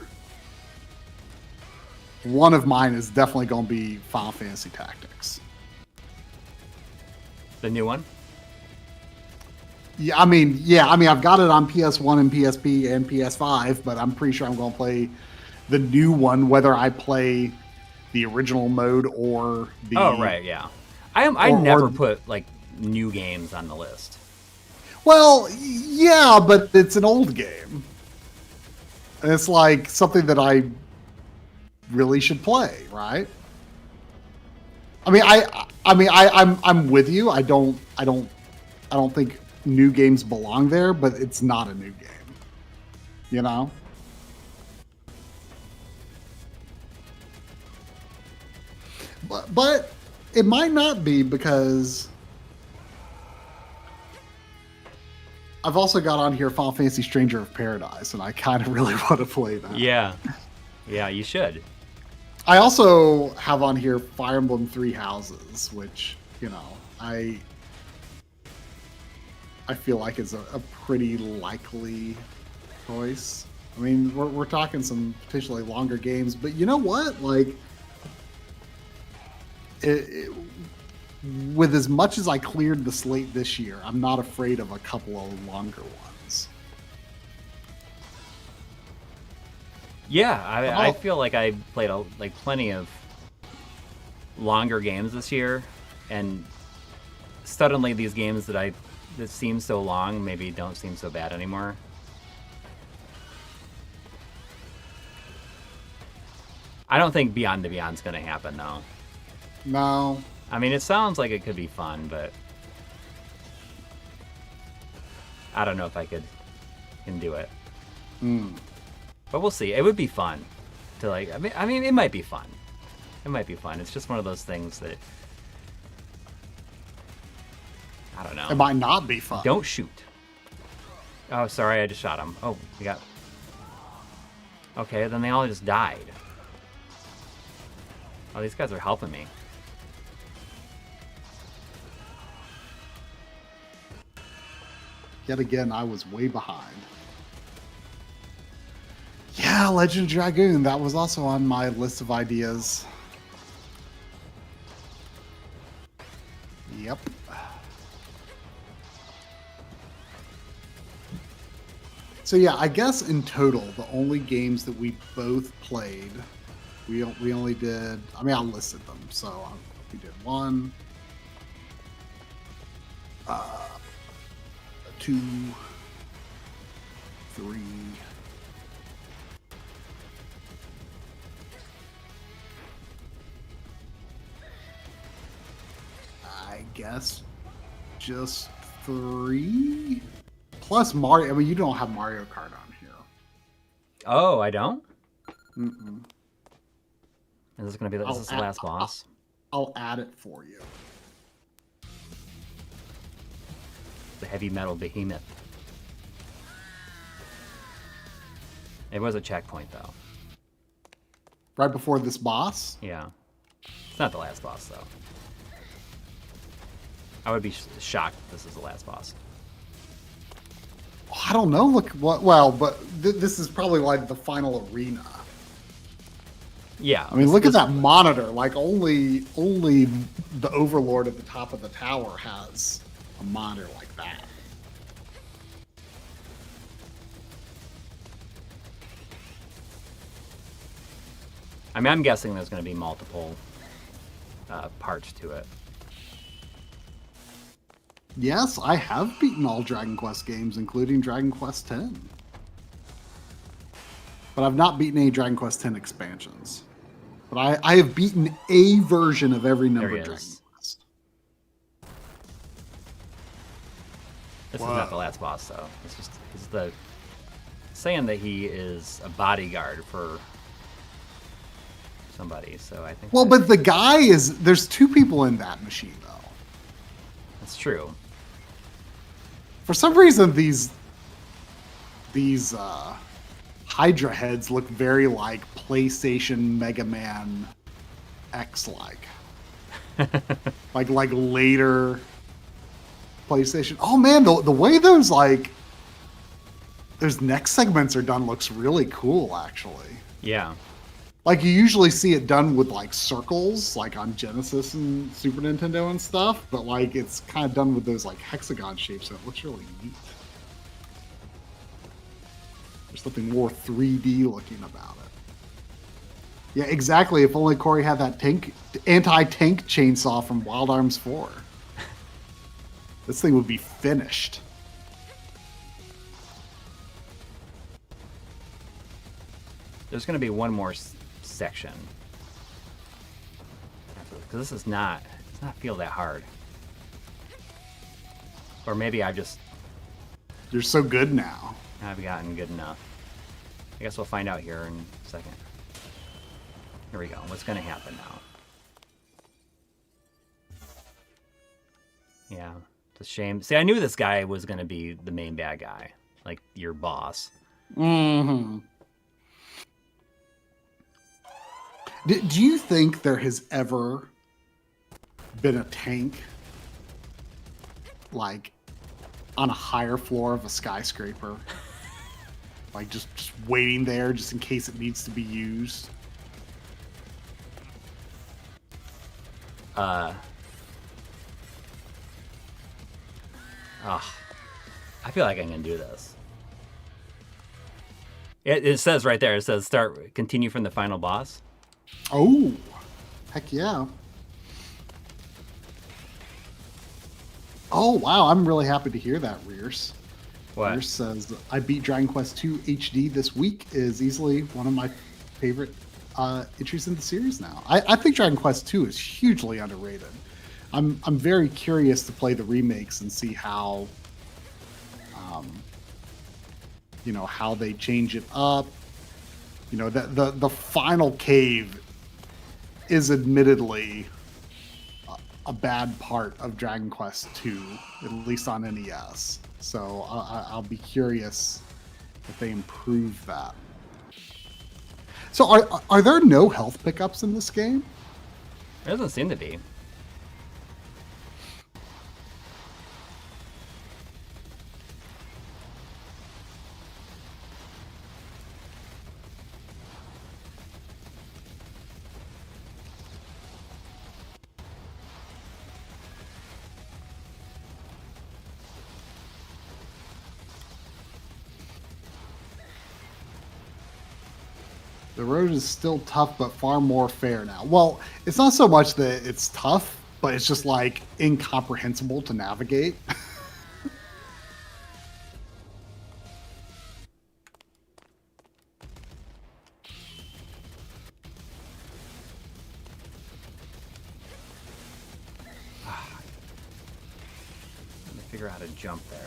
one of mine is definitely going to be Final Fantasy Tactics. The new one? Yeah, I mean, I've got it on PS1 and PSP and PS5, but I'm pretty sure I'm going to play the new one, whether I play the original mode or the. Oh right, yeah. I never put like new games on the list. Well, yeah, but it's an old game, and it's like something that I really should play, right? I mean, I'm with you. I don't think new games belong there, but it's not a new game. You know? But it might not be because I've also got on here Final Fantasy Stranger of Paradise, and I kind of really want to play that. Yeah. Yeah, you should. I also have on here Fire Emblem Three Houses, which, you know, I feel like is a pretty likely choice. I mean, we're talking some potentially longer games, but you know what? Like, with as much as I cleared the slate this year, I'm not afraid of a couple of longer ones. Yeah, I feel like I played plenty of longer games this year, and suddenly these games that seem so long maybe don't seem so bad anymore. I don't think Beyond the Beyond's going to happen, though. No. I mean, it sounds like it could be fun, but I don't know if I can do it. But we'll see. It would be fun to I mean, it might be fun. It might be fun. It's just one of those things that I don't know. It might not be fun. Don't shoot. Oh, sorry, I just shot him. Oh, we got. Okay, then they all just died. Oh, these guys are helping me. Yet again, I was way behind. Yeah, Legend of Dragoon. That was also on my list of ideas. Yep. So yeah, I guess in total, the only games that we both played, we only did. I mean, I listed them. So we did 1, 2, 3. I guess just 3 plus Mario. I mean, you don't have Mario Kart on here. Oh, I don't? Mm-mm. Is this going to be the last boss? I'll add it for you. The heavy metal behemoth. It was a checkpoint, though. Right before this boss? Yeah. It's not the last boss, though. I would be shocked if this is the last boss. I don't know. Look what. Well, but this is probably like the final arena. Yeah. I mean, look at that monitor. Like only the Overlord at the top of the tower has a monitor like that. I mean, I'm guessing there's going to be multiple parts to it. Yes, I have beaten all Dragon Quest games, including Dragon Quest X. But I've not beaten any Dragon Quest X expansions. But I have beaten a version of every number of Dragon Quest. This is not the last boss, though. It's just saying that he is a bodyguard for somebody. So I think. Well, but the guy is. There's 2 people in that machine, though. That's true. For some reason, these Hydra heads look very like PlayStation Mega Man X like later PlayStation. Oh man, the way those neck segments are done looks really cool, actually. Yeah. Like you usually see it done with like circles, like on Genesis and Super Nintendo and stuff, but like it's kind of done with those like hexagon shapes, so it looks really neat. There's something more 3D looking about it. Yeah, exactly. If only Coury had that anti-tank chainsaw from Wild Arms 4. This thing would be finished. There's going to be one more section. Because this is not feel that hard. Or maybe You're so good now. I've gotten good enough. I guess we'll find out here in a second. Here we go. What's going to happen now? Yeah, it's a shame. See, I knew this guy was going to be the main bad guy. Like, your boss. Mm-hmm. Do you think there has ever been a tank, like, on a higher floor of a skyscraper? Like, just waiting there just in case it needs to be used? I feel like I'm going to do this. It says right there, it says continue from the final boss. Oh, heck yeah. Oh, wow. I'm really happy to hear that, Rears. What? Rears says, I beat Dragon Quest II HD this week. Is easily one of my favorite entries in the series now. I think Dragon Quest II is hugely underrated. I'm very curious to play the remakes and see how, how they change it up. You know, the final cave is admittedly a bad part of Dragon Quest II, at least on NES. So I'll be curious if they improve that. So are there no health pickups in this game? There doesn't seem to be. The road is still tough, but far more fair now. Well, it's not so much that it's tough, but it's just like incomprehensible to navigate. sure how to jump there.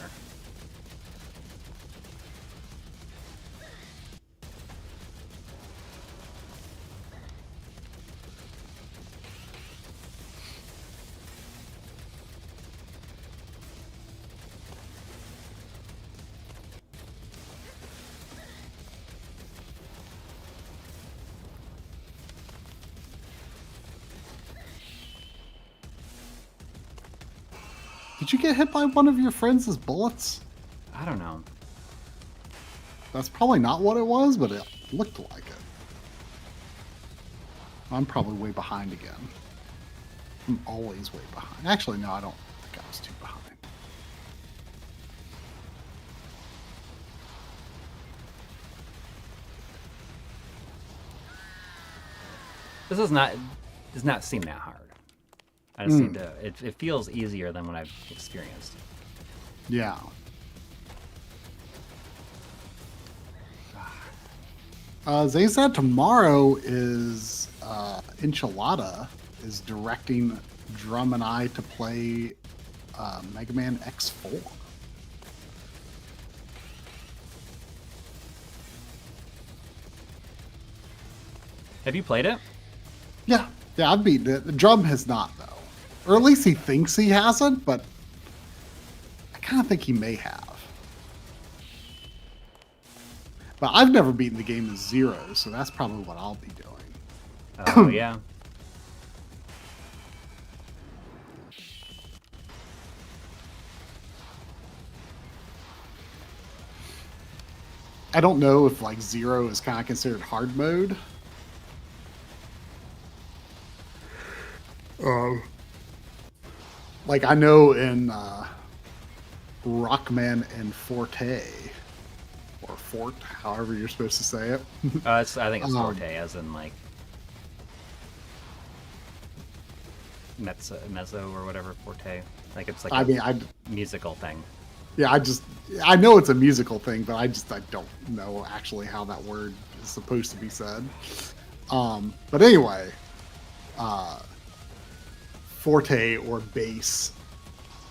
Did you get hit by one of your friends' bullets? I don't know. That's probably not what it was, but it looked like it. I'm probably way behind again. I'm always way behind. Actually, no, I don't think I was too behind. This does not seem that hard. I just seem to. It feels easier than what I've experienced. Yeah. Zay said tomorrow is Enchilada is directing Drum and I to play Mega Man X4. Have you played it? Yeah, I've beaten it. The Drum has not, though. Or at least he thinks he hasn't, but I kind of think he may have. But I've never beaten the game as Zero, so that's probably what I'll be doing. Oh, yeah. I don't know if like Zero is kind of considered hard mode. Like I know in Rockman and Forte, or Fort, however you're supposed to say it. I think it's Forte, as in like mezzo or whatever, Forte. Like it's like a musical thing. Yeah, I know it's a musical thing, but I don't know actually how that word is supposed to be said. But anyway, Forte or bass,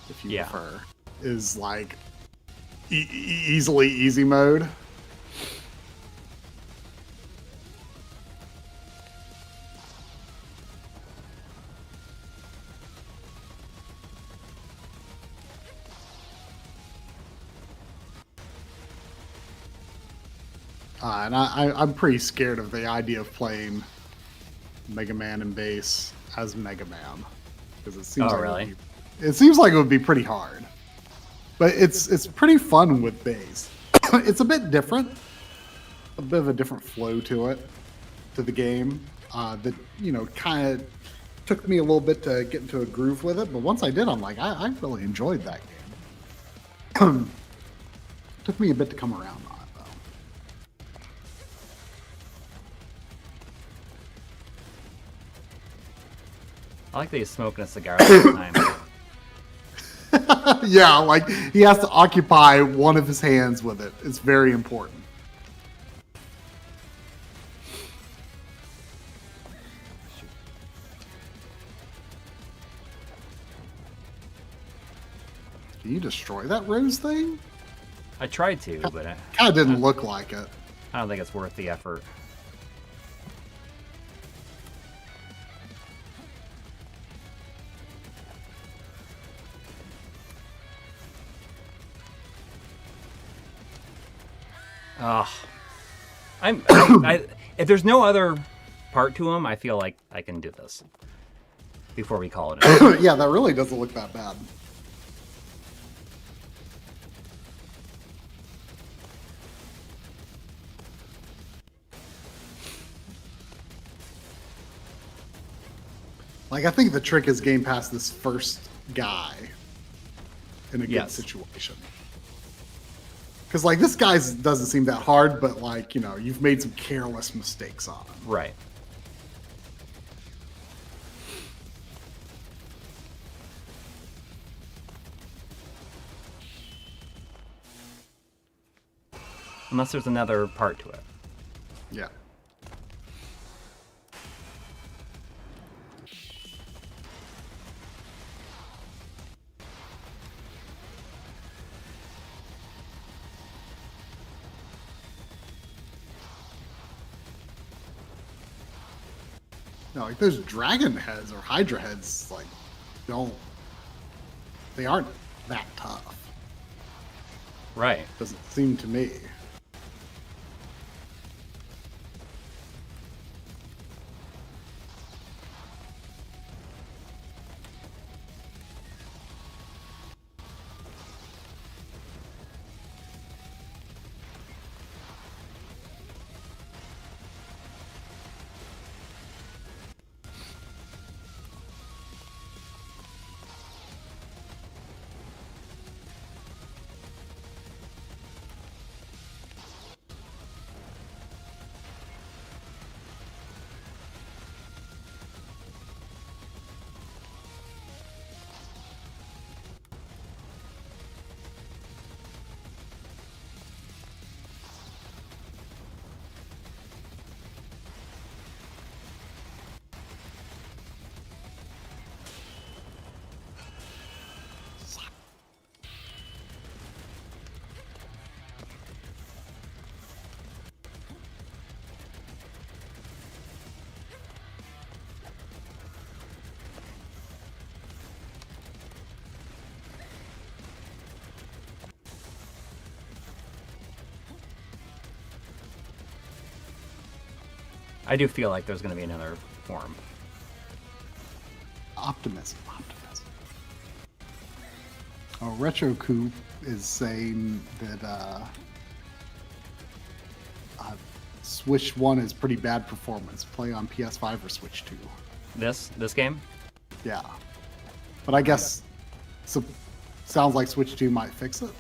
if you prefer, is like easily easy mode. And I'm pretty scared of the idea of playing Mega Man and bass as Mega Man, because it seems it seems like it would be pretty hard. But it's pretty fun with bass. It's a bit different, a bit of a different flow to the game. That kind of took me a little bit to get into a groove with it. But once I did, I'm like, I really enjoyed that game. Took me a bit to come around on it, though. I like that he's smoking a cigar all the time. Yeah, like he has to occupy one of his hands with it. It's very important. Can you destroy that rose thing? I tried to, but it kind of didn't look like it. I don't think it's worth the effort. If there's no other part to him, I feel like I can do this before we call it in. Yeah, that really doesn't look that bad. Like, I think the trick is getting past this first guy in a good situation. Because, like, this guy doesn't seem that hard, but, like, you've made some careless mistakes on him. Right. Unless there's another part to it. Yeah. like those dragon heads or hydra heads, like, they aren't that tough. Right. Doesn't seem to me. I do feel like there's going to be another form. Optimism. Oh, Retro Coop is saying that Switch 1 is pretty bad performance. Play on PS5 or Switch 2. This game? Yeah. But I guess sounds like Switch 2 might fix it.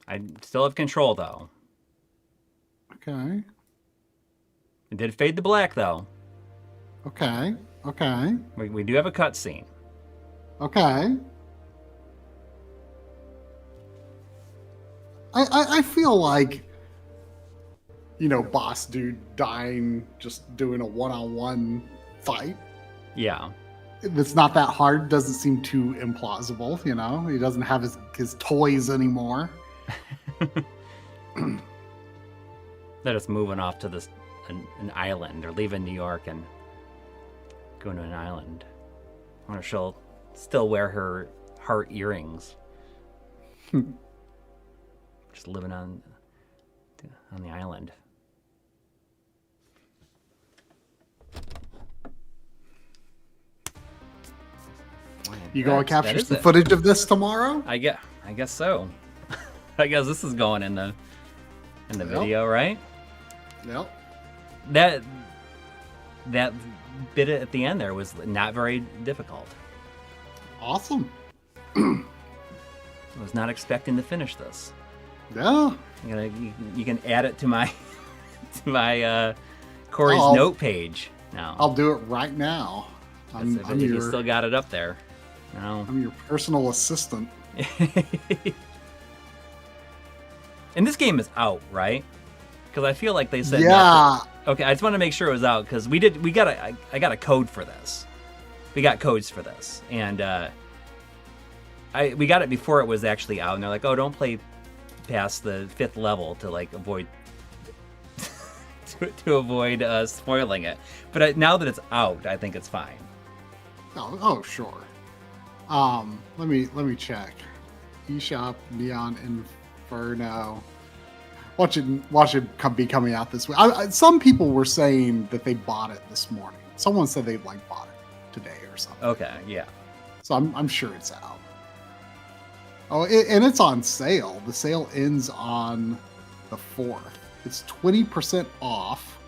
I still have control, though. Okay. It did fade to black, though. Okay. We do have a cutscene. Okay. I feel like, boss dude dying just doing a one-on-one fight. Yeah. It's not that hard. Doesn't seem too implausible, He doesn't have his toys anymore. They're just moving off to an island. They're leaving New York and going to an island. I wonder if she'll still wear her heart earrings. Just living on the island. You gonna capture some footage of this tomorrow? I guess so. I guess this is going in the video, right? Yep. That bit at the end there was not very difficult. Awesome. I was not expecting to finish this. Yeah. You can add it to my Coury's note page now. I'll do it right now. You still got it up there. No. I'm your personal assistant. And this game is out, right? Because I feel like they said yeah. Okay, I just want to make sure it was out because I got a code for this. We got codes for this, and we got it before it was actually out, and they're like, "Oh, don't play past the 5th level to avoid to avoid spoiling it." But now that it's out, I think it's fine. Oh, sure. Let me check. eShop Neon Inferno. Watch it be coming out this week. Some people were saying that they bought it this morning. Someone said they bought it today or something. Okay, yeah. So I'm sure it's out. Oh, and it's on sale. The sale ends on the 4th. It's 20% off.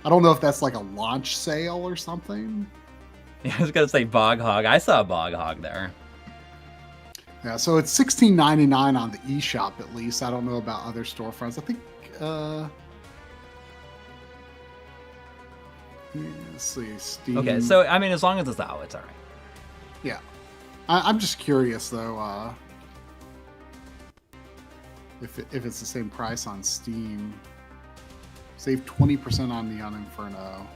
I don't know if that's like a launch sale or something. Yeah, I was gonna say Bog Hog. I saw a Bog Hog there. Yeah, so it's $16.99 on the eShop at least. I don't know about other storefronts. I think. Let's see, Steam. Okay, so I mean, as long as it's out, it's all right. Yeah. I'm just curious though, if it's the same price on Steam. Save 20% on Neon Inferno.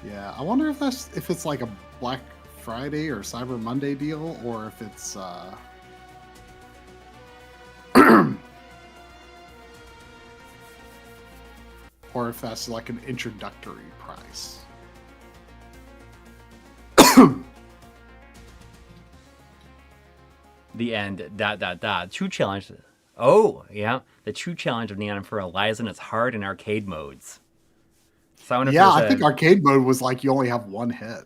Yeah, I wonder if it's like a Black Friday or Cyber Monday deal, or if it's or if that's like an introductory price. The end. ... True challenge. Oh yeah, the true challenge of Neon Inferno lies in its hard and arcade modes. So I wonder if I think arcade mode was like you only have one hit.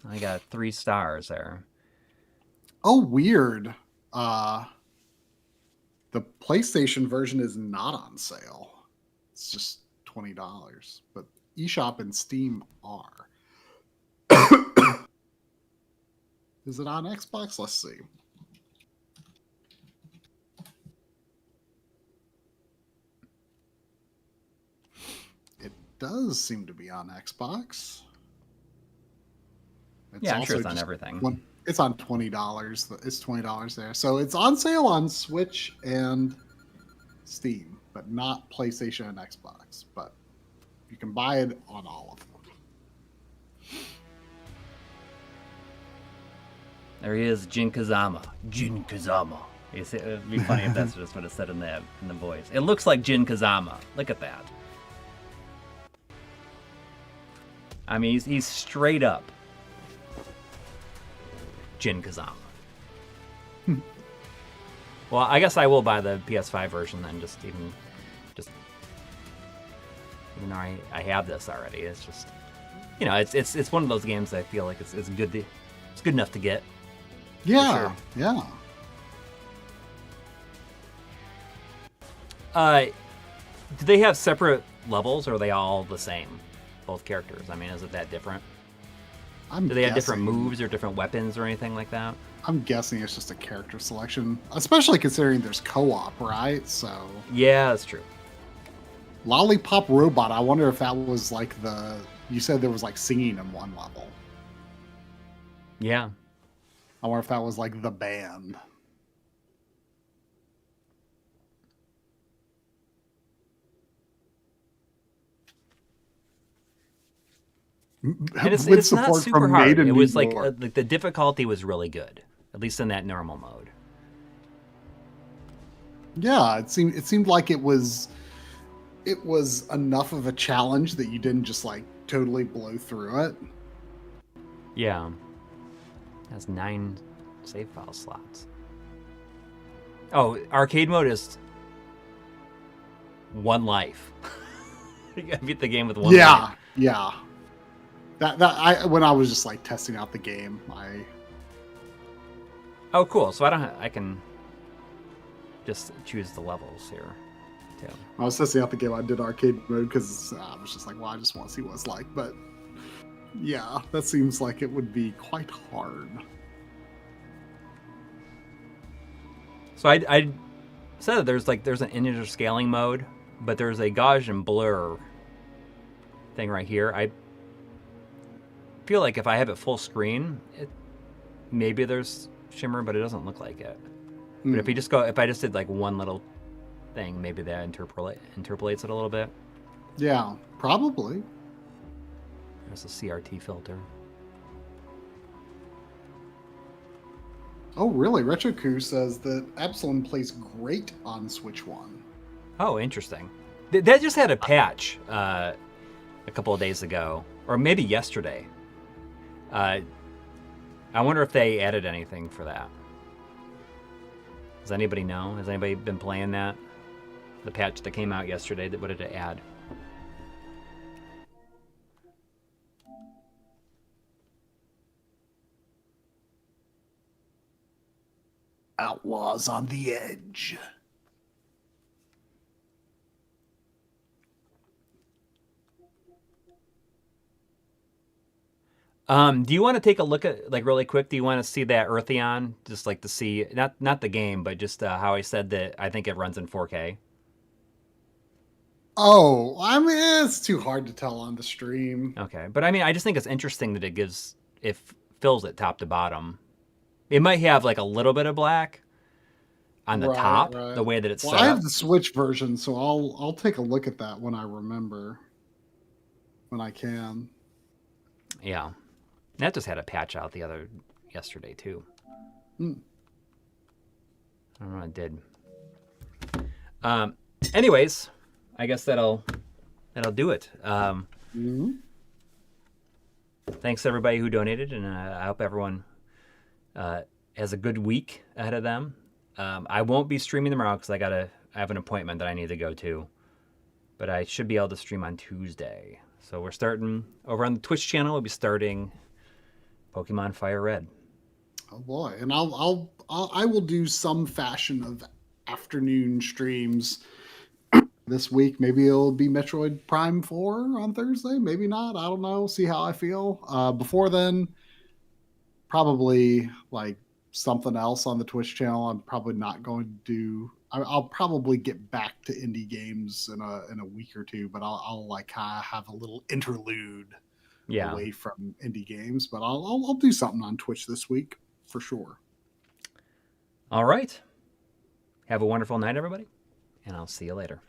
I got 3 stars there. Oh, weird. The PlayStation version is not on sale. It's just $20, but eShop and Steam are. Is it on Xbox? Let's see. It does seem to be on Xbox. I'm sure it's on everything. It's on $20. It's $20 there. So it's on sale on Switch and Steam, but not PlayStation and Xbox. But you can buy it on all of them. There he is, Jin Kazama. Jin Kazama. It would be funny if that's just what it said in the voice. It looks like Jin Kazama. Look at that. I mean, he's straight up Jin Kazama. Well, I guess I will buy the PS5 version then, even though I have this already. It's just, it's one of those games that I feel like it's good. It's good enough to get. Yeah, sure. Yeah. Do they have separate levels, or are they all the same? Both characters. I mean, is it that different? Do they have different moves or different weapons or anything like that? I'm guessing it's just a character selection, especially considering there's co-op, right? So yeah, that's true. Lollipop Robot. I wonder if that was like you said there was like singing in one level. Yeah. I wonder if that was like the band. And it's not super hard. It was like the difficulty was really good, at least in that normal mode. Yeah, it seemed like it was enough of a challenge that you didn't just like totally blow through it. Yeah. It has 9 save file slots. Oh, arcade mode is 1 life. You gotta beat the game with 1 life. Yeah. That when I was just like testing out the game, Oh, cool. So I can just choose the levels here, too. I was testing out the game. I did arcade mode because I was just like, well, I just want to see what it's like. But yeah, that seems like it would be quite hard. So I said that there's an integer scaling mode, but there's a Gaussian blur thing right here. I feel like if I have it full screen, maybe there's shimmer, but it doesn't look like it. But if I just did like one little thing, maybe that interpolates it a little bit. Yeah, probably. There's a CRT filter. Oh, really? Retrode says that Absalom plays great on Switch 1. Oh, interesting. That just had a patch a couple of days ago, or maybe yesterday. I wonder if they added anything for that. Does anybody know? Has anybody been playing that? The patch that came out yesterday, what did it add? Outlaws on the Edge. Do you want to take a look at, like, really quick? Do you want to see that Eartheon? Just like to see, not the game, but just how I said that I think it runs in 4K. Oh, I mean, it's too hard to tell on the stream. Okay, but I mean, I just think it's interesting that it gives, if fills it top to bottom. It might have like a little bit of black on the top, the way that it's set I have up. the Switch version, so I'll take a look at that when I remember, when I can. Yeah, that just had a patch out yesterday too. I don't know, it did. Anyways, I guess that'll do it. Thanks to everybody who donated, and I hope everyone has a good week ahead of them. I won't be streaming tomorrow because I have an appointment that I need to go to, but I should be able to stream on Tuesday. So we're starting over on the Twitch channel. We'll be starting Pokemon Fire Red. Oh boy, and I will do some fashion of afternoon streams this week. Maybe it'll be Metroid Prime 4 on Thursday. Maybe not. I don't know. See how I feel. Before then, probably like something else on the Twitch channel. I'm probably not going to do. I'll probably get back to indie games in a week or two, but I'll like have a little interlude away from indie games. But I'll do something on Twitch this week for sure. All right. Have a wonderful night, everybody, and I'll see you later.